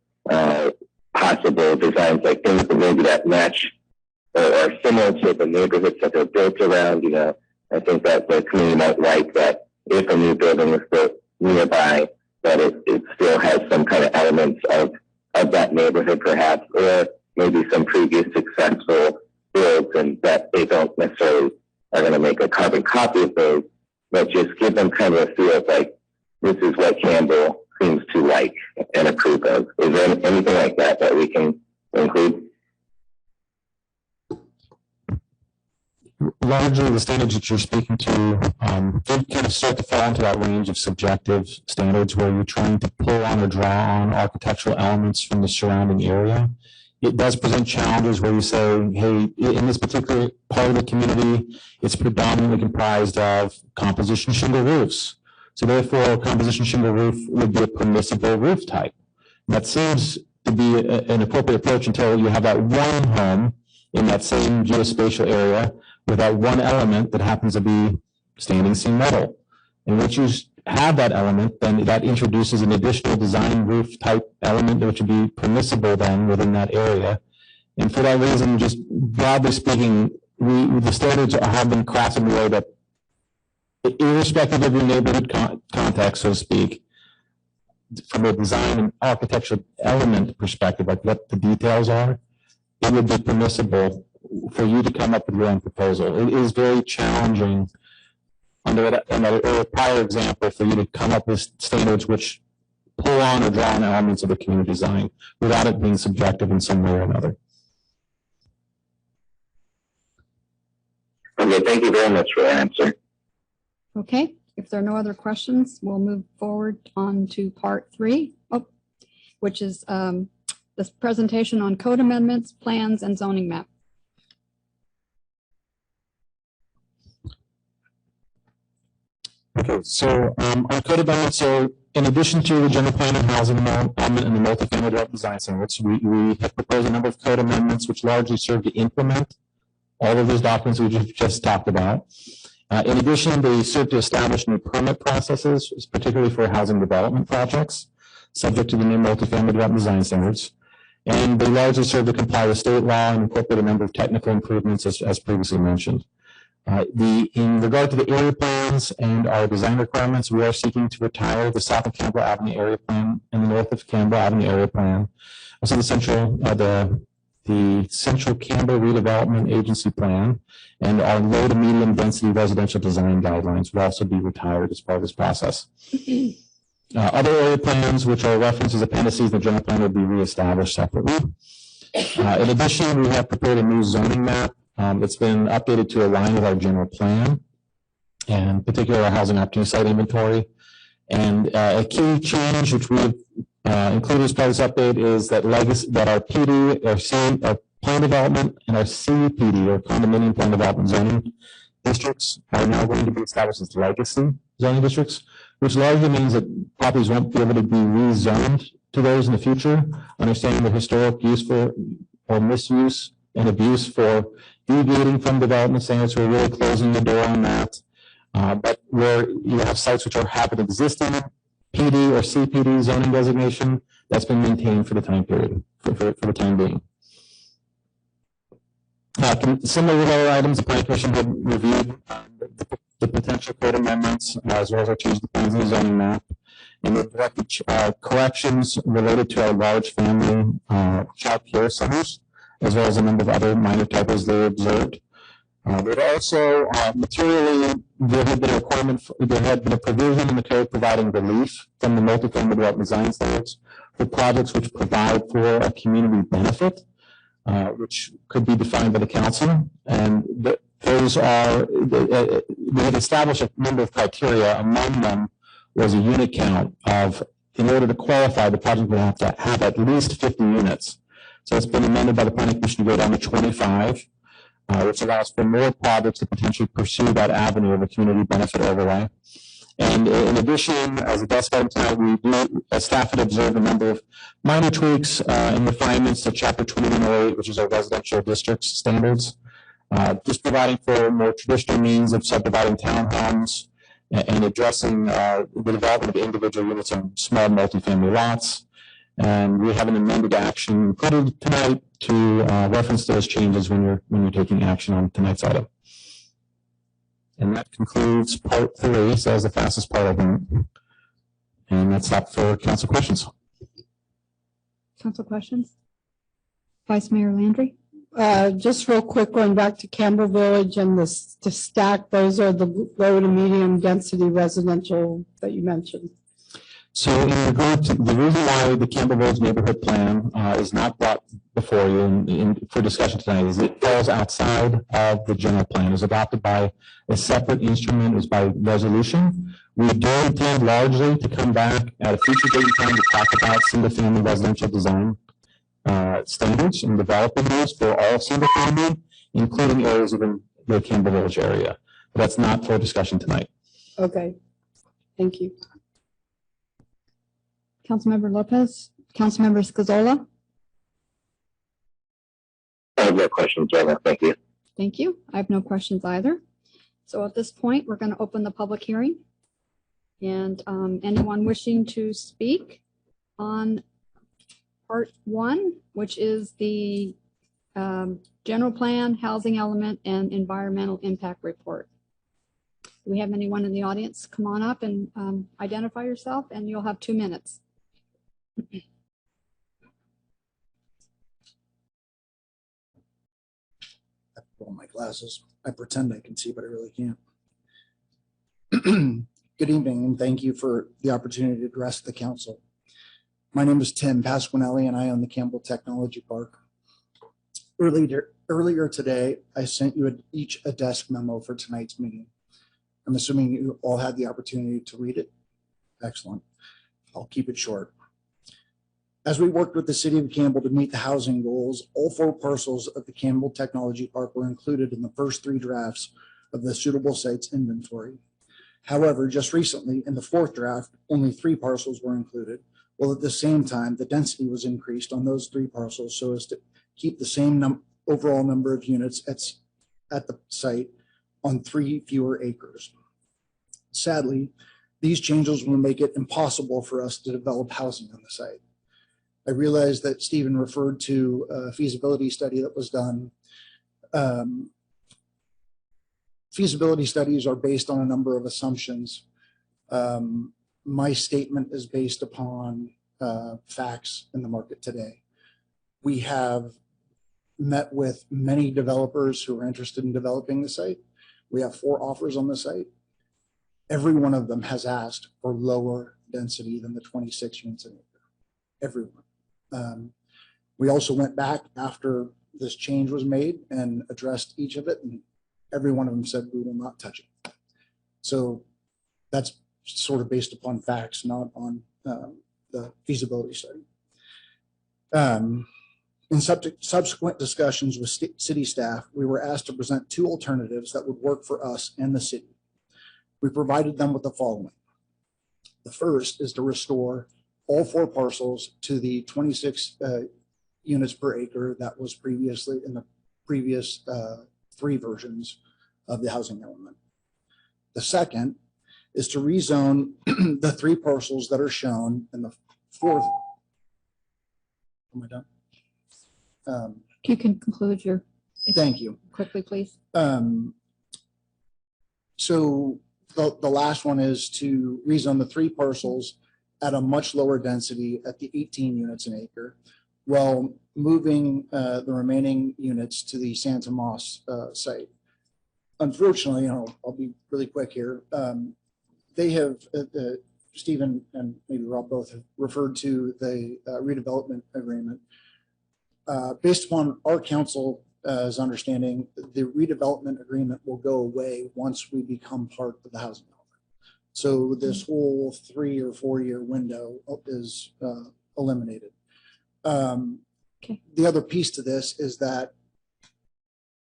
possible designs, like things that maybe that match or are similar to the neighborhoods that they're built around? I think that the community might like that if a new building is built nearby, that it still has some kind of elements of that neighborhood perhaps, or maybe some previous successful builds, and that they don't necessarily are going to make a carbon copy of those, but just give them kind of a feel of like, this is what Campbell seems to like and approve of. Is there anything like that that we can include? Largely, the standards that you're speaking to, they kind of start to fall into that range of subjective standards where you're trying to pull on or draw on architectural elements from the surrounding area. It does present challenges where you say, hey, in this particular part of the community, it's predominantly comprised of composition shingle roofs. So therefore, a composition shingle roof would be a permissible roof type. That seems to be an appropriate approach until you have that one home in that same geospatial area with that one element that happens to be standing seam metal. And once you have that element, then that introduces an additional design roof type element which would be permissible then within that area. And for that reason, just broadly speaking, the standards have been crafted in a way that, irrespective of your neighborhood context, so to speak, from a design and architectural element perspective, like what the details are, it would be permissible for you to come up with your own proposal. It is very challenging under a prior example for you to come up with standards which pull on or draw on elements of the community design without it being subjective in some way or another. Okay, thank you very much for the answer. Okay, if there are no other questions, we'll move forward on to part 3, which is this presentation on code amendments, plans, and zoning map. Okay, so our code amendments, so in addition to the general plan and housing element and the multifamily development design standards, we have proposed a number of code amendments which largely serve to implement all of those documents we just talked about. In addition, they serve to establish new permit processes, particularly for housing development projects, subject to the new multifamily development design standards. And they largely serve to comply with state law and incorporate a number of technical improvements as previously mentioned. In regard to the area plans and our design requirements, we are seeking to retire the south of Campbell Avenue area plan and the north of Campbell Avenue area plan. Also the central Campbell redevelopment agency plan and our low to medium density residential design guidelines will also be retired as part of this process. Other area plans, which are referenced as appendices in the general plan, will be reestablished separately. In addition, we have prepared a new zoning map. It's been updated to align with our general plan and particularly our housing opportunity site inventory. And a key change which we have included as part of this update is that our PD, our plan development, and our CPD, or condominium plan development zoning districts, are now going to be established as legacy zoning districts, which largely means that properties won't be able to be rezoned to those in the future, understanding the historic use for or misuse and abuse for deviating from development standards. We're really closing the door on that. But where you have sites which have an existing PD or CPD zoning designation, that's been maintained for the time period, for the time being. Similar with other items, the planning commission had reviewed the potential code amendments as well as our change to the plans and zoning map. And the directed corrections related to our large family child care centers, as well as a number of other minor typos they observed. But also materially, there had been a requirement, there had been a provision in the code providing relief from the multifamily development design standards for projects which provide for a community benefit, which could be defined by the council. And those are, we had established a number of criteria. Among them was a unit count of, in order to qualify, the project would have to have at least 50 units. So it's been amended by the planning commission to go down to 25. Which allows for more projects to potentially pursue that avenue of a community benefit overlay. And in addition, as a desk item tonight, we do, as staff had observed a number of minor tweaks and refinements to Chapter 2108, which is our residential districts standards, just providing for more traditional means of subdividing townhomes and addressing the development of individual units on small multifamily lots. And we have an amended action included tonight to reference those changes when you're taking action on tonight's item. And that concludes part 3. So that's the fastest part of it. And that's up for council questions. Council questions? Vice Mayor Landry? Just real quick, going back to Campbell Village and the stack, those are the low to medium density residential that you mentioned. So in regard to the reason why the Campbell Village neighborhood plan is not brought before you for discussion tonight is it falls outside of the general plan. It was adopted by a separate instrument. It was by resolution. We do intend largely to come back at a future date and time to talk about single family residential design standards and developing those for all single family, including areas within the Campbell Village area. But that's not for discussion tonight. Okay, thank you. Councilmember Lopez, Councilmember Scazola. I have no questions, Jenna. Thank you. Thank you. I have no questions either. So at this point, we're going to open the public hearing. And anyone wishing to speak on part 1, which is the general plan, housing element, and environmental impact report. Do we have anyone in the audience? Come on up and identify yourself, and you'll have 2 minutes. I put on my glasses. I pretend I can see, but I really can't. Good evening, and thank you for the opportunity to address the council. My name is Tim Pasquinelli, and I own the Campbell Technology Park. Earlier today, I sent you each a desk memo for tonight's meeting. I'm assuming you all had the opportunity to read it. Excellent. I'll keep it short. As we worked with the city of Campbell to meet the housing goals, all 4 parcels of the Campbell Technology Park were included in the first 3 drafts of the suitable sites inventory. However, just recently in the 4th draft, only 3 parcels were included, while at the same time, the density was increased on those 3 parcels so as to keep the same overall number of units at the site on 3 fewer acres. Sadly, these changes will make it impossible for us to develop housing on the site. I realized that Stephen referred to a feasibility study that was done. Feasibility studies are based on a number of assumptions. My statement is based upon facts in the market today. We have met with many developers who are interested in developing the site. We have 4 offers on the site. Every one of them has asked for lower density than the 26 units an acre. Everyone. We also went back after this change was made and addressed each of it, and every one of them said we will not touch it. So that's sort of based upon facts, not on the feasibility study. In subsequent discussions with city staff, we were asked to present 2 alternatives that would work for us and the city. We provided them with the following. The first is to restore all 4 parcels to the 26 units per acre that was previously in the previous 3 versions of the housing element. The second is to rezone the 3 parcels that are shown in the 4th. Am I done? You can conclude your. Thank you. Quickly, please. So the last one is to rezone the 3 parcels at a much lower density at the 18 units an acre, while moving the remaining units to the Santa Moss site. Unfortunately, I'll be really quick here. They have, Stephen and maybe Rob both have referred to the redevelopment agreement. Based upon our council's understanding, the redevelopment agreement will go away once we become part of the housing element. So this whole 3 or 4 year window is eliminated. Okay. The other piece to this is that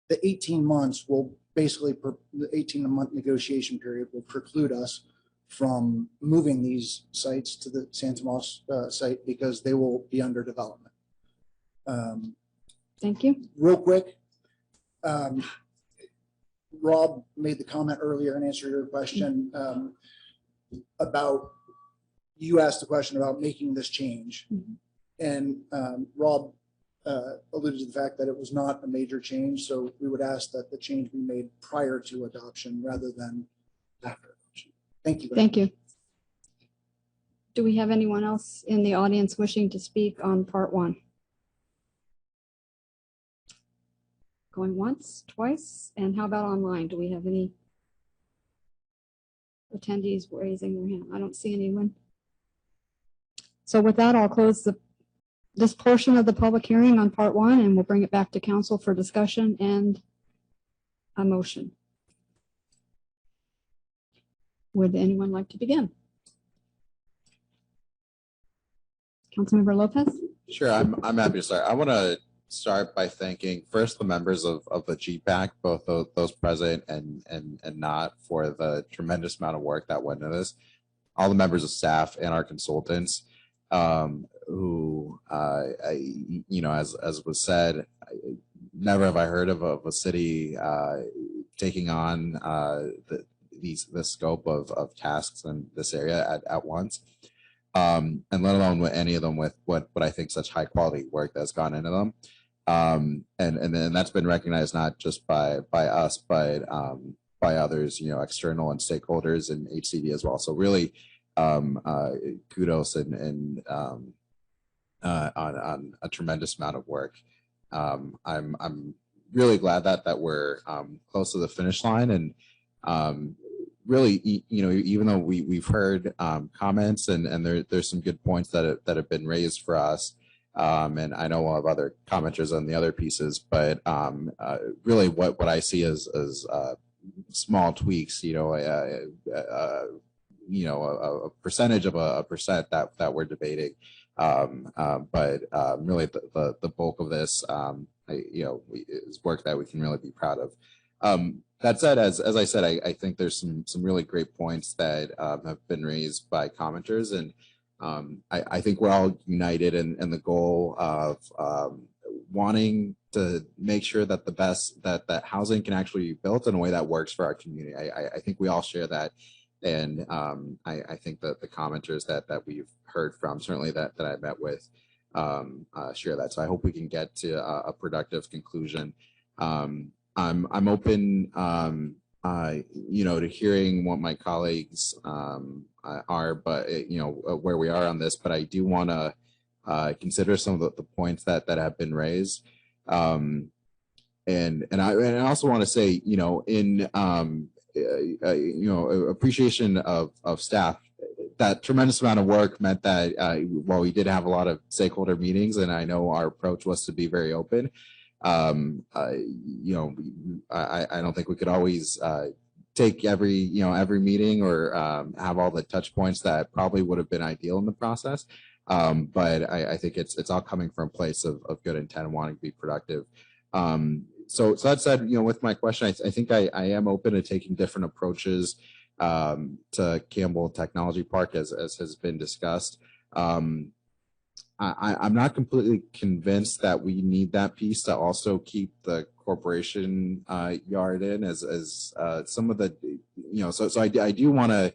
the 18 months will basically, the 18-month negotiation period will preclude us from moving these sites to the Santa Moss site because they will be under development. Thank you. Real quick, Rob made the comment earlier and answered your question about, you asked the question about making this change. And Rob alluded to the fact that it was not a major change. So we would ask that the change be made prior to adoption rather than after adoption. Thank you. Thank you. Do we have anyone else in the audience wishing to speak on part 1? Going once, twice, and how about online? Do we have any attendees raising their hand? I don't see anyone. So with that, I'll close this portion of the public hearing on part 1, and we'll bring it back to council for discussion and a motion. Would anyone like to begin? Councilmember Lopez? Sure, I'm happy to start. I want to start by thanking first the members of the GPAC, both those present and not, for the tremendous amount of work that went into this. All the members of staff and our consultants, who, as was said, never have I heard of a city taking on the scope of tasks in this area at once. And let alone with any of them with what I think such high quality work that's gone into them. And then that's been recognized not just by us, but by others, external and stakeholders and HCD as well. So really kudos and on a tremendous amount of work. I'm really glad that we're close to the finish line, and really, even though we've heard comments and there's some good points that have been raised for us, and I know we'll have other commenters on the other pieces, but really what I see as small tweaks, a percentage of a percent that we're debating, but really the bulk of this, is work that we can really be proud of. That said, as I said, I think there's some really great points that have been raised by commenters, and I think we're all united in the goal of wanting to make sure that that housing can actually be built in a way that works for our community. I think we all share that, and I think that the commenters that we've heard from, certainly that I met with, share that. So I hope we can get to a productive conclusion. I'm open, to hearing what my colleagues are, but where we are on this. But I do want to consider some of the points that have been raised, and I also want to say, in appreciation of staff. That tremendous amount of work meant that while we did have a lot of stakeholder meetings, and I know our approach was to be very open. I don't think we could always take every meeting or have all the touch points that probably would have been ideal in the process. But I think it's all coming from a place of good intent and wanting to be productive. So that said, with my question, I think I am open to taking different approaches to Campbell Technology Park as has been discussed. I'm not completely convinced that we need that piece to also keep the corporation yard in as some of the, you know, so I do want to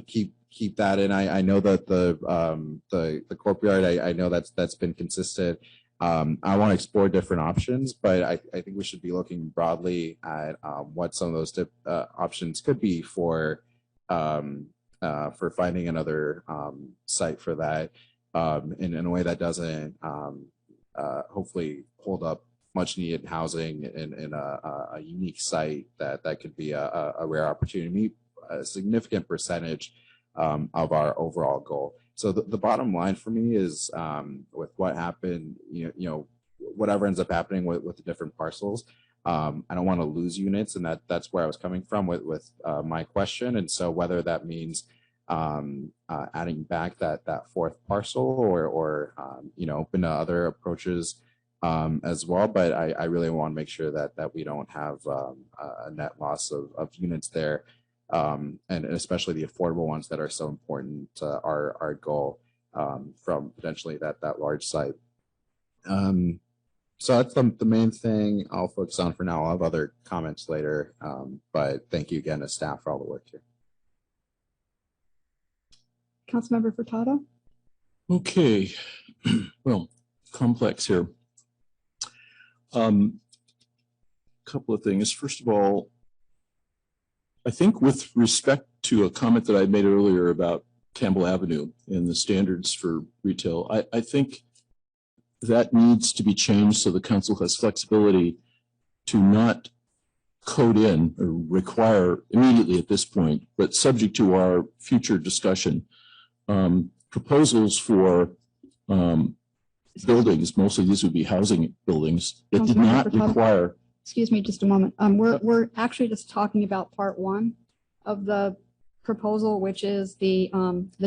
keep that in. I know that the corporate yard, I know that's been consistent. I want to explore different options, but I think we should be looking broadly at what some of those options could be for finding another site for that in a way that doesn't hopefully hold up much needed housing in a unique site that could be a rare opportunity to meet a significant percentage of our overall goal. So the bottom line for me is with what happened, you know, whatever ends up happening with the different parcels, I don't want to lose units, and that's where I was coming from with my question. And so whether that means adding back that fourth parcel or you know, open to other approaches as well, but I really want to make sure that we don't have a net loss of units there. And especially the affordable ones that are so important to our goal from potentially that large site. So that's the main thing I'll focus on for now. I'll have other comments later, but thank you again to staff for all the work here. Councilmember Furtado. Okay, well, complex here. Couple of things. First of all, I think with respect to a comment that I made earlier about Campbell Avenue and the standards for retail, I think that needs to be changed so the council has flexibility to not code in or require immediately at this point, but subject to our future discussion, proposals for buildings, mostly these would be housing buildings, that did not require. Excuse me just a moment. We're actually just talking about part one of the proposal, which is the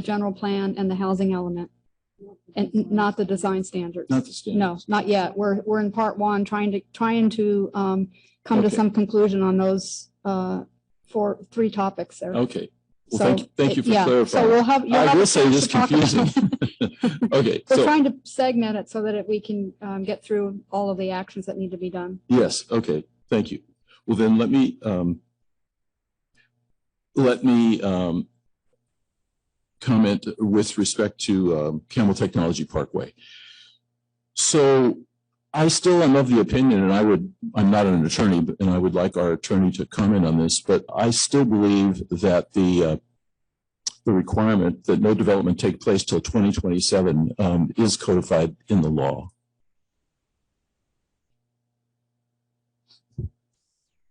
general plan and the housing element, and not the design standards. Not the standards. No, not yet. We're in part one, trying to come to some conclusion on those 3 topics there. Okay. Well, So, thank you for yeah, clarifying. so we'll have. You'll I have will a say it chance is to talk about confusing. it. Okay. We're So, trying to segment it so that we can get through all of the actions that need to be done. yes. Okay. Thank you. Well, then let me comment with respect to Campbell Technology Parkway. So I still am of the opinion, and I'm not an attorney, and I would like our attorney to comment on this, but I still believe that the requirement that no development take place till 2027 is codified in the law.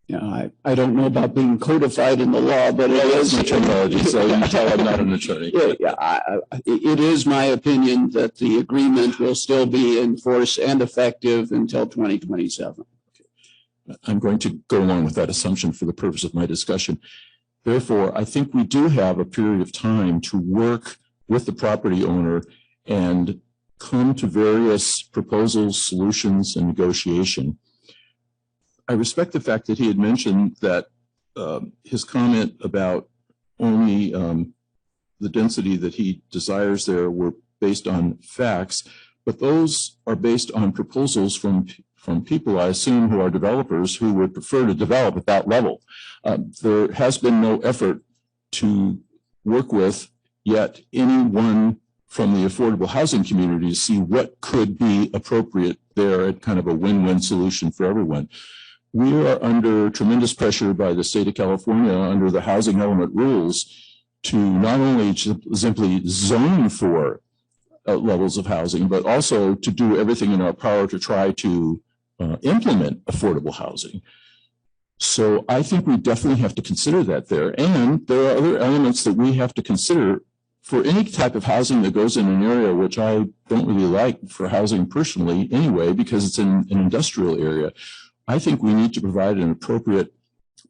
Yeah, I don't know about being codified in the law, but it is my terminology, so you can tell I'm not an attorney. It is my opinion that the agreement will still be in force and effective until 2027. I'm going to go along with that assumption for the purpose of my discussion. Therefore, I think we do have a period of time to work with the property owner and come to various proposals, solutions, and negotiation. I respect the fact that he had mentioned that his comment about only the density that he desires there were based on facts, but those are based on proposals from people, I assume, who are developers who would prefer to develop at that level. There has been no effort to work with yet anyone from the affordable housing community to see what could be appropriate there at kind of a win-win solution for everyone. We are under tremendous pressure by the state of California under the housing element rules to not only simply zone for levels of housing, but also to do everything in our power to try to implement affordable housing. So I think we definitely have to consider that there. And there are other elements that we have to consider for any type of housing that goes in an area, which I don't really like for housing personally anyway, because it's in an industrial area. I think we need to provide an appropriate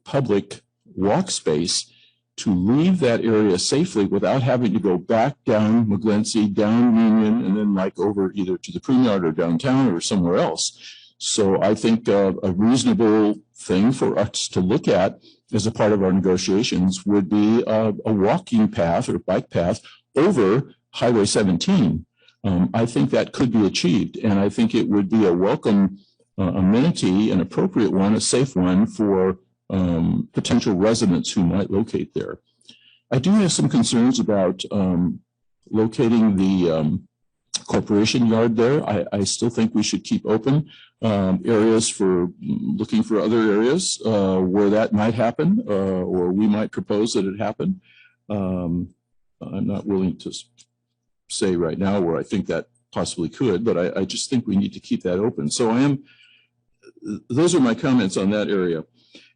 public walk space to leave that area safely without having to go back down McGlinchey, down Union, and then like over either to the Pruneyard or downtown or somewhere else. So I think a reasonable thing for us to look at as a part of our negotiations would be a walking path or bike path over Highway 17, I think that could be achieved. And I think it would be a welcome amenity, an appropriate one, a safe one for potential residents who might locate there. I do have some concerns about locating the corporation yard there. I still think we should keep open areas for looking for other areas where that might happen, or we might propose that it happen. I'm not willing to say right now where I think that possibly could, but I just think we need to keep that open. So those are my comments on that area.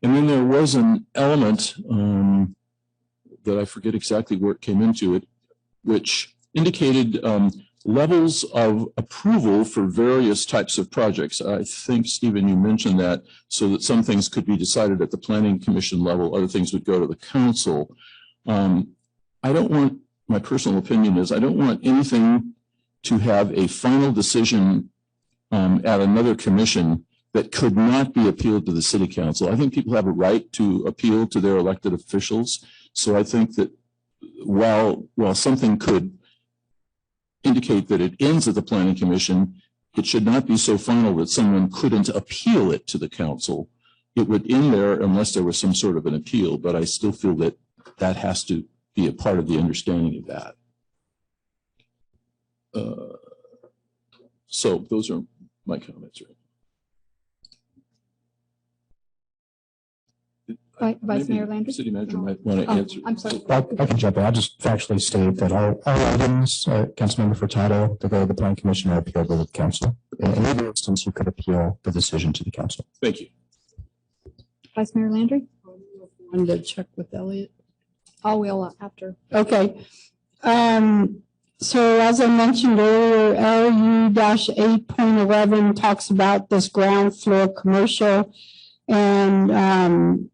And then there was an element that I forget exactly where it came into it, which indicated levels of approval for various types of projects. I think, Stephen, you mentioned that, so that some things could be decided at the Planning Commission level, other things would go to the council. I don't want, my personal opinion is, I don't want anything to have a final decision at another commission that could not be appealed to the city council. I think people have a right to appeal to their elected officials. So I think that while something could indicate that it ends at the Planning Commission, it should not be so final that someone couldn't appeal it to the council. It would end there unless there was some sort of an appeal, but I still feel that that has to be a part of the understanding of that. So those are my comments. Vice Mayor Landry? City Manager might want to answer. I'm sorry. I can jump in. I'll just factually state that all items, Councilmember Furtado, that go to the Planning Commission are appealable with council. In either instance, you could appeal the decision to the council. Thank you. Vice Mayor Landry? Wanted to check with Elliot. I will after. Okay. So as I mentioned earlier, LU-8.11 talks about this ground floor commercial, and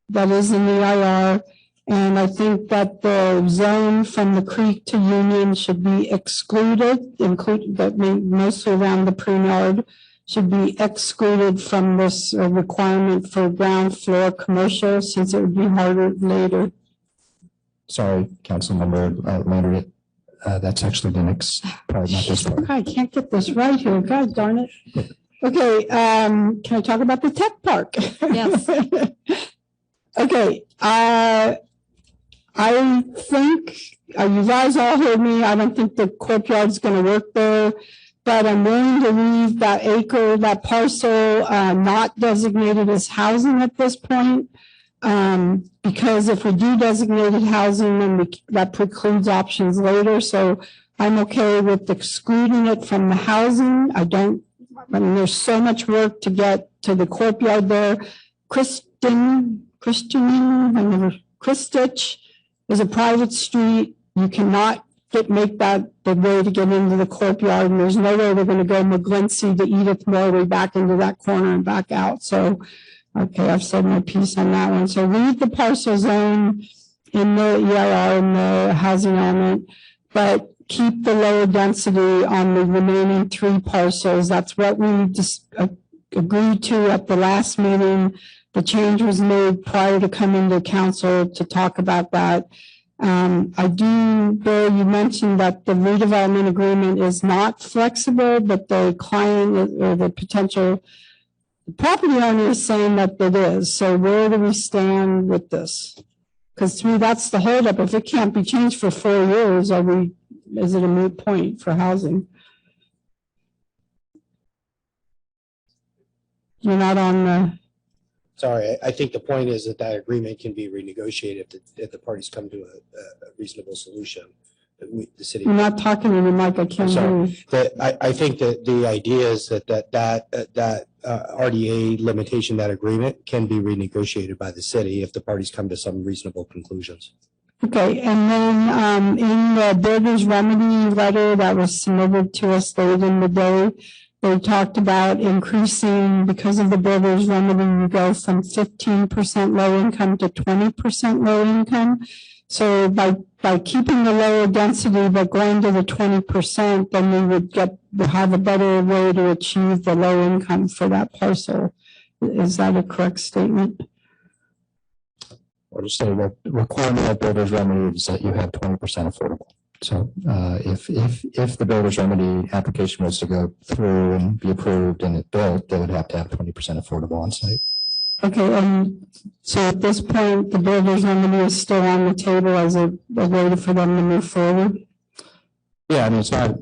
that is in the IR. And I think that the zone from the creek to Union should be excluded, but mostly around the Pruneyard should be excluded from this requirement for ground floor commercial, since it would be harder later. Sorry, Councilmember Landry. That's actually the next part, not this part. I can't get this right here. God darn it. Okay, can I talk about the tech park? Yes. Okay, I think you guys all heard me. I don't think the courtyard is going to work there, but I'm willing to leave that acre, that parcel, not designated as housing at this point. Because if we do designated housing, then that precludes options later. So I'm okay with excluding it from the housing. I mean, there's so much work to get to the courtyard there. Christich is a private street. You cannot make that the way to get into the courtyard, and there's no way they're going to go McGlincy to Edith Morley back into that corner and back out. So, okay, I've said my piece on that one. So leave the parcel zone in the EIR and the housing element, but keep the lower density on the remaining 3 parcels. That's what we just agreed to at the last meeting. The change was made prior to coming to council to talk about that. Bill, you mentioned that the redevelopment agreement is not flexible, but the client or the potential property owner is saying that it is. So where do we stand with this? Because to me, that's the holdup. If it can't be changed for 4 years, is it a moot point for housing? You're not on the. Sorry, I think the point is that agreement can be renegotiated if the parties come to a reasonable solution. The city. You're not talking to the mic. I can't hear you. I think that the idea is that RDA limitation, that agreement can be renegotiated by the city if the parties come to some reasonable conclusions. Okay, and then in the builder's remedy letter that was submitted to us late in the day, they talked about increasing, because of the builder's remedy, you go from 15% low income to 20% low income. So by keeping the lower density but going to the 20%, then we would have a better way to achieve the low income for that parcel. Is that a correct statement? Or just say that the requirement of builder's remedy is that you have 20% affordable. So if the builder's remedy application was to go through and be approved and it built, they would have to have 20% affordable on site. Okay, and so at this point, the builder's remedy is still on the table as a way for them to move forward? Yeah, I mean, it's not,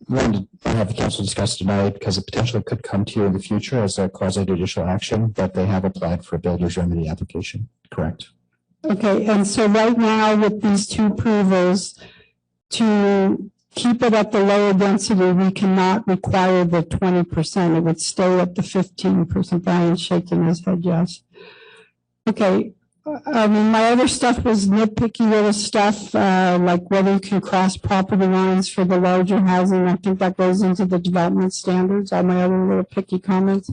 wanted to have the council discuss tonight because it potentially could come to you in the future as a quasi-judicial action, but they have applied for a builder's remedy application, correct? Okay, and so right now with these two approvals, to keep it at the lower density, we cannot require the 20%. It would stay at the 15%. Brian's shaking his head, yes. Okay, I mean, my other stuff was nitpicky little stuff, like whether you can cross property lines for the larger housing. I think that goes into the development standards, all my other little picky comments.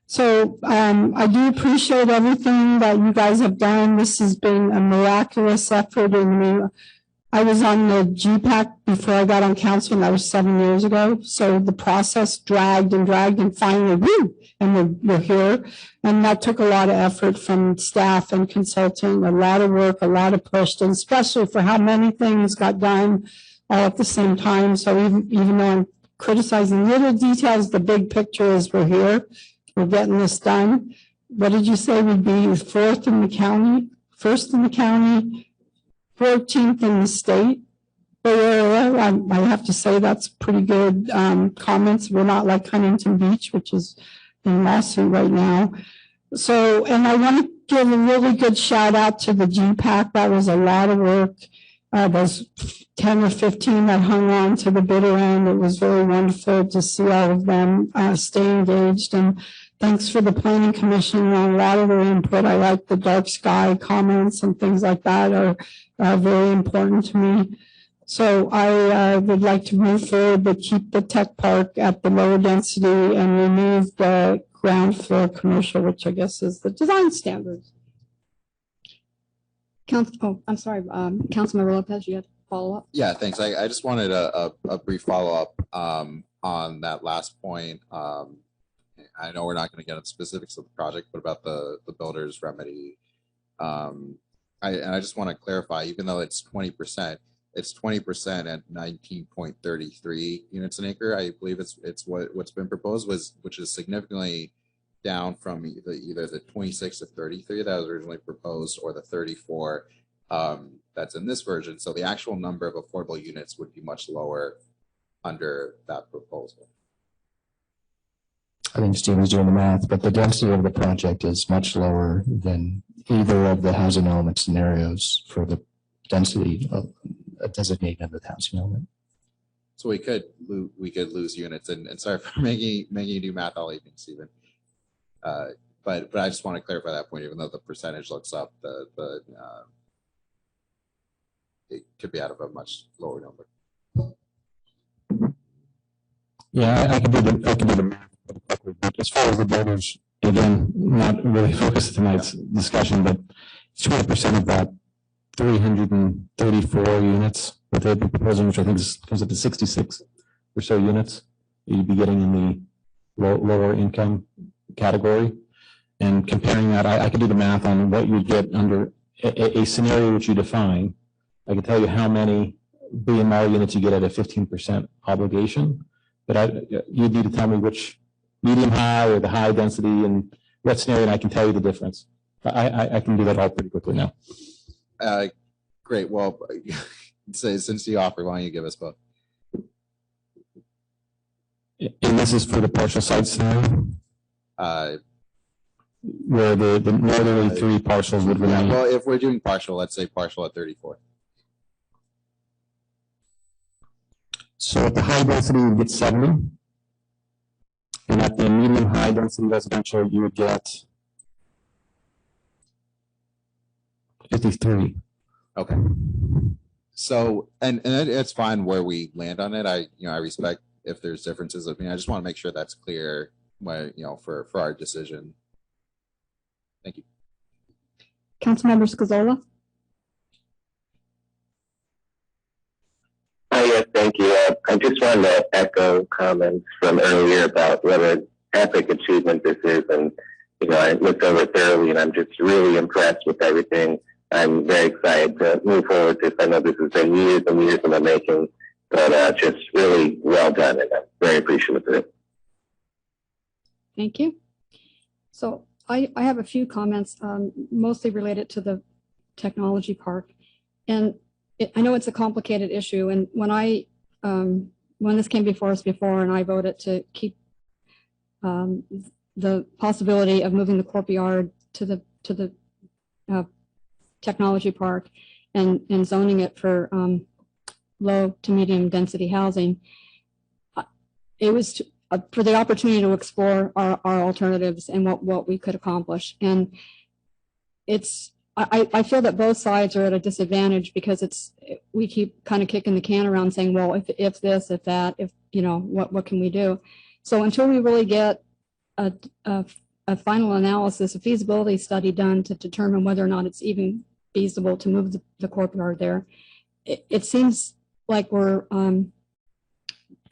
So I do appreciate everything that you guys have done. This has been a miraculous effort. And I was on the GPAC before I got on council, and that was 7 years ago. So the process dragged and finally, woo, and we're here. And that took a lot of effort from staff and consulting, a lot of work, a lot of push, and especially for how many things got done all at the same time. So even though I'm criticizing little details, the big picture is we're here. We're getting this done. What did you say would be fourth in the county, first in the county, 14th in the state? I have to say that's pretty good comments. We're not like Huntington Beach, which is in lawsuit right now. So, and I want to give a really good shout out to the GPAC. That was a lot of work. Those 10 or 15 that hung on to the bitter end. It was very wonderful to see all of them stay engaged. And thanks for the Planning Commission on a lot of their input. I like the dark sky comments and things like that are very important to me. So I would like to move forward, but keep the tech park at the lower density and remove the ground floor commercial, which I guess is the design standards. I'm sorry, Councilmember Lopez, you had a follow-up? Yeah, thanks. I just wanted a brief follow-up on that last point. I know we're not going to get into specifics of the project, but about the builder's remedy. I just want to clarify, even though it's 20%, it's 20% at 19.33 units an acre. I believe it's what's been proposed which is significantly down from either the 26 to 33 that was originally proposed or the 34 that's in this version. So the actual number of affordable units would be much lower under that proposal. I think Stephen's doing the math, but the density of the project is much lower than either of the housing element scenarios for the density of designated under the housing element. So we could lose units, and sorry for making you do math all evening, Stephen. But I just want to clarify that point. Even though the percentage looks up, it could be out of a much lower number. Yeah, I can do the math. But as far as the builders, again, not really focused tonight's discussion, but 20% of that 334 units that they've been proposing, which I think comes up to 66 or so units, you'd be getting in the lower income category. And comparing that, I could do the math on what you get under a scenario which you define. I can tell you how many BMR units you get at a 15% obligation, but you'd need to tell me which medium high or the high density and what scenario, and I can tell you the difference. I can do that all pretty quickly now. Great. Well, since you offer, why don't you give us both? And this is for the partial site scenario? Where the northerly three parcels would remain. Well, if we're doing partial, let's say partial at 34. So at the high density, you would get 70. And at the medium high density residential, you would get 53. Okay. So, and it's fine where we land on it. I respect if there's differences. I mean, I just want to make sure that's clear, for our decision. Thank you. Councilmember Scazola. Yes, thank you. I just wanted to echo comments from earlier about what an epic achievement this is. And, I looked over it thoroughly and I'm just really impressed with everything. I'm very excited to move forward with this. I know this has been years and years in the making, but just really well done, and I'm very appreciative of it. Thank you. So I have a few comments, mostly related to the technology park. And I know it's a complicated issue. And when this came before us before, and I voted to keep the possibility of moving the courtyard to the technology park and zoning it for low to medium density housing, it was for the opportunity to explore our alternatives and what we could accomplish. And I feel that both sides are at a disadvantage because we keep kind of kicking the can around saying, well, if this, if that, if, you know, what can we do? So until we really get a final analysis, a feasibility study done to determine whether or not it's even feasible to move the courtyard there, it seems like we're kind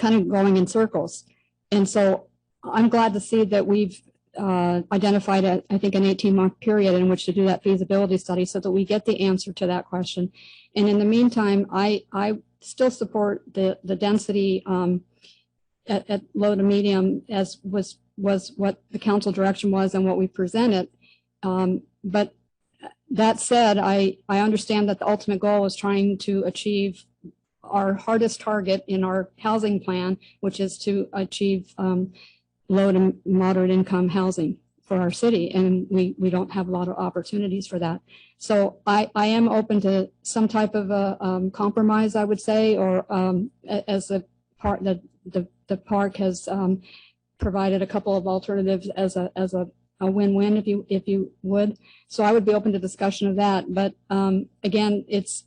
of going in circles. And so I'm glad to see that we've identified, I think, an 18-month period in which to do that feasibility study so that we get the answer to that question. And in the meantime, I still support the density at low to medium as was what the council direction was and what we presented. But that said, I understand that the ultimate goal is trying to achieve our hardest target in our housing plan, which is to achieve low to moderate income housing for our city. And we don't have a lot of opportunities for that. So I am open to some type of a compromise, I would say, or as a part that the park has provided a couple of alternatives as a win-win, if you would. So I would be open to discussion of that. But again, it's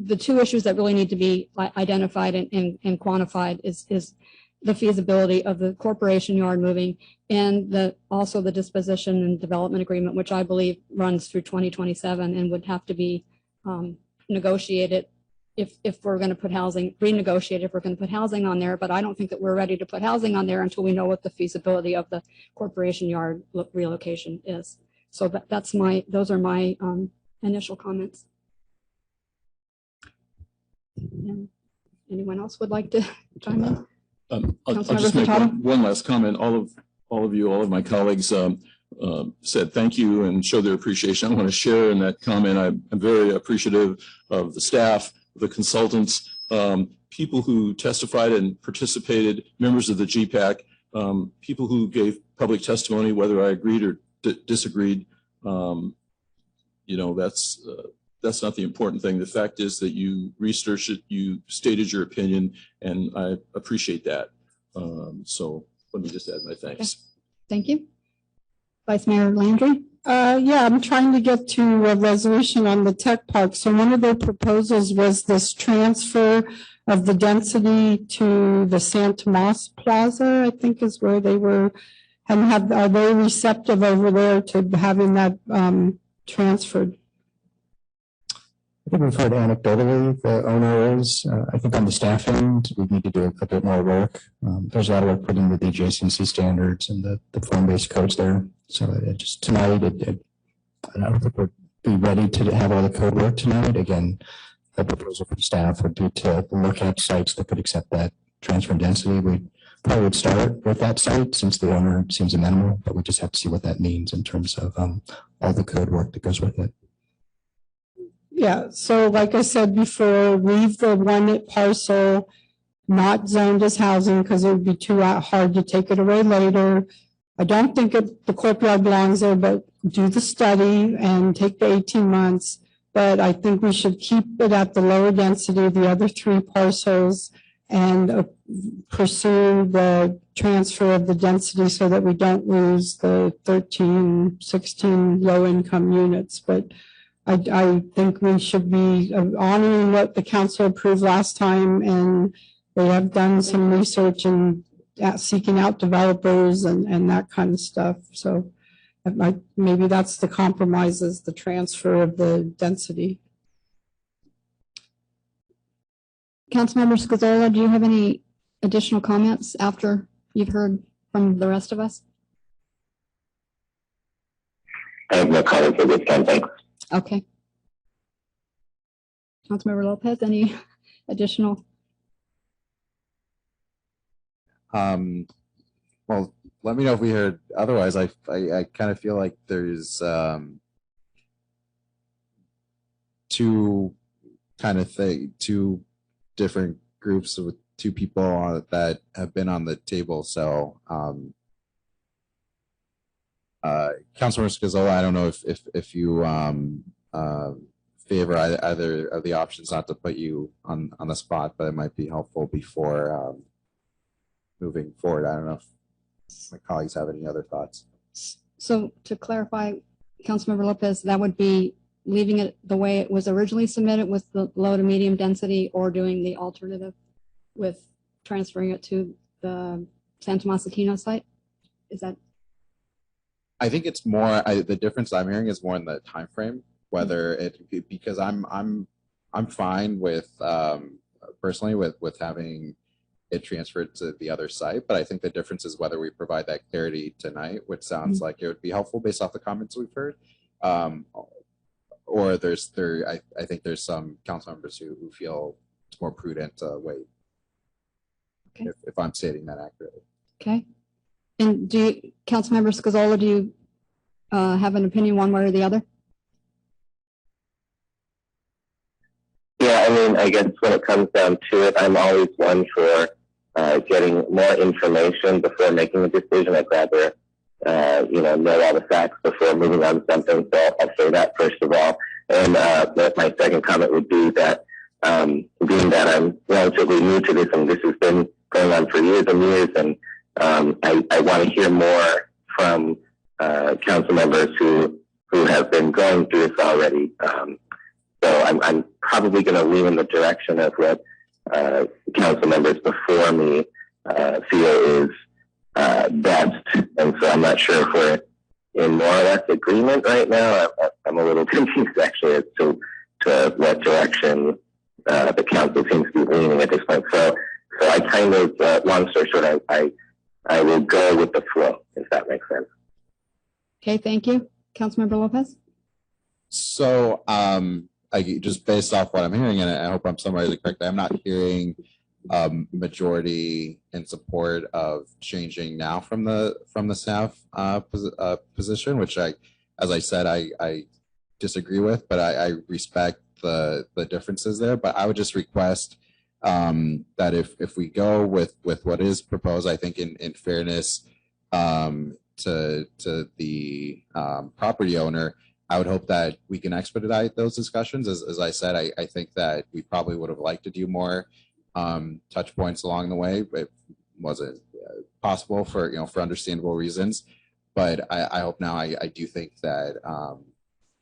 the two issues that really need to be identified and quantified is the feasibility of the corporation yard moving and also the disposition and development agreement, which I believe runs through 2027 and would have to be negotiated if we're going to put housing, renegotiated if we're going to put housing on there. But I don't think that we're ready to put housing on there until we know what the feasibility of the corporation yard relocation is. So those are my initial comments. And anyone else would like to chime in? I'll just make one last comment. All of my colleagues said thank you and showed their appreciation. I want to share in that comment. I'm very appreciative of the staff, the consultants, people who testified and participated, members of the GPAC, people who gave public testimony, whether I agreed or disagreed. You know, that's not the important thing. The fact is that you researched it, you stated your opinion, and I appreciate that. So let me just add my thanks. Okay. Thank you. Vice Mayor Landry? Yeah, I'm trying to get to a resolution on the tech park. So one of their proposals was this transfer of the density to the San Tomas Plaza, I think is where they were, and are they receptive over there to having that transferred? I think we've heard anecdotally the owner is. I think on the staff end, we need to do a bit more work. There's a lot of work put into the adjacency standards and the form-based codes there. So just tonight, I don't think we'll be ready to have all the code work tonight. Again, the proposal for the staff would be to look at sites that could accept that transfer density. We probably would start with that site since the owner seems amenable, but we just have to see what that means in terms of all the code work that goes with it. Yeah, so like I said before, leave the one parcel not zoned as housing because it would be too hard to take it away later. I don't think the courtyard belongs there, but do the study and take the 18 months. But I think we should keep it at the lower density of the other three parcels and pursue the transfer of the density so that we don't lose the 13, 16 low income units. But I think we should be honoring what the council approved last time, and they have done some research and seeking out developers and that kind of stuff. So maybe that's the compromise, is the transfer of the density. Councilmember Scazola, do you have any additional comments after you've heard from the rest of us? I have no comments at this time, thanks. Okay. Councilmember Lopez, any additional? Well, let me know if we heard otherwise. I kind of feel like there's two different groups with two people that have been on the table. So Councilmember Scazola, I don't know if you favor either of the options, not to put you on the spot, but it might be helpful before moving forward. I don't know if my colleagues have any other thoughts. So to clarify, Councilmember Lopez, that would be leaving it the way it was originally submitted with the low to medium density, or doing the alternative with transferring it to the San Tomas Aquino site? Is that? I think it's more, the difference I'm hearing is more in the time frame, whether it, because I'm fine with personally with having it transferred to the other site, but I think the difference is whether we provide that clarity tonight, which sounds like it would be helpful based off the comments we've heard, or I think there's some council members who feel it's more prudent to wait. Okay. If I'm stating that accurately. Okay. And do you, Councilmember Scazola, do you have an opinion one way or the other? Yeah, I mean, I guess when it comes down to it, I'm always one for getting more information before making a decision. I'd rather, know all the facts before moving on to something. So I'll say that first of all. And my second comment would be that being that I'm relatively new to this, and this has been going on for years and years, and I want to hear more from council members who have been going through this already. So I'm probably going to lean in the direction of what council members before me feel is best. And so I'm not sure if we're in more or less agreement right now. I'm a little confused actually as to what direction the council seems to be leaning at this point. So I kind of, long story short, I will go with the flow, if that makes sense. Okay, thank you. Councilmember Lopez? So just based off what I'm hearing, and I hope I'm summarizing correctly, I'm not hearing majority in support of changing now from the staff position, which as I said, I disagree with, but I respect the differences there. But I would just request that if we go with what is proposed, I think in fairness to the property owner, I would hope that we can expedite those discussions. As I said, I think that we probably would have liked to do more touch points along the way. It wasn't possible for understandable reasons, but I hope now I do think that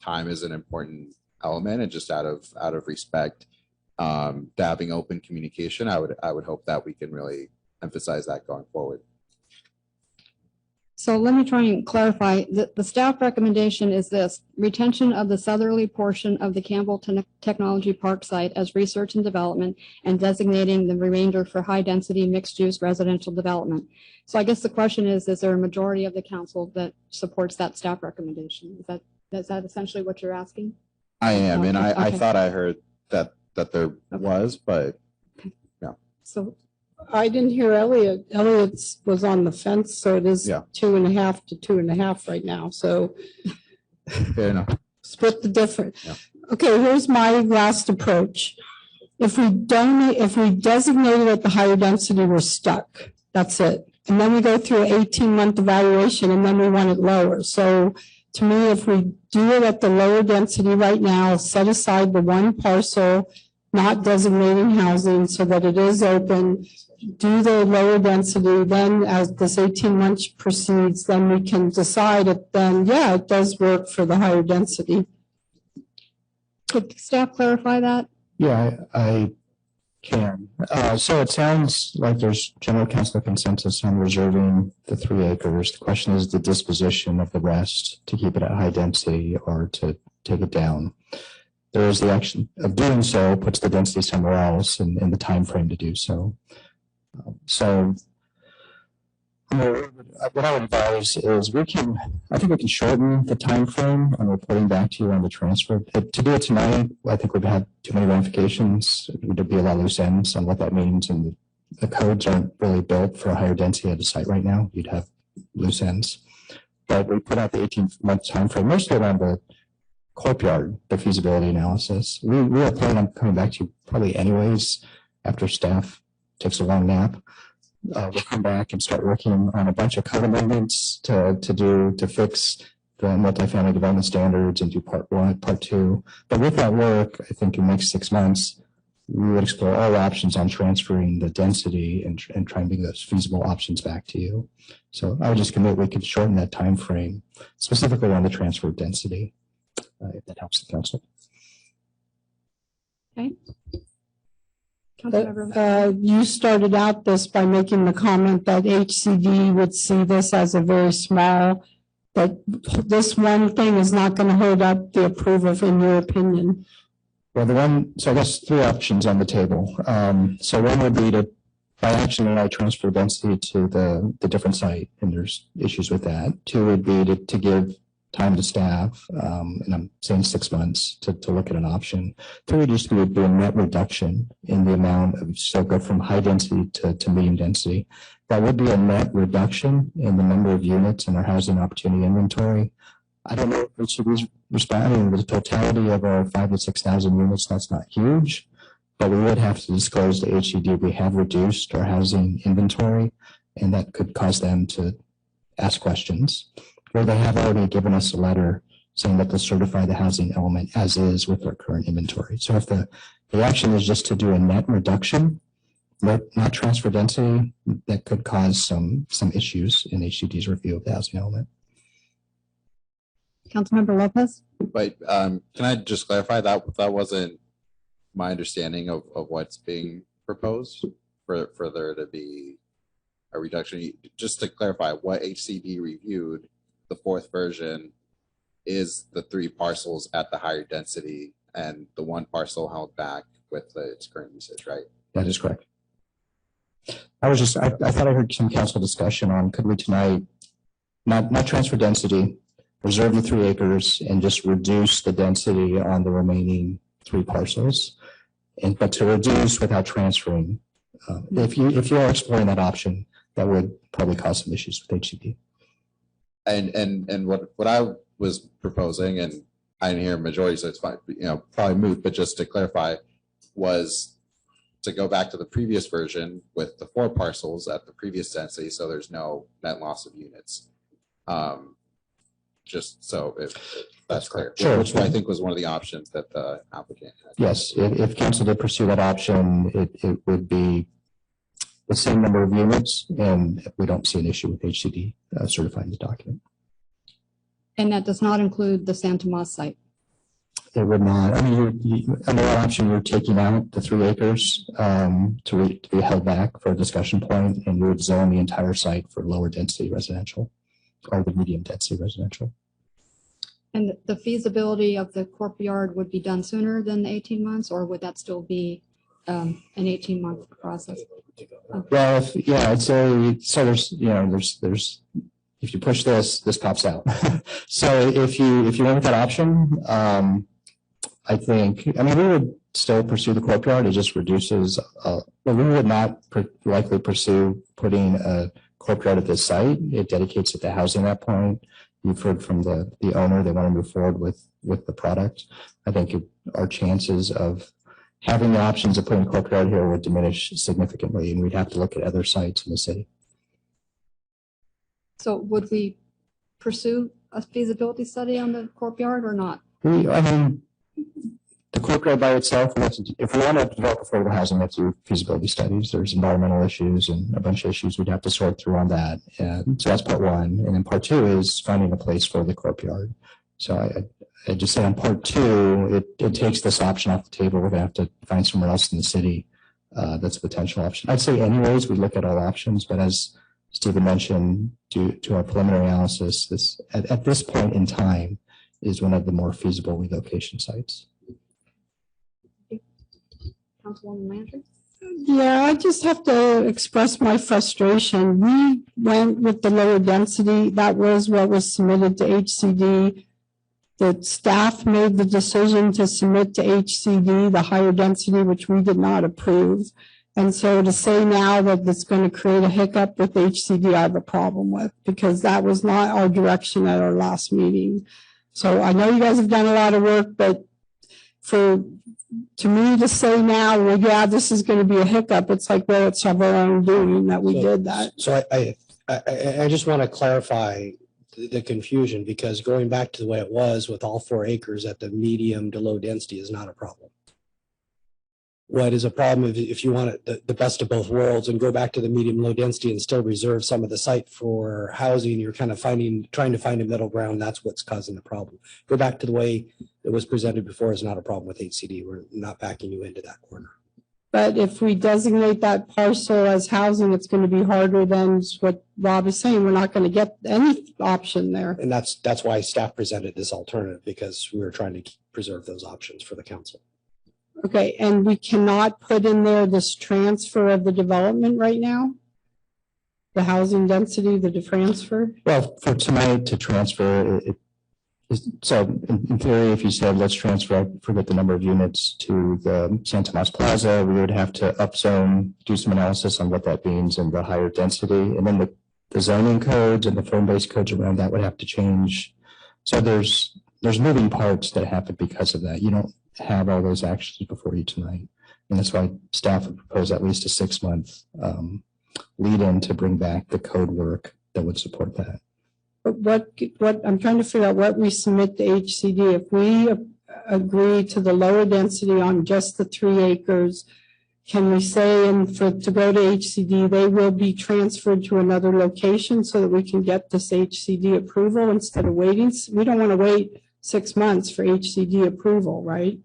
time is an important element, and just out of respect to having open communication, I would hope that we can really emphasize that going forward. So let me try and clarify. The staff recommendation is this: retention of the southerly portion of the Campbell Technology Park site as research and development, and designating the remainder for high-density mixed-use residential development. So I guess the question is there a majority of the council that supports that staff recommendation? Is that essentially what you're asking? I am, and I Okay. thought I heard that there was, but yeah. So I didn't hear Elliot. Elliot was on the fence, so it is 2.5 to 2.5 right now. So fair enough. Split the difference. Yeah. Okay, here's my last approach. If we designate it at the higher density, we're stuck. That's it. And then we go through an 18-month evaluation, and then we want it lower. So to me, if we do it at the lower density right now, set aside the one parcel, not designating housing so that it is open, do the lower density, then as this 18 months proceeds, then we can decide it, then yeah, it does work for the higher density. could staff clarify that? Yeah, I can. So it sounds like there's general council consensus on reserving the 3 acres. The question is the disposition of the rest, to keep it at high density or to take it down. There is the action of doing so puts the density somewhere else and the time frame to do so. So What I would advise is I think we can shorten the time frame on reporting back to you on the transfer. To do it tonight, I think we've had too many ramifications. There'd be a lot of loose ends on what that means, and the codes aren't really built for a higher density at the site right now. You'd have loose ends. But we put out the 18-month time frame, mostly around the courtyard, the feasibility analysis. We are planning on coming back to you probably anyways after staff takes a long nap. We'll come back and start working on a bunch of code amendments to fix the multifamily development standards and do part 1, part 2. But with that work, I think in the next 6 months, we would explore all options on transferring the density and try and bring those feasible options back to you. So I would just commit we could shorten that time frame, specifically on the transfer of density, if that helps the council. Okay. Councilmember. You started out this by making the comment that HCD would see this as a very small, that this one thing is not going to hold up the approval, in your opinion. Well, so I guess 3 options on the table. So one would be to, by action, I transfer density to the different site, and there's issues with that. 2 would be to give time to staff, and I'm saying 6 months to look at an option. 3 would just be a net reduction in the amount of, so go from high density to medium density. That would be a net reduction in the number of units in our housing opportunity inventory. I don't know if HCD's responding with the totality of our 5,000 to 6,000 units. That's not huge, but we would have to disclose to HCD we have reduced our housing inventory, and that could cause them to ask questions. Or they have already given us a letter saying that they'll certify the housing element as is with our current inventory. So if the action is just to do a net reduction, not transfer density, that could cause some issues in HCD's review of the housing element. Councilmember Lopez. But can I just clarify that wasn't my understanding of what's being proposed for there to be a reduction? Just to clarify, what HCD reviewed, the 4th version, is the 3 parcels at the higher density and the 1 parcel held back with its current usage, right? That is correct. I thought I heard some council discussion on, could we tonight not transfer density, reserve the 3 acres, and just reduce the density on the remaining 3 parcels, but to reduce without transferring. If you are exploring that option, that would probably cause some issues with HCD. And what I was proposing, and I didn't hear a majority, so it's fine, probably moot, but just to clarify, was to go back to the previous version with the 4 parcels at the previous density, so there's no net loss of units. Just so if that's clear, sure. Which I think was one of the options that the applicant had. Yes, if council did pursue that option, it would be the same number of units, and we don't see an issue with HCD certifying the document. And that does not include the Santa Mas site. It would not. I mean, under that option, you're taking out the 3 acres to be held back for a discussion point, and you would zone the entire site for lower density residential or the medium density residential. And the feasibility of the courtyard would be done sooner than the 18 months, or would that still be an 18-month process? Well, I'd say so. There's if you push this pops out. So if you went with that option, I mean, we would still pursue the courtyard. It just reduces. We would not likely pursue putting a courtyard at this site. It dedicates it to housing at that point. You've heard from the owner, they want to move forward with the product. I think our chances of having the options of putting a courtyard here would diminish significantly, and we'd have to look at other sites in the city. So would we pursue a feasibility study on the courtyard or not? I mean, the courtyard by itself, if we want to develop affordable housing, we have to do feasibility studies. There's environmental issues and a bunch of issues we'd have to sort through on that. And so that's part 1. And then part 2 is finding a place for the courtyard. So I just say on part 2, it takes this option off the table. We're going to have to find somewhere else in the city that's a potential option. I'd say anyways, we look at all options, but as Stephen mentioned, due to our preliminary analysis, this at this point in time is one of the more feasible relocation sites. Councilwoman Landry? So Yeah, I just have to express my frustration. We went with the lower density. That was what was submitted to HCD. The staff made the decision to submit to HCD the higher density, which we did not approve. And so to say now that it's going to create a hiccup with HCD, I have a problem with, because that was not our direction at our last meeting. So I know you guys have done a lot of work, but to me to say now, well, yeah, this is going to be a hiccup, it's like, well, it's of our own doing that we did that. So I just want to clarify the confusion, because going back to the way it was with all 4 acres at the medium to low density is not a problem. What is a problem if you want the best of both worlds and go back to the medium low density and still reserve some of the site for housing, you're kind of trying to find a middle ground. That's what's causing the problem. Go back to the way it was presented before is not a problem with HCD. We're not backing you into that corner. But if we designate that parcel as housing, it's going to be harder than what Rob is saying. We're not going to get any option there. And that's why staff presented this alternative, because we were trying to preserve those options for the council. Okay, and we cannot put in there this transfer of the development right now? The housing density, the transfer? Well, for tonight to transfer, so in theory, if you said, let's transfer, forget the number of units to the San Tomas Plaza, we would have to upzone, do some analysis on what that means and the higher density. And then the zoning codes and the form-based codes around that would have to change. So there's moving parts that happen because of that. You don't have all those actions before you tonight. And that's why staff would propose at least a 6-month lead in to bring back the code work that would support that. But what I'm trying to figure out what we submit to HCD. If we agree to the lower density on just the 3 acres, can we say, and to go to HCD, they will be transferred to another location so that we can get this HCD approval instead of waiting? We don't want to wait 6 months for HCD approval, right?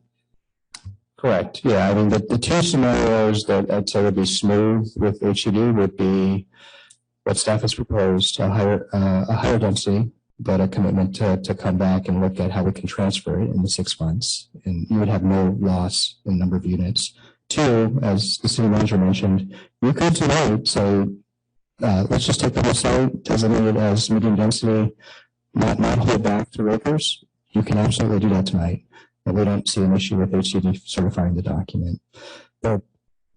Correct. Yeah, I mean, the 2 scenarios that I'd say would be smooth with HCD would be what staff has proposed, a higher density, but a commitment to come back and look at how we can transfer it in the 6 months. And you would have no loss in number of units. 2, as the city manager mentioned, you could tonight say, let's just take the whole site, designate it as medium density, not hold back 3 acres. You can absolutely do that tonight. And we don't see an issue with HCD certifying the document. The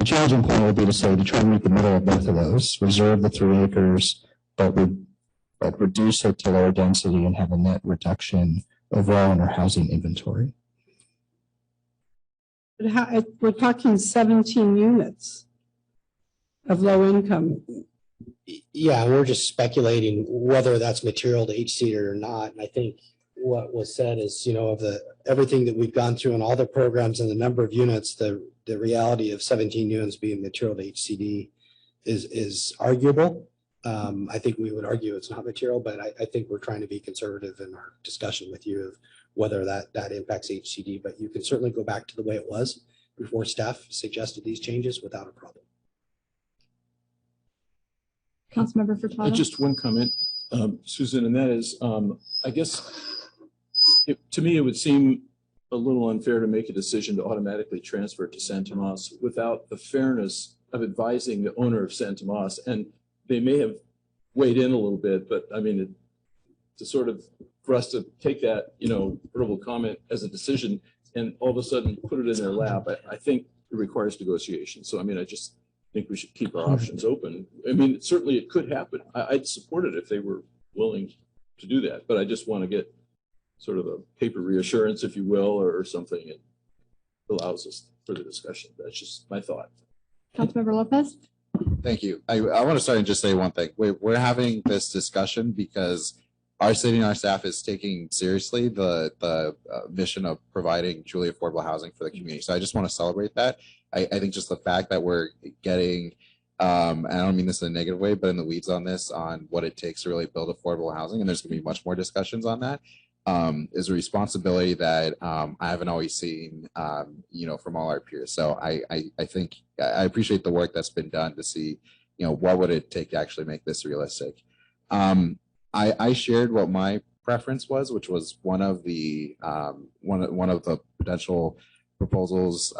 challenging point would be to say, to try and meet the middle of both of those, reserve the 3 acres, but reduce it to lower density and have a net reduction overall in our housing inventory. But we're talking 17 units of low income. Yeah, we're just speculating whether that's material to HCD or not. And I think what was said is, of everything that we've gone through and all the programs and the number of units, the reality of 17 units being material to HCD is arguable. I think we would argue it's not material, but I think we're trying to be conservative in our discussion with you of whether that impacts HCD. But you can certainly go back to the way it was before staff suggested these changes without a problem. Councilmember Furtado. Just one comment, Susan, and that is, I guess, to me, it would seem a little unfair to make a decision to automatically transfer it to San Tomas without the fairness of advising the owner of San Tomas. And they may have weighed in a little bit, but I mean, for us to take that, verbal comment as a decision and all of a sudden put it in their lap, I think it requires negotiation. So, I mean, I just think we should keep our options open. I mean, certainly it could happen. I'd support it if they were willing to do that, but I just want to get sort of a paper reassurance, if you will, or something that allows us for the discussion. That's just my thought. Councilmember Lopez. Thank you. I want to start and just say one thing. We're having this discussion because our city and our staff is taking seriously the mission of providing truly affordable housing for the community. So I just want to celebrate that. I think just the fact that we're getting, and I don't mean this in a negative way, but in the weeds on this, on what it takes to really build affordable housing, and there's going to be much more discussions on that, is a responsibility that I haven't always seen, from all our peers. So I think I appreciate the work that's been done to see, what would it take to actually make this realistic. I shared what my preference was, which was one of the potential proposals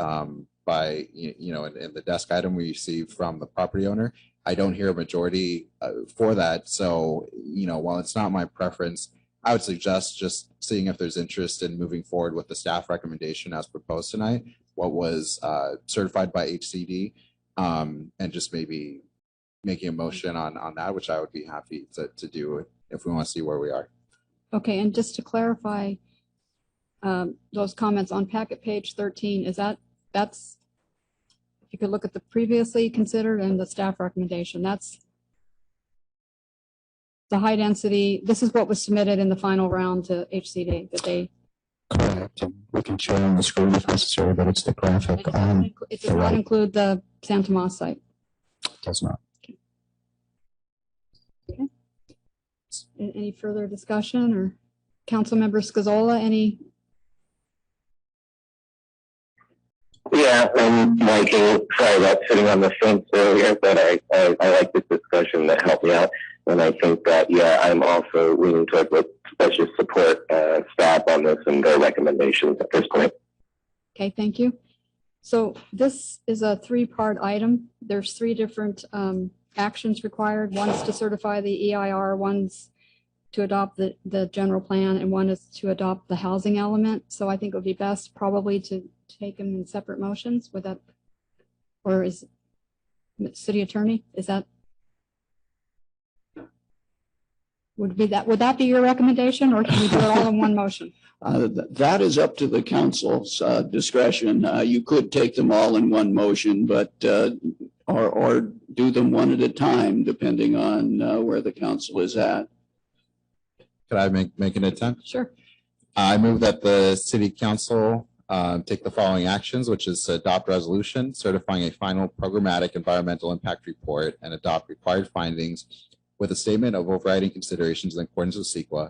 by, in the desk item we received from the property owner. I don't hear a majority for that. So, while it's not my preference, I would suggest just seeing if there's interest in moving forward with the staff recommendation as proposed tonight, what was certified by HCD, and just maybe making a motion on that, which I would be happy to do if we want to see where we are. Okay, and just to clarify, those comments on packet page 13, that's, if you could look at the previously considered and the staff recommendation, that's the high density, this is what was submitted in the final round to HCD that they. Correct. And we can show on the screen if necessary, but it's the graphic on It does the not right. include the San Tomas site. Does not. Any further discussion, or Councilmember Scazola, any? Yeah, I'm liking, sorry about sitting on the fence earlier, but I like this discussion that helped me out. And I think that, yeah, I'm also leaning towards let's just support staff on this and their recommendations at this point. Okay, thank you. So this is a three-part item. There's three different actions required. One's to certify the EIR, one's to adopt the general plan, and one is to adopt the housing element. So I think it would be best probably to take them in separate motions. Would that, or is city attorney, is that? Would that be your recommendation, or can we do it all in one motion? That is up to the council's discretion. You could take them all in one motion, but or do them one at a time, depending on where the council is at. Could I make an attempt? Sure. I move that the city council take the following actions, which is to adopt resolution certifying a final programmatic environmental impact report and adopt required findings with a statement of overriding considerations in accordance with CEQA,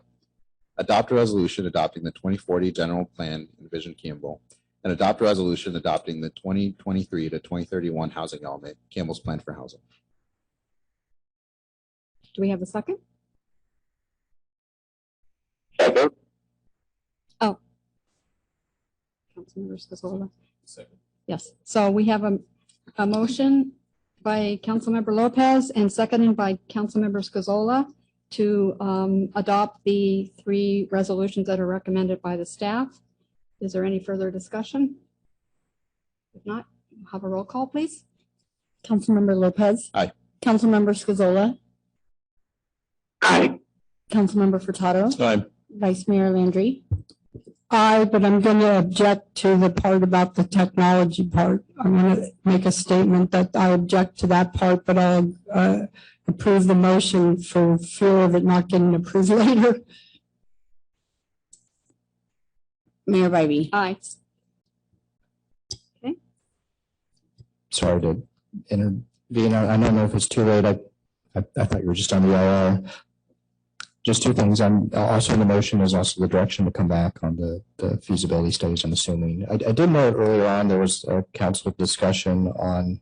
adopt a resolution adopting the 2040 general plan in Vision Campbell, and adopt a resolution adopting the 2023 to 2031 housing element, Campbell's plan for housing. Do we have a second? Second. Oh. Councilmember Scazola. Second. Yes, so we have a motion by Councilmember Lopez and seconded by Councilmember Scazola to adopt the three resolutions that are recommended by the staff. Is there any further discussion? If not, have a roll call, please. Councilmember Lopez. Aye. Councilmember Scazola. Aye. Councilmember Furtado. Aye. Vice Mayor Landry. Aye, but I'm going to object to the part about the technology part. I'm going to make a statement that I object to that part, but I'll approve the motion for fear of it not getting approved later. Mayor Bybee. Aye. Sorry to intervene. I don't know if it's too late. I thought you were just on the IR. Just two things. I'm also in the motion is also the direction to come back on the feasibility studies, I'm assuming. I did know earlier on there was a council discussion on,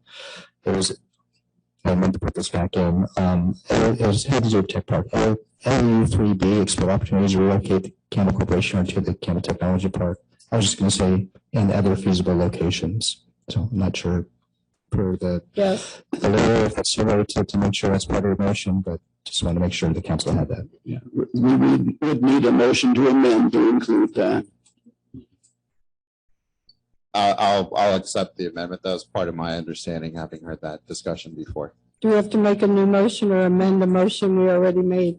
I meant to put this back in, it was Hazelwood Tech Park, LU3B, explore opportunities to relocate the Campbell Corporation onto the Campbell Technology Park. I was just going to say, and other feasible locations. So I'm not sure for the layer, if it's too late to make sure that's part of the motion, but just want to make sure the council had that. Yeah, we would need a motion to amend to include that. I'll accept the amendment. That was part of my understanding, having heard that discussion before. Do we have to make a new motion or amend the motion we already made?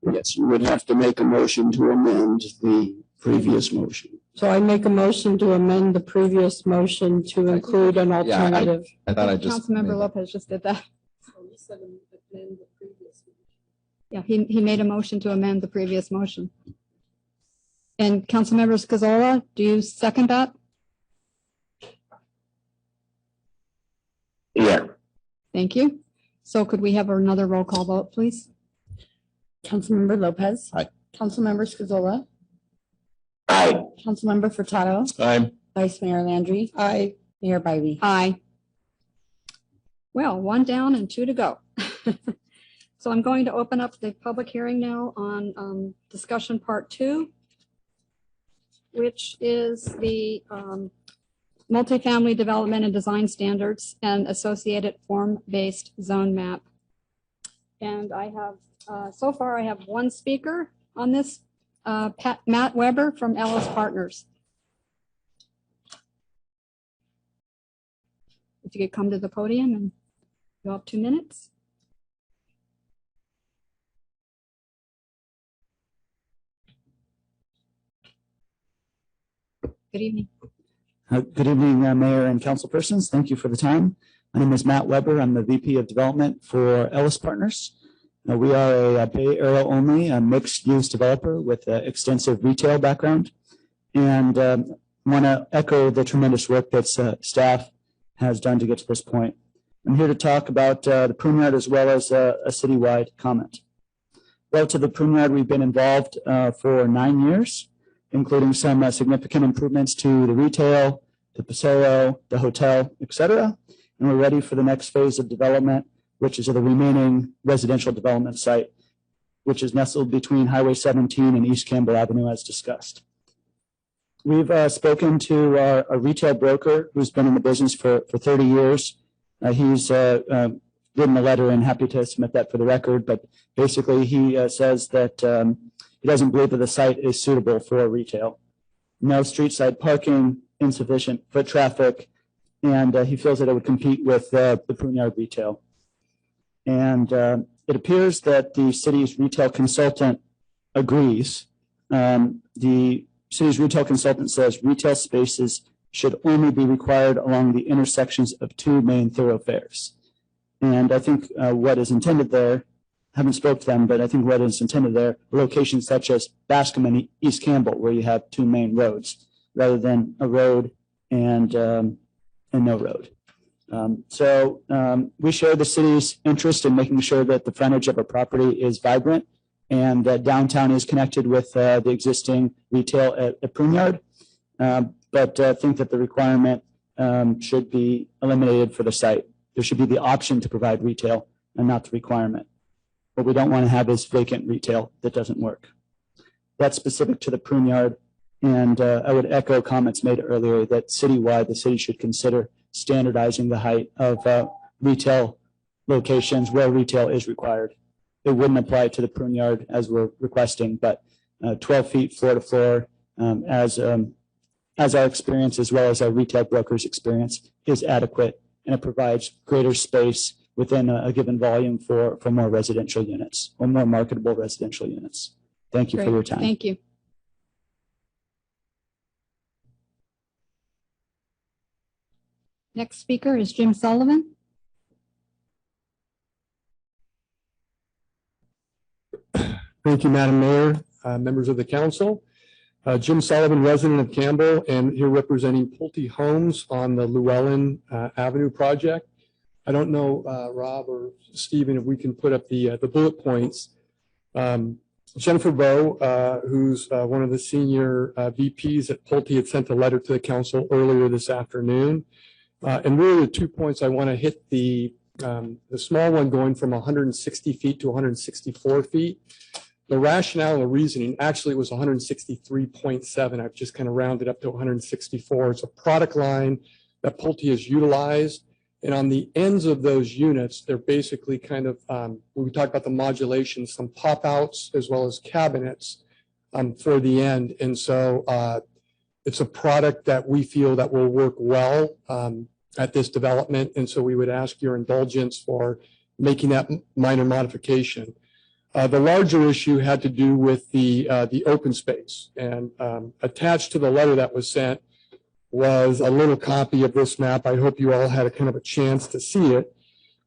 Yes, you would have to make a motion to amend the previous motion. So I make a motion to amend the previous motion to include an alternative. I thought I just. Councilmember Lopez just did that. Yeah, he made a motion to amend the previous motion. And Councilmember Scazola, do you second that? Yeah. Thank you. So could we have another roll call vote, please? Councilmember Lopez. Aye. Councilmember Scazola. Aye. Councilmember Furtado. Aye. Vice Mayor Landry. Aye. Mayor Bybee. Aye. Well, one down and two to go. So I'm going to open up the public hearing now on discussion part 2. which is the multifamily development and design standards and associated form-based zone map. And I have, so far I have one speaker on this, Matt Weber from Ellis Partners. If you could come to the podium and go up 2 minutes. Good evening. Good evening, Mayor and council persons. Thank you for the time. My name is Matt Weber. I'm the VP of Development for Ellis Partners. We are a Bay Area only mixed-use developer with an extensive retail background, and want to echo the tremendous work that staff has done to get to this point. I'm here to talk about the Pruneyard as well as a citywide comment. Relative to the Pruneyard, we've been involved for 9 years, including some significant improvements to the retail, the Paseo, the hotel, etc. And we're ready for the next phase of development, which is the remaining residential development site, which is nestled between Highway 17 and East Campbell Avenue as discussed. We've spoken to our retail broker who's been in the business for 30 years. He's written a letter and happy to submit that for the record, but basically he says that he doesn't believe that the site is suitable for retail. No street side parking, insufficient foot traffic, and he feels that it would compete with the Pruneyard retail. And it appears that the city's retail consultant agrees. The city's retail consultant says retail spaces should only be required along the intersections of 2 main thoroughfares. And I think what is intended there, haven't spoke to them, but I think what is intended there, locations such as Bascom and East Campbell, where you have 2 main roads, rather than a road and no road. We share the city's interest in making sure that the frontage of a property is vibrant and that downtown is connected with the existing retail at Pruneyard, but think that the requirement should be eliminated for the site. There should be the option to provide retail and not the requirement. What we don't want to have is vacant retail that doesn't work. That's specific to the Pruneyard, and I would echo comments made earlier that citywide, the city should consider standardizing the height of retail locations where retail is required. It wouldn't apply to the Pruneyard as we're requesting, but 12 feet floor to floor, as our experience as well as our retail brokers' experience, is adequate, and it provides greater space within a given volume for more residential units or more marketable residential units. Thank you Great. for your time. Thank you. Next speaker is Jim Sullivan. Thank you, Madam Mayor, members of the council. Jim Sullivan, resident of Campbell, and here representing Pulte Homes on the Llewellyn Avenue project. I don't know, Rob or Stephen, if we can put up the bullet points. Jennifer Bowe, who's one of the senior VPs at Pulte, had sent a letter to the council earlier this afternoon. And really the 2 points I want to hit, the small one going from 160 feet to 164 feet. The rationale and the reasoning, actually it was 163.7. I've just kind of rounded up to 164. It's a product line that Pulte has utilized. And on the ends of those units, they're basically kind of, when we talk about the modulation, some pop outs as well as cabinets for the end. And so it's a product that we feel that will work well at this development. And so we would ask your indulgence for making that minor modification. The larger issue had to do with the open space, and attached to the letter that was sent was a little copy of this map. I hope you all had a kind of a chance to see it.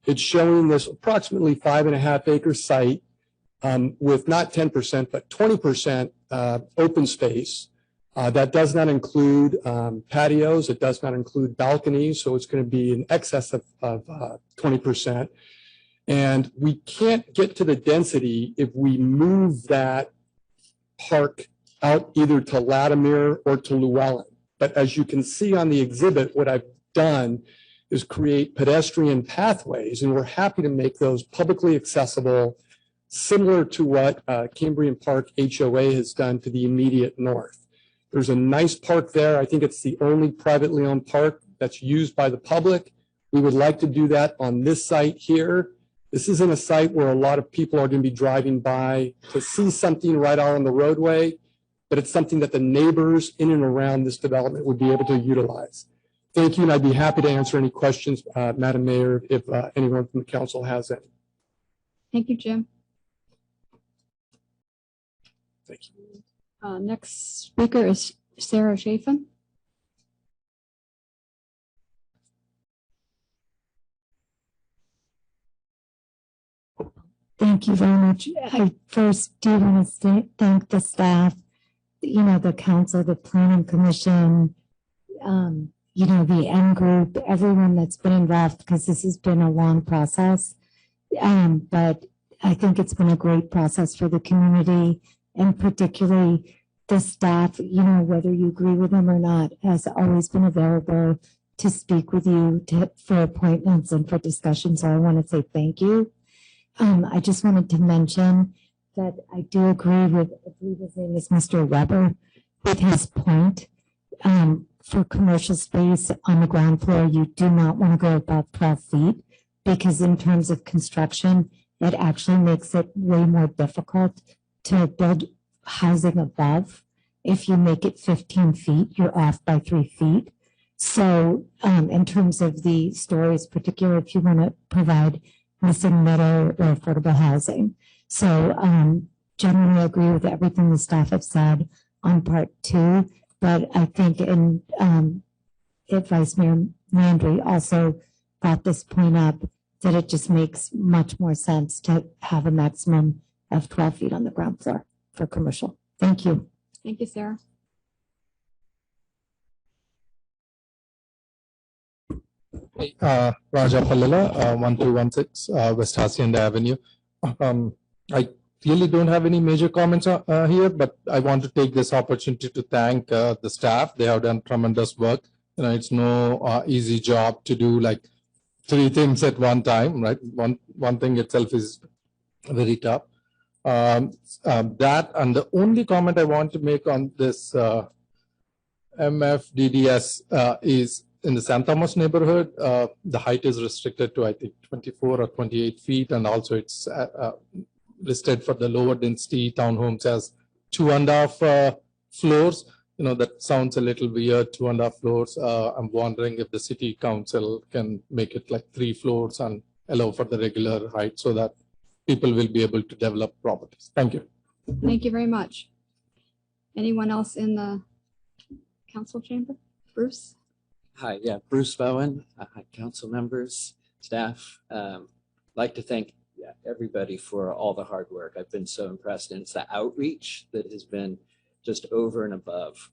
It's showing this approximately 5.5 acre site with not 10%, but 20% open space. That does not include patios. It does not include balconies. So it's going to be in excess of 20%. And we can't get to the density if we move that park out either to Latimer or to Llewellyn. But as you can see on the exhibit, what I've done is create pedestrian pathways, and we're happy to make those publicly accessible, similar to what Cambrian Park HOA has done to the immediate north. There's a nice park there. I think it's the only privately owned park that's used by the public. We would like to do that on this site here. This isn't a site where a lot of people are going to be driving by to see something right out on the roadway, but it's something that the neighbors in and around this development would be able to utilize. Thank you, and I'd be happy to answer any questions, Madam Mayor, if anyone from the council has any. Thank you, Jim. Thank you. Next speaker is Sarah Chafin. Thank you very much. I first do want to thank the staff, you know, the council, the planning commission, you know, the M group, everyone that's been involved, because this has been a long process. But I think it's been a great process for the community, and particularly the staff, you know, whether you agree with them or not, has always been available to speak with you for appointments and for discussion. So I want to say thank you. I just wanted to mention that I do agree with, I believe his name is Mr. Weber, with his point. For commercial space on the ground floor, you do not want to go above 12 feet, because in terms of construction, it actually makes it way more difficult to build housing above. If you make it 15 feet, you're off by 3 feet. So in terms of the stories, particularly if you want to provide missing middle or affordable housing. So generally I agree with everything the staff have said on part 2, but I think if Vice Mayor Landry also brought this point up, that it just makes much more sense to have a maximum of 12 feet on the ground floor for commercial. Thank you. Thank you, Sarah. Raja Pallala, 1216 West Hacienda Avenue. I really don't have any major comments here, but I want to take this opportunity to thank the staff. They have done tremendous work. You know, it's no easy job to do like 3 things at one time, right? One thing itself is very tough. That, and the only comment I want to make on this MFDDS is in the San Thomas neighborhood, the height is restricted to, I think, 24 or 28 feet. And also it's listed for the lower density townhomes as 2.5 floors. You know, that sounds a little weird, 2.5 floors. I'm wondering if the city council can make it like 3 floors and allow for the regular height so that people will be able to develop properties. Thank you. Thank you very much. Anyone else in the council chamber? Bruce? Hi, yeah, Bruce Bowen, council members, staff. Like to thank everybody for all the hard work. I've been so impressed, and it's the outreach that has been just over and above.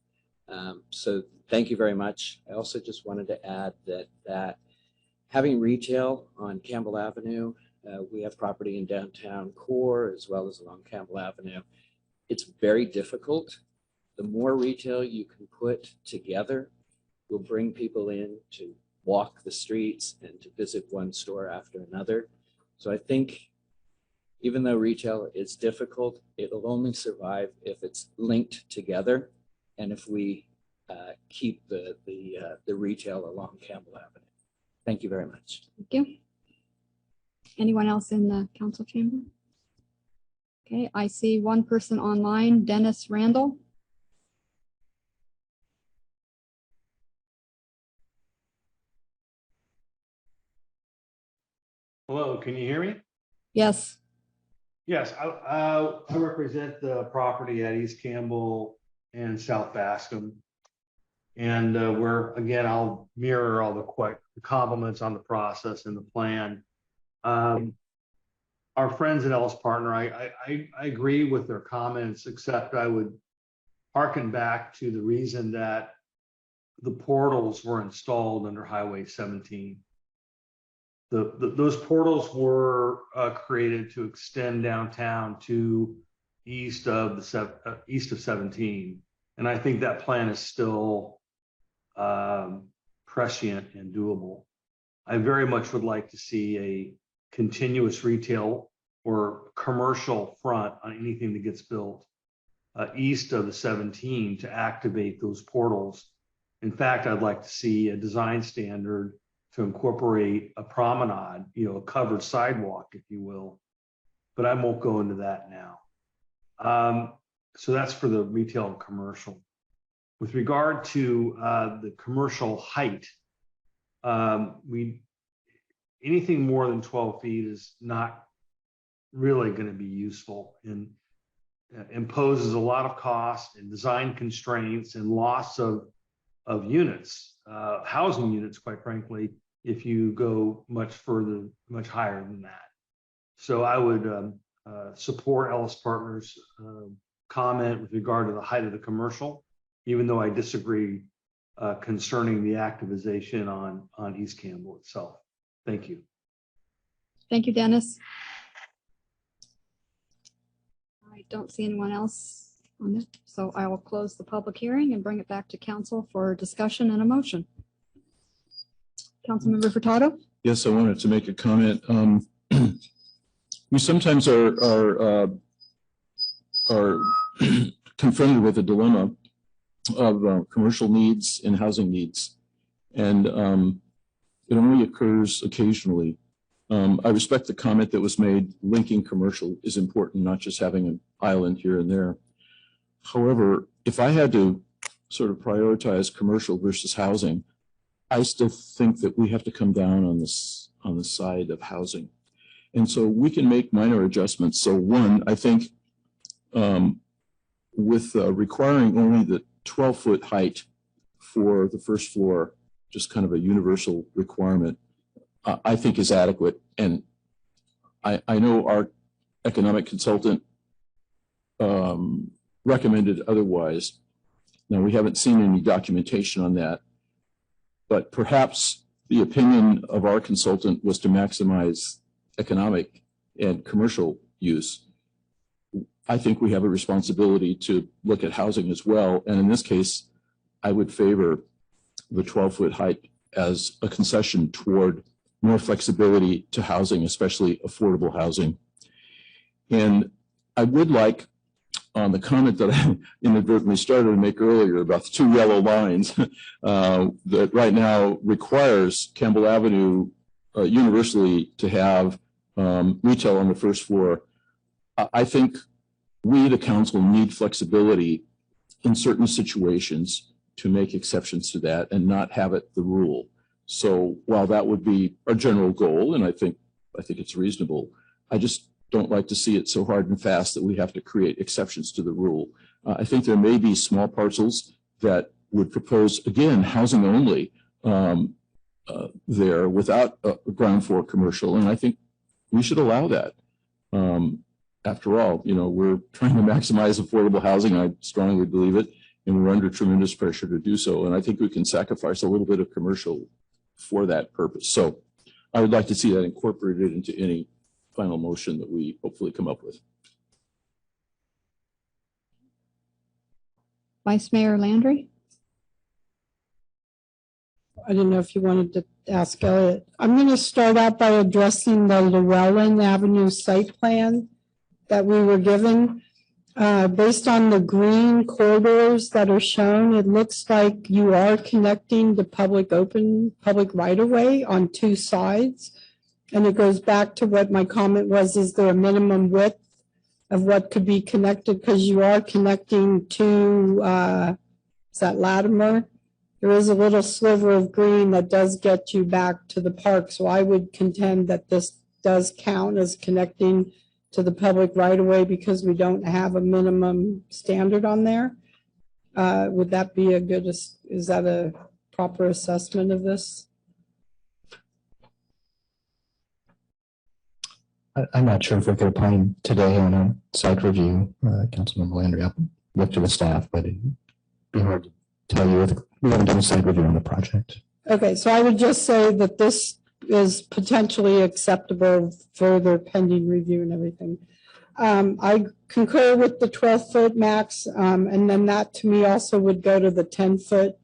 So thank you very much. I also just wanted to add that having retail on Campbell Avenue, we have property in downtown core as well as along Campbell Avenue. It's very difficult. The more retail you can put together will bring people in to walk the streets and to visit one store after another. So I think even though retail is difficult, it'll only survive if it's linked together and if we keep the retail along Campbell Avenue. Thank you very much. Thank you. Anyone else in the council chamber? Okay, I see one person online, Dennis Randall. Hello, can you hear me? Yes. Yes, I represent the property at East Campbell and South Bascom. And I'll mirror all the compliments on the process and the plan. Our friends at Ellis Partner, I agree with their comments, except I would hearken back to the reason that the portals were installed under Highway 17. Those portals were created to extend downtown to east of 17, and I think that plan is still prescient and doable. I very much would like to see a continuous retail or commercial front on anything that gets built. east of the 17 to activate those portals. In fact, I'd like to see a design standard to incorporate a promenade, a covered sidewalk, if you will. But I won't go into that now. So that's for the retail and commercial. With regard to the commercial height, anything more than 12 feet is not really going to be useful and imposes a lot of cost and design constraints and loss of units, housing units, quite frankly, if you go much further, much higher than that. So I would support Ellis Partners' comment with regard to the height of the commercial, even though I disagree concerning the activization on East Campbell itself. Thank you. Thank you, Dennis. I don't see anyone else on it, so I will close the public hearing and bring it back to council for discussion and a motion. Councilmember Furtado? Yes, I wanted to make a comment. We sometimes are confronted with a dilemma of commercial needs and housing needs, and it only occurs occasionally. I respect the comment that was made. Linking commercial is important, not just having an island here and there. However, if I had to sort of prioritize commercial versus housing, I still think that we have to come down on the side of housing. And so we can make minor adjustments. So one, I think with requiring only the 12-foot height for the first floor, just kind of a universal requirement, I think is adequate. And I know our economic consultant recommended otherwise. Now, we haven't seen any documentation on that, but perhaps the opinion of our consultant was to maximize economic and commercial use. I think we have a responsibility to look at housing as well. And in this case, I would favor the 12-foot height as a concession toward more flexibility to housing, especially affordable housing. And I would like, on the comment that I inadvertently started to make earlier about the 2 yellow lines that right now requires Campbell Avenue universally to have retail on the first floor. I think we, the council, need flexibility in certain situations to make exceptions to that and not have it the rule. So while that would be our general goal, and I think it's reasonable, I just don't like to see it so hard and fast that we have to create exceptions to the rule. I think there may be small parcels that would propose, again, housing only there without a ground floor commercial, and I think we should allow that. After all, we're trying to maximize affordable housing. I strongly believe it, and we're under tremendous pressure to do so. And I think we can sacrifice a little bit of commercial for that purpose. So I would like to see that incorporated into any final motion that we hopefully come up with. Vice Mayor Landry? I didn't know if you wanted to ask Elliot. I'm going to start out by addressing the Llewellyn Avenue site plan that we were given. Based on the green corridors that are shown, it looks like you are connecting the public right-of-way on 2 sides. And it goes back to what my comment was, is there a minimum width of what could be connected? Because you are connecting to, is that Latimer? There is a little sliver of green that does get you back to the park. So I would contend that this does count as connecting to the public right-of-way because we don't have a minimum standard on there. Would that be is that a proper assessment of this? I'm not sure if we could opine today on a site review, Councilmember Landry. I'll look to the staff, but it'd be hard to tell you if we haven't done a site review on the project. Okay, so I would just say that this is potentially acceptable further pending review and everything. I concur with the 12-foot max, and then that to me also would go to the 10-foot,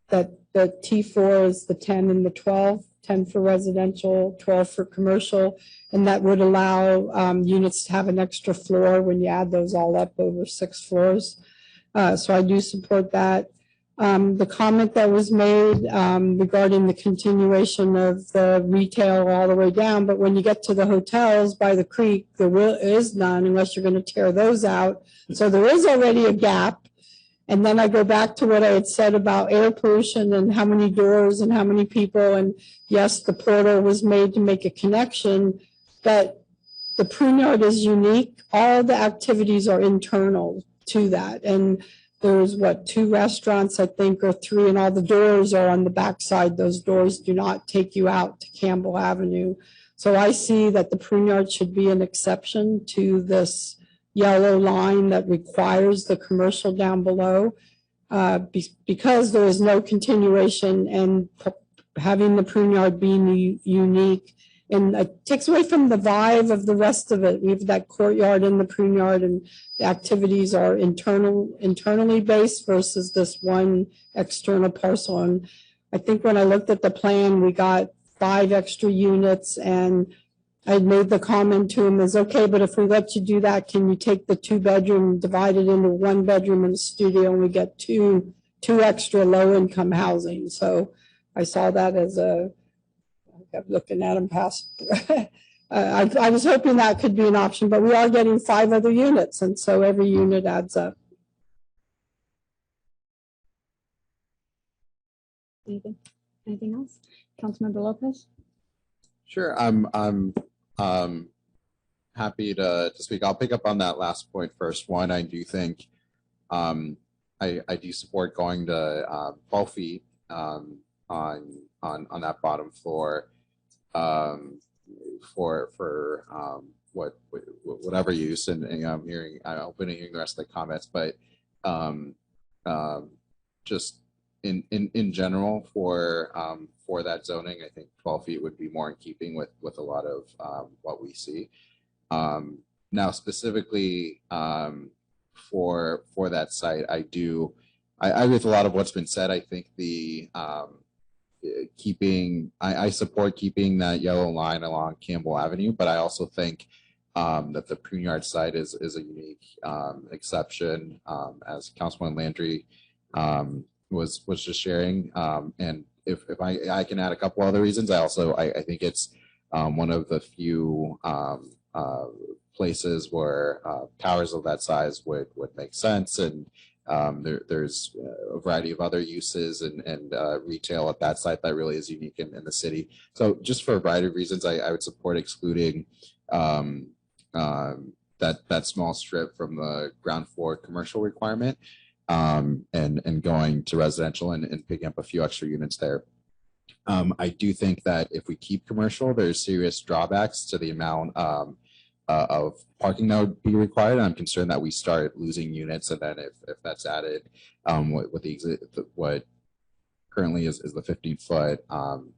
that the T4 is the 10 and the 12. 10 for residential, 12 for commercial. And that would allow units to have an extra floor when you add those all up over 6 floors. So I do support that. The comment that was made regarding the continuation of the retail all the way down, but when you get to the hotels by the creek, there is none unless you're going to tear those out. So there is already a gap. And then I go back to what I had said about air pollution and how many doors and how many people. And yes, the portal was made to make a connection, but the prune yard is unique. All the activities are internal to that. And there's 2 restaurants, I think, or 3, and all the doors are on the backside. Those doors do not take you out to Campbell Avenue. So I see that the prune yard should be an exception to this yellow line that requires the commercial down below because there is no continuation, and having the prune yard being unique. And it takes away from the vibe of the rest of it. We have that courtyard in the prune yard, and the activities are internally based versus this one external parcel. And I think when I looked at the plan, we got 5 extra units, and I made the comment to him is okay, but if we let you do that, can you take the 2-bedroom, divide it into 1 bedroom and a studio, and we get two extra low-income housing. So I saw that as I kept looking at him past. I was hoping that could be an option, but we are getting 5 other units, and so every unit adds up. Anything else? Councilmember Lopez? Sure, I'm happy to speak. I'll pick up on that last point first. One, I do think I do support going to 12 feet on that bottom floor for whatever use, and I'm open to hearing the rest of the comments, but just in general for that zoning, I think 12 feet would be more in keeping with a lot of what we see. Now specifically for that site, I agree with a lot of what's been said. I think I support keeping that yellow line along Campbell Avenue, but I also think that the prune yard site is a unique exception, as Councilman Landry was just sharing. And if I can add a couple other reasons, I think it's one of the few places where towers of that size would make sense, and there's a variety of other uses and retail at that site that really is unique in the city. So just for a variety of reasons, I would support excluding that small strip from the ground floor commercial requirement, and going to residential and picking up a few extra units there. I do think that if we keep commercial, there's serious drawbacks to the amount of parking that would be required. I'm concerned that we start losing units, and then if that's added with what currently is the 15-foot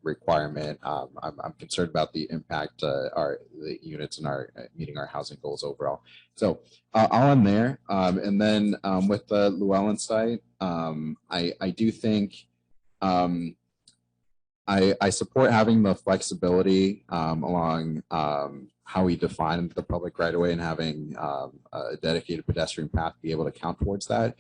requirement, I'm concerned about the impact the units in our meeting our housing goals overall. So I'll end there, and then with the Llewellyn site, I do think I support having the flexibility along how we define the public right of way, and having a dedicated pedestrian path be able to count towards that.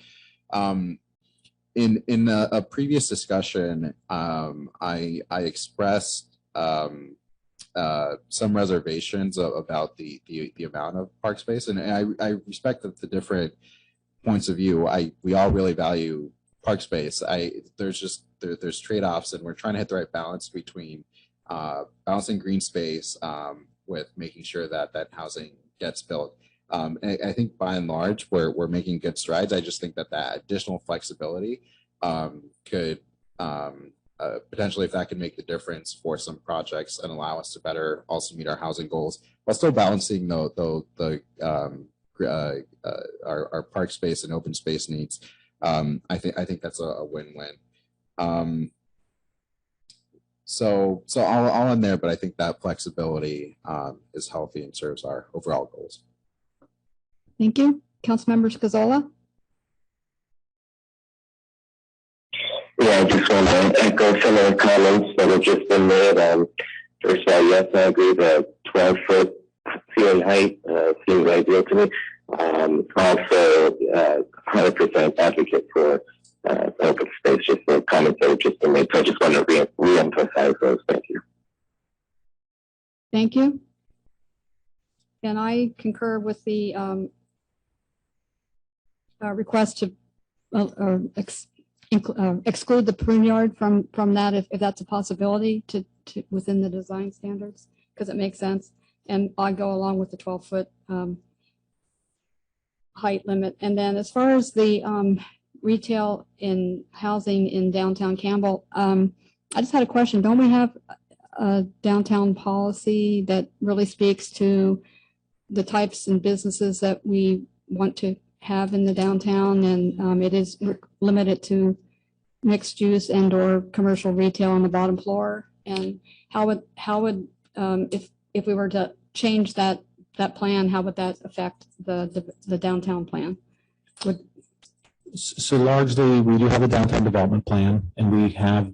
In a previous discussion, I expressed some reservations about the amount of park space, and I respect the different points of view. We all really value park space. There's trade-offs, and we're trying to hit the right balance between balancing green space with making sure that housing gets built. I think by and large, we're making good strides. I just think that additional flexibility could potentially, if that can make the difference for some projects and allow us to better also meet our housing goals, while still balancing our park space and open space needs. I think that's a win-win. So I'll end there, but I think that flexibility is healthy and serves our overall goals. Thank you. Councilmember Scazola? Yeah, I just want to echo some of the comments that have just been made. First of all, yes, I agree. The 12-foot ceiling height seems ideal to me. Also, 100% advocate for open space. Just the comments that have just been made. So I just want to re-emphasize those. Thank you. Thank you. And I concur with the request to exclude the prune yard from that if that's a possibility to within the design standards, because it makes sense. And I go along with the 12-foot height limit. And then as far as the retail in housing in downtown Campbell, I just had a question. Don't we have a downtown policy that really speaks to the types and businesses that we want to have in the downtown, and it is limited to mixed use and or commercial retail on the bottom floor? And how would if we were to change that plan, how would that affect the downtown plan? So largely, we do have a downtown development plan, and we have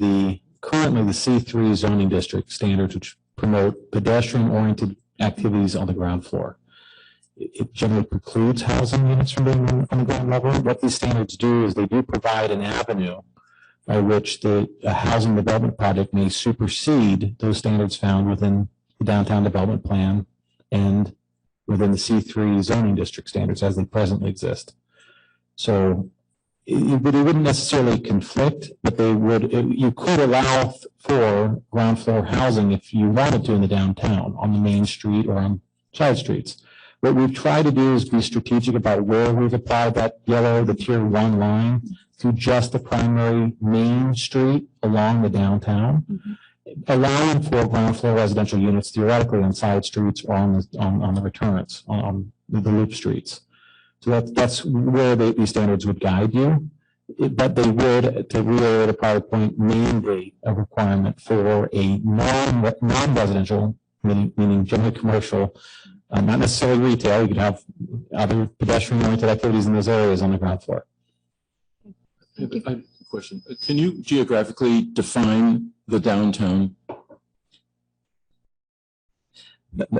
currently the C3 zoning district standards, which promote pedestrian-oriented activities on the ground floor. It generally precludes housing units from being on the ground level. What these standards do is they do provide an avenue by which a housing development project may supersede those standards found within the downtown development plan and within the C3 zoning district standards as they presently exist. So it wouldn't necessarily conflict, but you could allow for ground floor housing if you wanted to in the downtown on the main street or on side streets. What we've tried to do is be strategic about where we've applied that the tier 1 line to just the primary main street along the downtown, allowing for ground floor residential units theoretically on side streets or on the returns, on the loop streets. So that's where these standards would guide you. But they would, to reiterate a prior point, mandate a requirement for a non-residential, meaning generally commercial, not necessarily retail. You could have other pedestrian-oriented activities in those areas on the ground floor. I have a question. Can you geographically define the downtown?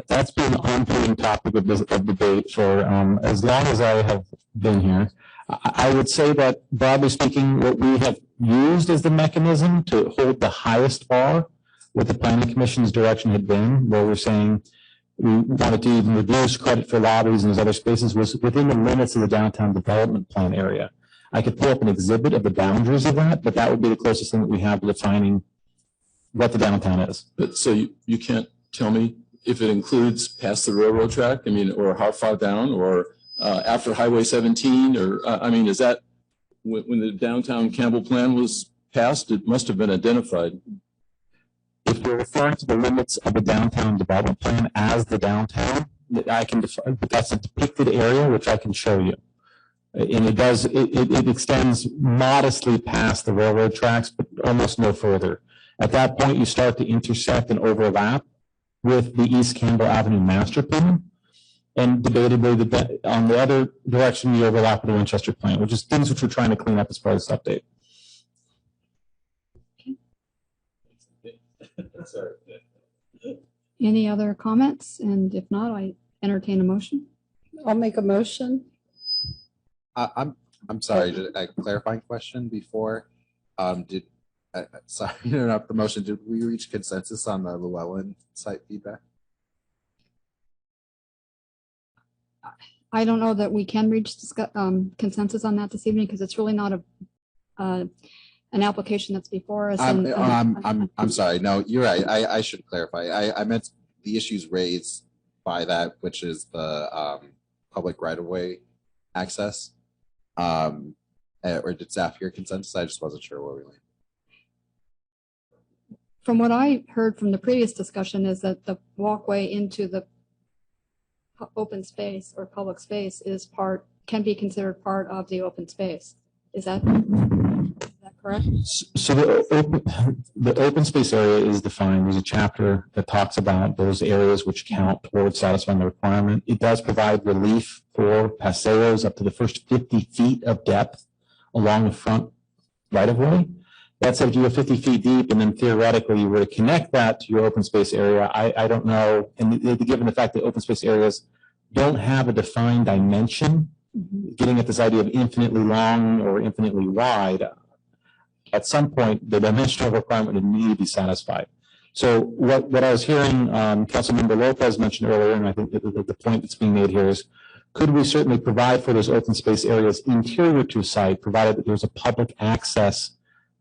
That's been an ongoing topic of debate for as long as I have been here. I would say that, broadly speaking, what we have used as the mechanism to hold the highest bar, what the Planning Commission's direction had been, where we're saying we wanted to even reduce credit for lobbies and those other spaces, was within the limits of the downtown development plan area. I could pull up an exhibit of the boundaries of that, but that would be the closest thing that we have to defining what the downtown is. But so you can't tell me if it includes past the railroad track, I mean, or how far down, or after Highway 17, or I mean, is that when the downtown Campbell plan was passed, it must have been identified. If you're referring to the limits of the downtown development plan as the downtown, I can define, but that's a depicted area, which I can show you. And it extends modestly past the railroad tracks, but almost no further. At that point, you start to intersect and overlap with the East Campbell Avenue master plan. And debatably, on the other direction, you overlap with the Winchester plan, which is things which we're trying to clean up as part of this update. Any other comments? And if not, I entertain a motion. I'll make a motion. I'm sorry, a clarifying question before. Sorry to interrupt the motion. Did we reach consensus on the Llewellyn site feedback? I don't know that we can reach consensus on that this evening because it's really not an application that's before us. I'm sorry. No, you're right. I should clarify. I meant the issues raised by that, which is the public right-of-way access. Or did staff hear consensus? I just wasn't sure where we went. From what I heard from the previous discussion is that the walkway into the open space or public space can be considered part of the open space. Is that correct? So the open space area is defined. There's a chapter that talks about those areas which count towards satisfying the requirement. It does provide relief for paseos up to the first 50 feet of depth along the front right of way. That said, if you go 50 feet deep and then theoretically you were to connect that to your open space area, I don't know. And given the fact that open space areas don't have a defined dimension, getting at this idea of infinitely long or infinitely wide, at some point, the dimensional requirement would need to be satisfied. So what I was hearing Councilmember Lopez mention earlier, and I think the point that's being made here is, could we certainly provide for those open space areas interior to a site, provided that there's a public access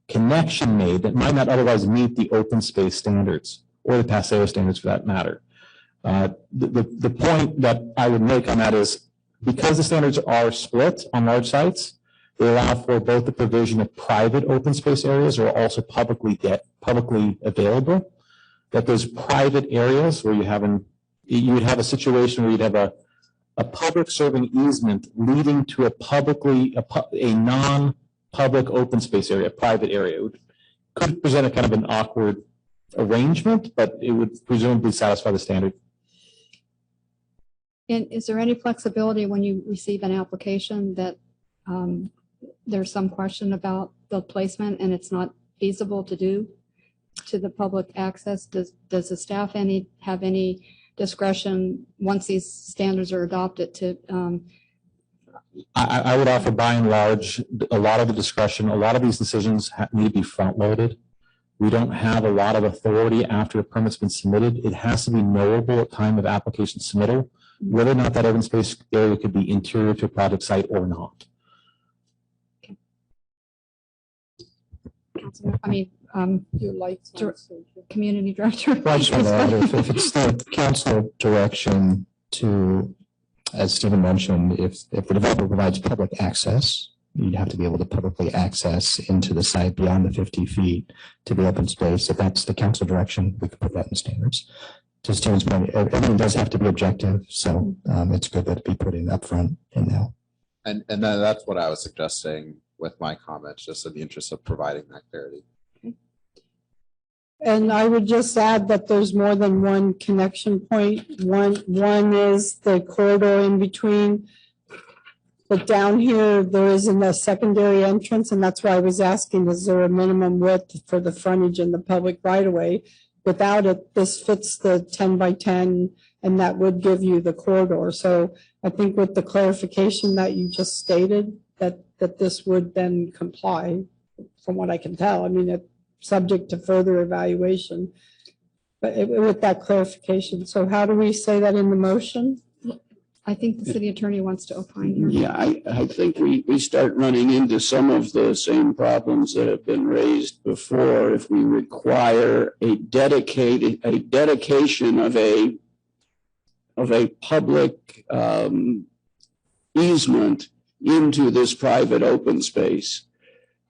connection made that might not otherwise meet the open space standards or the Paseo standards for that matter. The point that I would make on that is, because the standards are split on large sites, they allow for both the provision of private open space areas or also publicly available. That those private areas where you would have a situation where you'd have a public serving easement leading to a non-public open space area, a private area. It could present a kind of an awkward arrangement, but it would presumably satisfy the standard. And is there any flexibility when you receive an application that there's some question about the placement and it's not feasible to do to the public access? Does the staff have any discretion once these standards are adopted to? I would offer, by and large, a lot of the discretion. A lot of these decisions need to be front loaded. We don't have a lot of authority after a permit's been submitted. It has to be knowable at time of application submittal, whether or not that open space area could be interior to a project site or not. I mean, Your lights on, so- community director. Well, I just want to add, if it's the council direction to, as Stephen mentioned, if the developer provides public access, you'd have to be able to publicly access into the site beyond the 50 feet to the open space. If that's the council direction, we could put that in standards. To Stephen's point, everything does have to be objective, so it's good that it be put in upfront and now. And then that's what I was suggesting with my comments, just in the interest of providing that clarity. And I would just add that there's more than one connection point. One is the corridor in between. But down here, there isn't a secondary entrance, and that's why I was asking, is there a minimum width for the frontage in the public right of way? Without it, this fits the 10 by 10, and that would give you the corridor. So I think with the clarification that you just stated, that this would then comply, from what I can tell. I mean, it's subject to further evaluation, but with that clarification. So how do we say that in the motion? I think the city attorney wants to opine here. Yeah, I think we start running into some of the same problems that have been raised before if we require a dedication of a public easement into this private open space.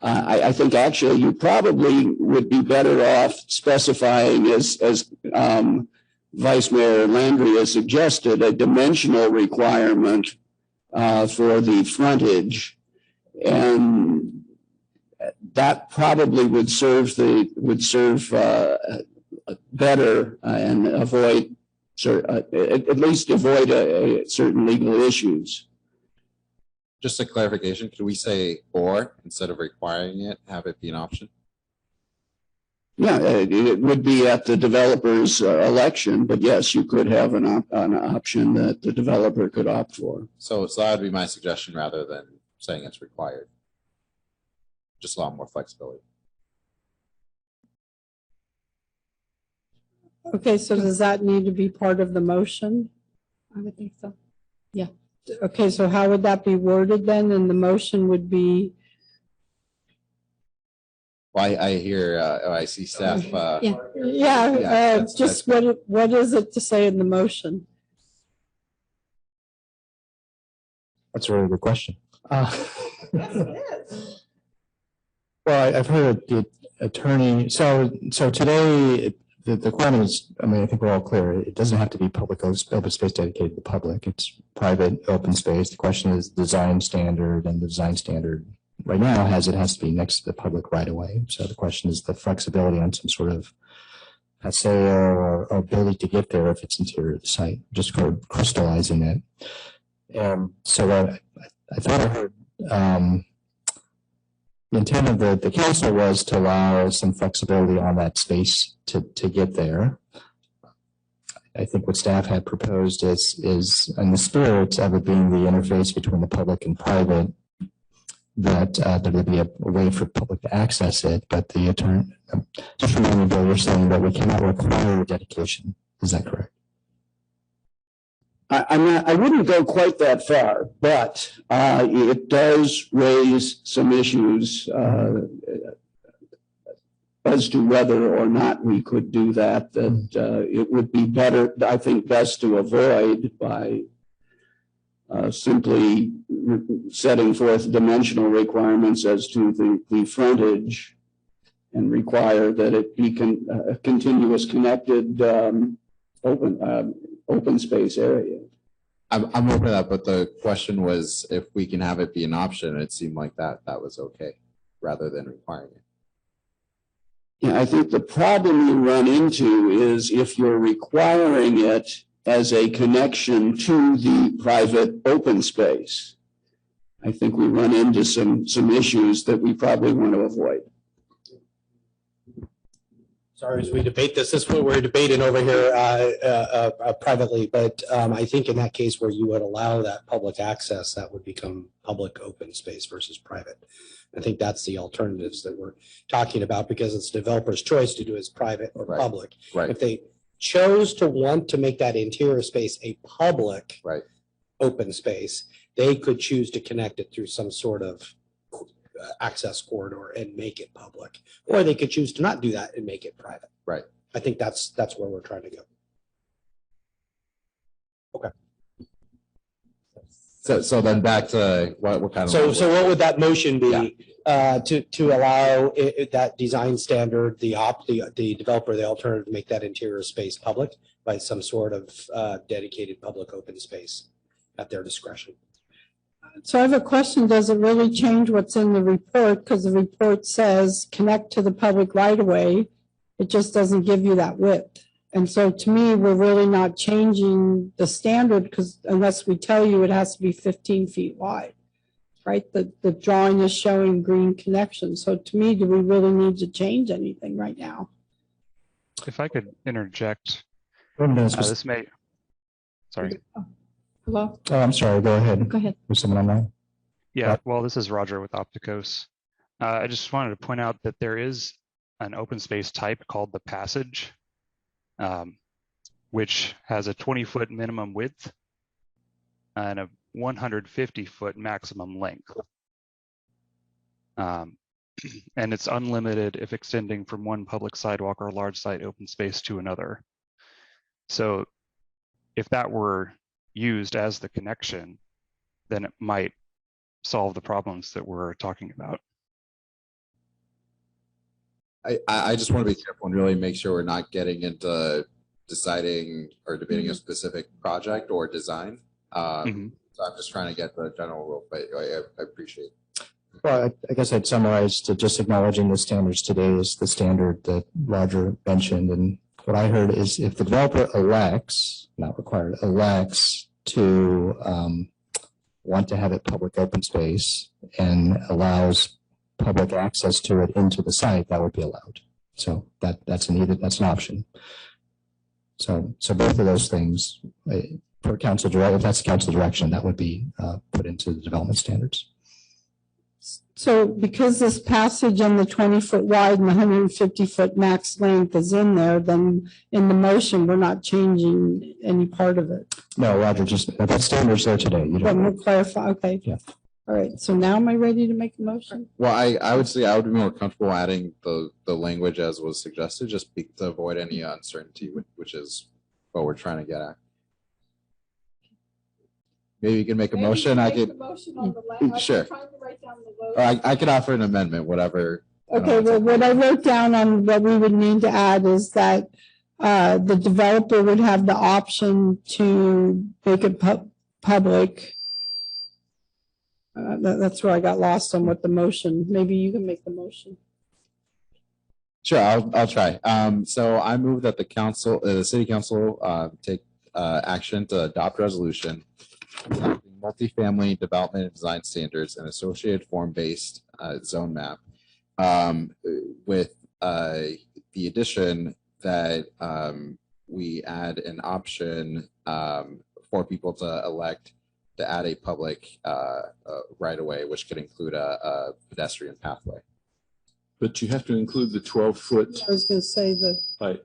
I think actually you probably would be better off specifying, as Vice Mayor Landry has suggested, a dimensional requirement for the frontage, and that probably would serve better and avoid at least avoid certain legal issues. Just a clarification, could we say or instead of requiring it, have it be an option? Yeah, it would be at the developer's election, but yes, you could have an option that the developer could opt for. So that would be my suggestion rather than saying it's required. Just allow more flexibility. Okay, so does that need to be part of the motion? I would think so. Yeah. Okay, so how would that be worded then? And the motion would be? Well, I hear, I see staff. Just what is it to say in the motion? That's a really good question. Well, I've heard the attorney. So today, the requirement is, I mean, I think we're all clear. It doesn't have to be public open space dedicated to the public. It's private open space. The question is design standard, and the design standard right now has to be next to the public right away. So the question is the flexibility on some sort of paseo or ability to get there if it's interior of the site, just crystallizing it. So I thought I heard intent of the council was to allow some flexibility on that space to get there. I think what staff had proposed is in the spirit of it being the interface between the public and private, that there would be a way for public to access it, but the attorney, just remind me, Bill, you're saying that we cannot require a dedication. Is that correct? I wouldn't go quite that far, but it does raise some issues as to whether or not we could do that, that it would be better, I think, best to avoid by simply setting forth dimensional requirements as to the frontage and require that it be a continuous connected open space area. I'm open to that, but the question was if we can have it be an option. It seemed like that was okay, rather than requiring it. Yeah, I think the problem you run into is if you're requiring it as a connection to the private open space, I think we run into some issues that we probably want to avoid. Sorry, as we debate this is what we're debating over here privately, but I think in that case where you would allow that public access, that would become public open space versus private. I think that's the alternatives that we're talking about, because it's developer's choice to do as private or public. Right. If they chose to want to make that interior space a public open space, they could choose to connect it through some sort of access corridor and make it public, or they could choose to not do that and make it private. Right. I think that's where we're trying to go. Okay. So then back to what kind of. So what would that motion be to allow that design standard, the developer, the alternative, to make that interior space public by some sort of dedicated public open space at their discretion? So I have a question. Does it really change what's in the report? Because the report says connect to the public right of way. It just doesn't give you that width. And so to me, we're really not changing the standard, because unless we tell you it has to be 15 feet wide, right? The drawing is showing green connection. So to me, do we really need to change anything right now? If I could interject, this may, sorry. Hello? Oh, I'm sorry. Go ahead. Go ahead. There's someone online. Yeah, well, this is Roger with Opticos. I just wanted to point out that there is an open space type called the passage, which has a 20-foot minimum width and a 150-foot maximum length. And it's unlimited if extending from one public sidewalk or large site open space to another. So if that were used as the connection, then it might solve the problems that we're talking about. I just want to be careful and really make sure we're not getting into deciding or debating a specific project or design. So I'm just trying to get the general rule, but I appreciate it. Well, I guess I'd summarize to just acknowledging the standards today is the standard that Roger mentioned. And what I heard is if the developer elects, not required, elects to want to have it public open space and allows public access to it into the site, that would be allowed. So that's an option. So both of those things for council direction, if that's council direction, that would be put into the development standards. So because this passage on the 20-foot wide and the 150-foot max length is in there, then in the motion, we're not changing any part of it. No, Roger, just that standard's there today. You But don't. we'll clarify. Okay. Yeah. All right. So now am I ready to make a motion? Well, I would say I would be more comfortable adding the language as was suggested, just to avoid any uncertainty, which is what we're trying to get at. Maybe you can make a motion. I could. Sure. Or I could offer an amendment, whatever. Okay. Well, what I wrote down on what we would need to add is that the developer would have the option to make it public. That's where I got lost on what the motion. Maybe you can make the motion. Sure, I'll try. So I move that the city council take action to adopt resolution adopting multifamily development and design standards and associated form-based zone map. With the addition that we add an option for people to elect to add a public right of way, which could include a pedestrian pathway. But you have to include the 12-foot I was gonna say the, height.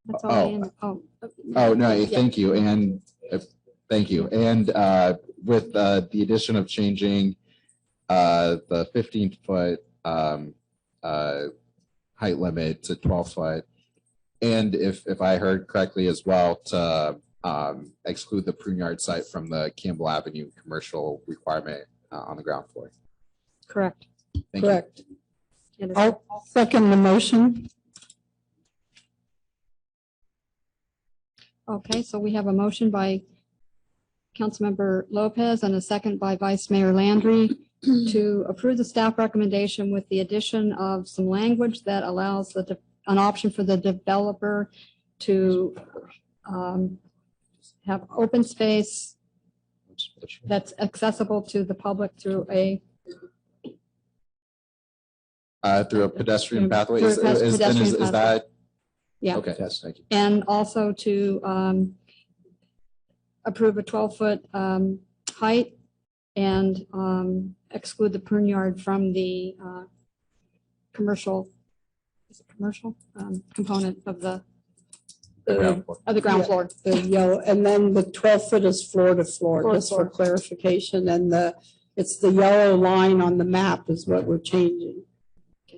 That's all in, oh. Oh, no, Yeah. thank you. And thank you. And with the addition of changing the 15-foot height limit to 12 foot. And if I heard correctly as well, to exclude the Pruneyard site from the Campbell Avenue commercial requirement on the ground floor. Correct. Thank you. Correct. I'll second the motion. Okay, so we have a motion by Councilmember Lopez and a second by Vice Mayor Landry to approve the staff recommendation with the addition of some language that allows an option for the developer to have open space that's accessible to the public through a Through a pedestrian pathway. Through a Is pedestrian pathway. that? Yeah. Okay, yes, thank you. And also to approve a 12-foot height and exclude the Pruneyard from the commercial, is it commercial component of the ground floor. the yellow, and then the 12-foot is floor to floor, Floor to just for floor. clarification, and it's the yellow line on the map is what we're changing.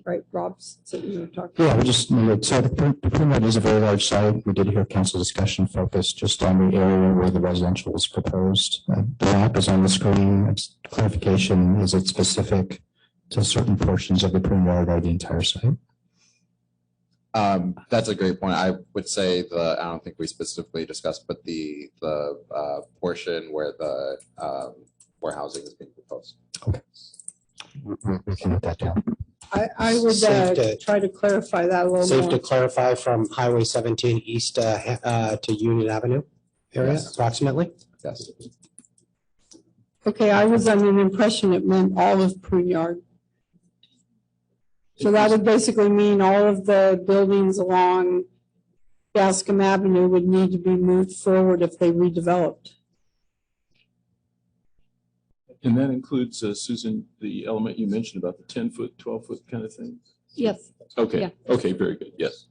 Right, Rob, so you were talking. Yeah, we just, so the Pruneyard is a very large site. We did hear council discussion focused just on the area where the residential was proposed. The map is on the screen. It's clarification. Is it specific to certain portions of the Pruneyard or the entire site? That's a great point. I would say I don't think we specifically discussed, but the portion where the warehousing is being proposed. Okay. We can note that down. I would Safe to- try to clarify that a little Safe more. to clarify from Highway 17 east to Union Avenue area Yes. approximately? Yes. Okay, I was under the impression it meant all of Pruneyard. So that would basically mean all of the buildings along Bascom Avenue would need to be moved forward if they redeveloped. And that includes, Susan, the element you mentioned about the 10-foot, 12-foot kind of thing? Yes. Okay, Yeah. okay, very good, yes.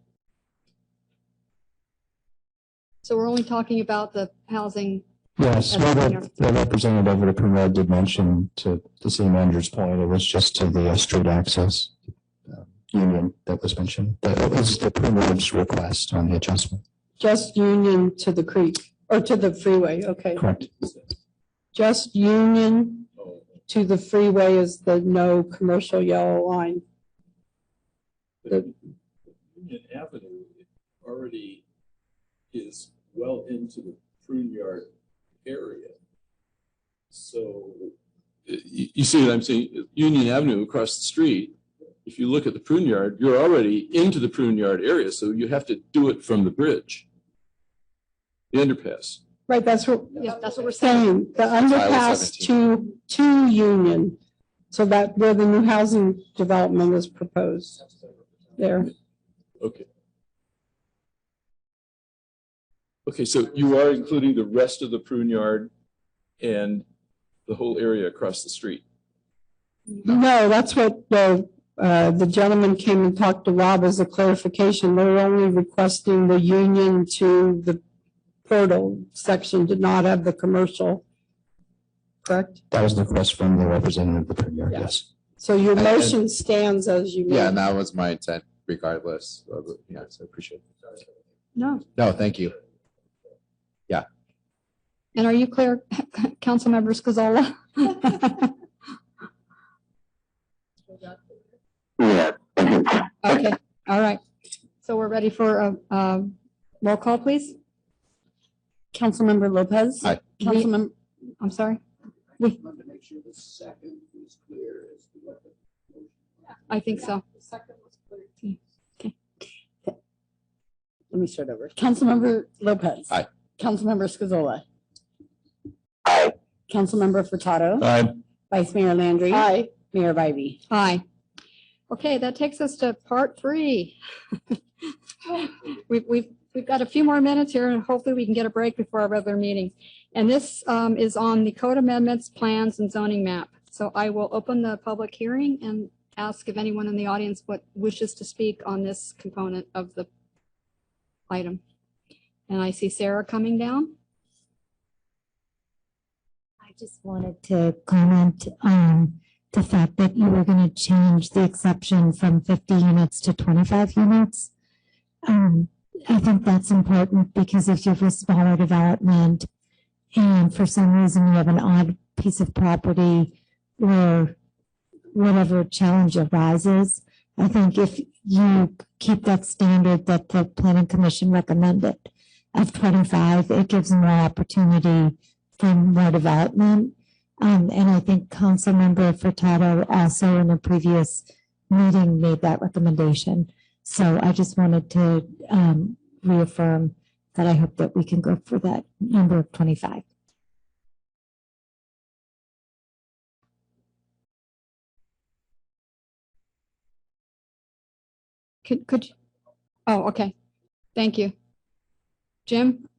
So we're only talking about the housing. Yes, as well, Pruneyard. the representative of the Pruneyard did mention, to the city manager's point, it was just to the street access union that was mentioned. That was the Pruneyard's request on the adjustment. Just Union to the creek, or to the freeway, okay. Correct. Just Union to the freeway is the no commercial yellow line. Union Avenue already is well into the Pruneyard area. So you see what I'm saying? Union Avenue across the street, if you look at the Pruneyard, you're already into the Pruneyard area, so you have to do it from the bridge, the underpass. Right, that's what we're saying. The underpass to Union. So that where the new housing development is proposed there. Okay. Okay, so you are including the rest of the Pruneyard and the whole area across the street? No, that's what the gentleman came and talked to Rob as a clarification. They're only requesting the Union to the portal section, did not have the commercial, correct? That was the request from the representative of the Pruneyard, yes. So your motion stands as you. Yeah, made. and that was my intent regardless. Yeah, so I appreciate it. No. No, thank you. Yeah. And are you clear, Councilmember Scazola? Yeah. Okay, all right. So we're ready for a roll call, please. Councilmember Lopez. Aye. Councilmember, I'm sorry. I think so. okay. Let me start over. Councilmember Lopez. Aye. Councilmember Scazola. Aye. Councilmember Furtado. Aye. Vice Mayor Landry. Aye. Mayor Bybee. Aye. Okay, that takes us to part 3. We've got a few more minutes here and hopefully we can get a break before our regular meeting. And this is on the code amendments, plans and zoning map. So I will open the public hearing and ask if anyone in the audience wishes to speak on this component of the item. And I see Sarah coming down. I just wanted to comment on the fact that you were going to change the exception from 50 units to 25 units. I think that's important because if you have a smaller development and for some reason you have an odd piece of property or whatever challenge arises, I think if you keep that standard that the planning commission recommended of 25, it gives more opportunity for more development. And I think Councilmember Furtado also in a previous meeting made that recommendation. So I just wanted to reaffirm that I hope that we can go for that number of 25. Could you? Oh, okay. Thank you. Jim?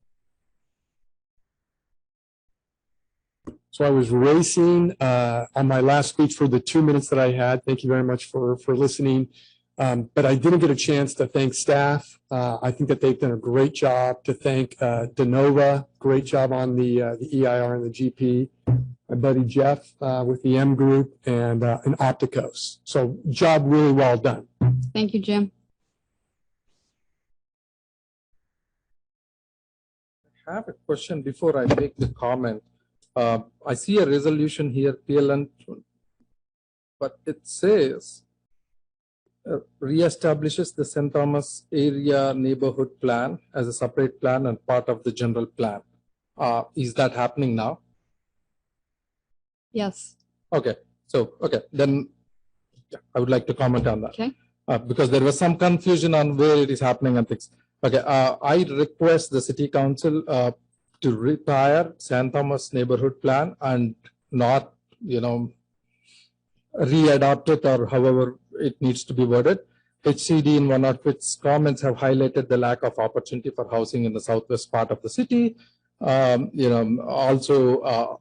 So I was racing on my last speech for the 2 minutes that I had. Thank you very much for listening. But I didn't get a chance to thank staff. I think that they've done a great job. To thank Denova, great job on the EIR and the GP. My buddy Jeff with the M Group and Opticos. So job really well done. Thank you, Jim. I have a question before I make the comment. I see a resolution here, PLN, but it says reestablishes the St. Thomas area neighborhood plan as a separate plan and part of the general plan. Is that happening now? Yes. Okay, so, okay, then I would like to comment on that. Okay. Because there was some confusion on where it is happening and things. Okay, I request the city council to retire St. Thomas neighborhood plan and not, re-adopt it or however it needs to be worded. HCD in one of its comments have highlighted the lack of opportunity for housing in the southwest part of the city. Also,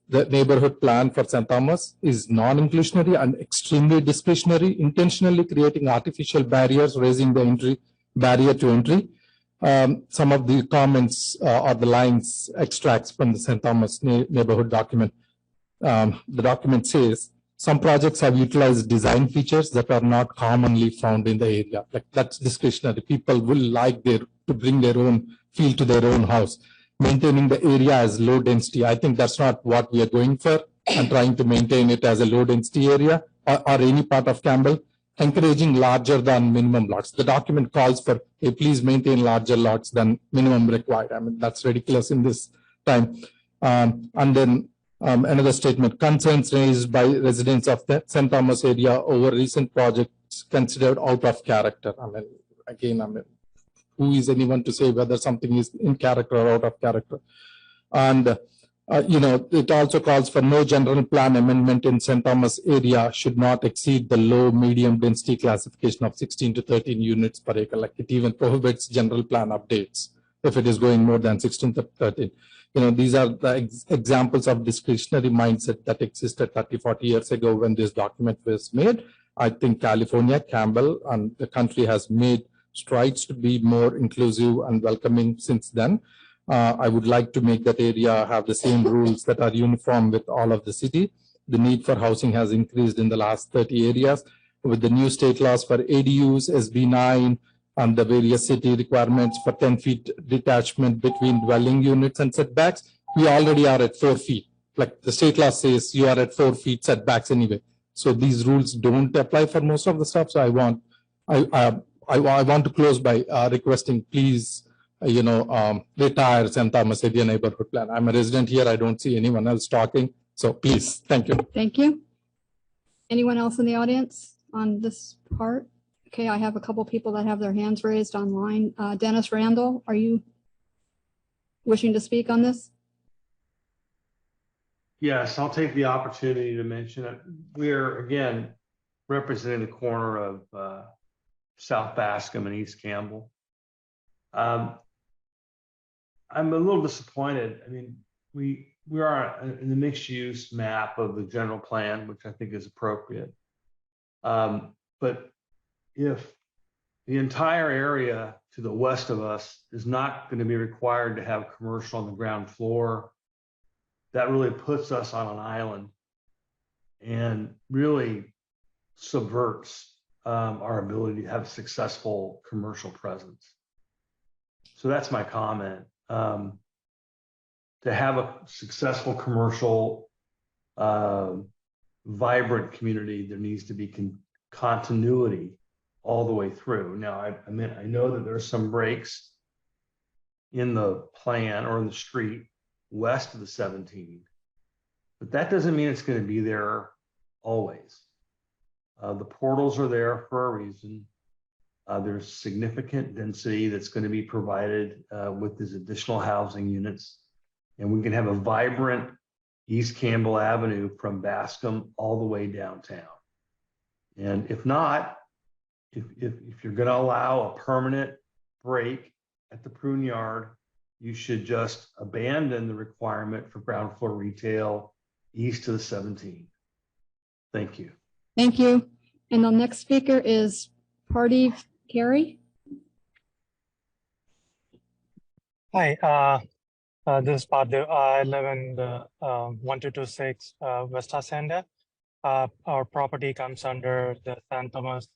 the neighborhood plan for St. Thomas is non-inclusionary and extremely discretionary, intentionally creating artificial barriers, raising the barrier to entry. Some of the comments or the lines extracts from the St. Thomas neighborhood document. The document says, some projects have utilized design features that are not commonly found in the area. Like that's discretionary. People will like to bring their own feel to their own house. Maintaining the area as low density. I think that's not what we are going for and trying to maintain it as a low density area or any part of Campbell. Encouraging larger than minimum lots. The document calls for, hey, please maintain larger lots than minimum required. I mean, that's ridiculous in this time. And then another statement, concerns raised by residents of the St. Thomas area over recent projects considered out of character. I mean, again, who is anyone to say whether something is in character or out of character? And it also calls for no general plan amendment in St. Thomas area should not exceed the low medium density classification of 16 to 13 units per acre. Like it even prohibits general plan updates if it is going more than 16 to 13. These are the examples of discretionary mindset that existed 30, 40 years ago when this document was made. I think California, Campbell, and the country has made strides to be more inclusive and welcoming since then. I would like to make that area have the same rules that are uniform with all of the city. The need for housing has increased in the last 30 areas with the new state laws for ADUs, SB 9, and the various city requirements for 10 feet detachment between dwelling units and setbacks. We already are at 4 feet. Like the state law says, you are at 4 feet setbacks anyway. So these rules don't apply for most of the stuff. So I want to close by requesting, please, retire St. Thomas area neighborhood plan. I'm a resident here. I don't see anyone else talking. So please, thank you. Thank you. Anyone else in the audience on this part? Okay, I have a couple people that have their hands raised online. Dennis Randall, are you wishing to speak on this? Yes, I'll take the opportunity to mention it. We're again representing the corner of South Bascom and East Campbell. I'm a little disappointed. I mean, we are in the mixed use map of the general plan, which I think is appropriate. But if the entire area to the west of us is not going to be required to have commercial on the ground floor, that really puts us on an island and really subverts our ability to have a successful commercial presence. So that's my comment. To have a successful commercial, vibrant community, there needs to be continuity all the way through. Now, I know that there's some breaks in the plan or in the street west of the 17, but that doesn't mean it's going to be there always. The portals are there for a reason. There's significant density that's going to be provided with these additional housing units, and we can have a vibrant East Campbell Avenue from Bascom all the way downtown. And if not, if you're going to allow a permanent break at the Prune Yard, you should just abandon the requirement for ground floor retail east of the 17. Thank you. Thank you. And the next speaker is Pardeep Carey. Hi, this is Pardeep. I live in the 1226 West Hacienda. Our property comes under the San Thomas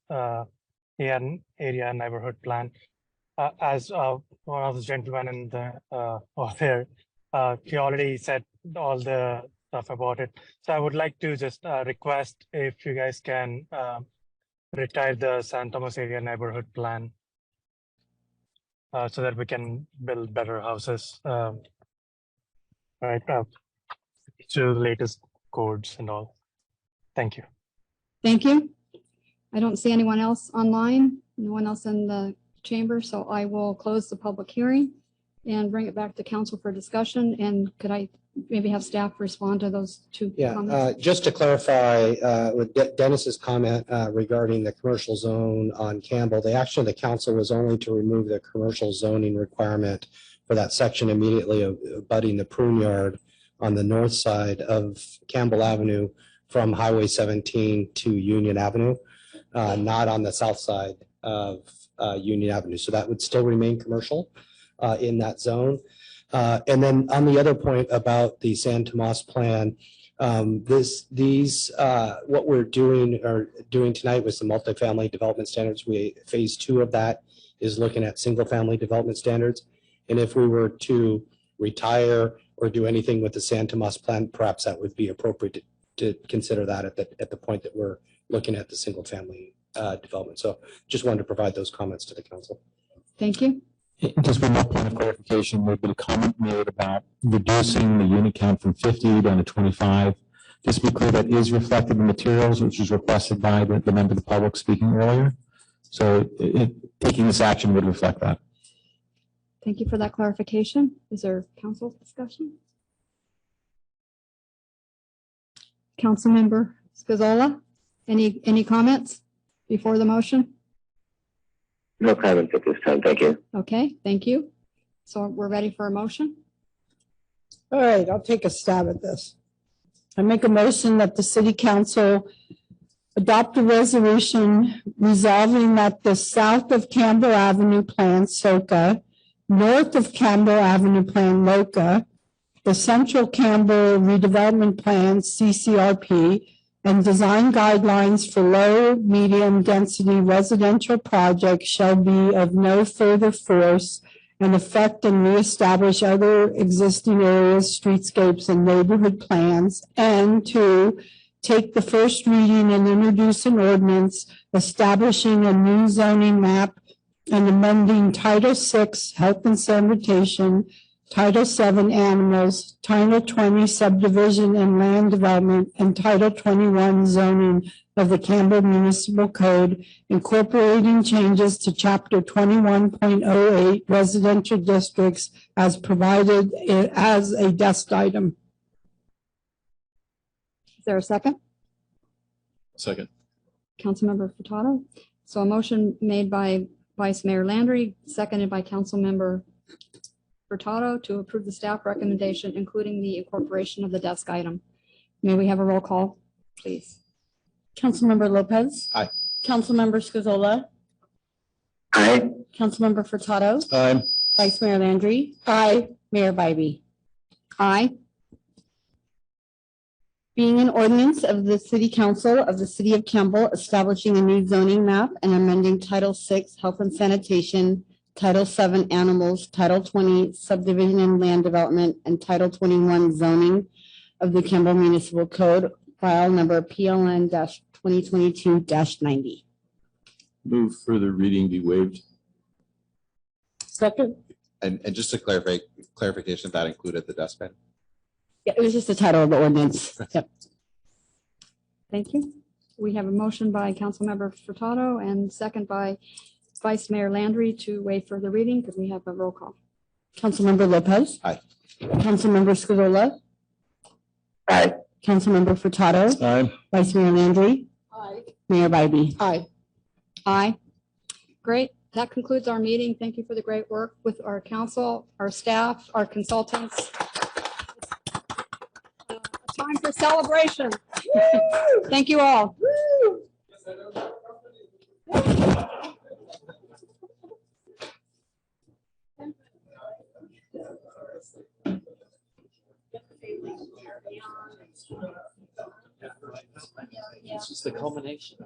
area neighborhood plan. As one of the gentlemen in the over there, he already said all the stuff about it. So I would like to just request if you guys can retire the San Thomas area neighborhood plan so that we can build better houses, right, to the latest codes and all. Thank you. Thank you. I don't see anyone else online, no one else in the chamber, so I will close the public hearing and bring it back to council for discussion. And could I maybe have staff respond to those two comments? Just to clarify with Dennis's comment regarding the commercial zone on Campbell, the action of the council was only to remove the commercial zoning requirement for that section immediately abutting the Prune Yard on the north side of Campbell Avenue from Highway 17 to Union Avenue, not on the south side of Union Avenue. So that would still remain commercial in that zone. And then on the other point about the San Tomas plan, what we're doing tonight was the multifamily development standards. Phase 2 of that is looking at single family development standards. And if we were to retire or do anything with the San Tomas plan, perhaps that would be appropriate to consider that at the point that we're looking at the single family development. So just wanted to provide those comments to the council. Thank you. Just one more point of clarification, there's been a comment made about reducing the unit count from 50 down to 25. Just to be clear, that is reflected in materials, which was requested by the member of the public speaking earlier. So taking this action would reflect that. Thank you for that clarification. Is there council discussion? Councilmember Scazola, any comments before the motion? No comments at this time. Thank you. Okay, thank you. So we're ready for a motion. All right, I'll take a stab at this. I make a motion that the city council adopt a resolution resolving that the south of Campbell Avenue plan SOCA, north of Campbell Avenue plan LOCA, the central Campbell redevelopment plan CCRP, and design guidelines for low, medium density residential projects shall be of no further force and affect and reestablish other existing areas, streetscapes, and neighborhood plans, and to take the first reading and introduce an ordinance establishing a new zoning map and amending Title VI, Health and Sanitation, Title VII, Animals, Title 20, Subdivision and Land Development, and Title 21, Zoning of the Campbell Municipal Code, incorporating changes to Chapter 21.08 Residential Districts as provided as a desk item. Is there a second? Second. Councilmember Furtado. So a motion made by Vice Mayor Landry, seconded by Councilmember Furtado to approve the staff recommendation, including the incorporation of the desk item. May we have a roll call, please? Councilmember Lopez. Aye. Councilmember Scazola. Aye. Councilmember Furtado. Aye. Vice Mayor Landry. Aye. Mayor Bybee. Aye. Being an ordinance of the City Council of the City of Campbell establishing a new zoning map and amending Title VI Health and Sanitation, Title VII Animals, Title 20 Subdivision and Land Development, and Title 21 Zoning of the Campbell Municipal Code, file number PLN-2022-90. Move further reading be waived. Second. And just to clarification, that included the desk pen? Yeah, it was just the title of the ordinance. Yep. Thank you. We have a motion by Councilmember Furtado and second by Vice Mayor Landry to waive further reading because we have a roll call. Councilmember Lopez. Aye. Councilmember Scazola. Aye. Councilmember Furtado. Aye. Vice Mayor Landry. Aye. Mayor Bybee. Aye. Aye. Great. That concludes our meeting. Thank you for the great work with our council, our staff, our consultants. Time for celebration. Thank you all. It's just the culmination.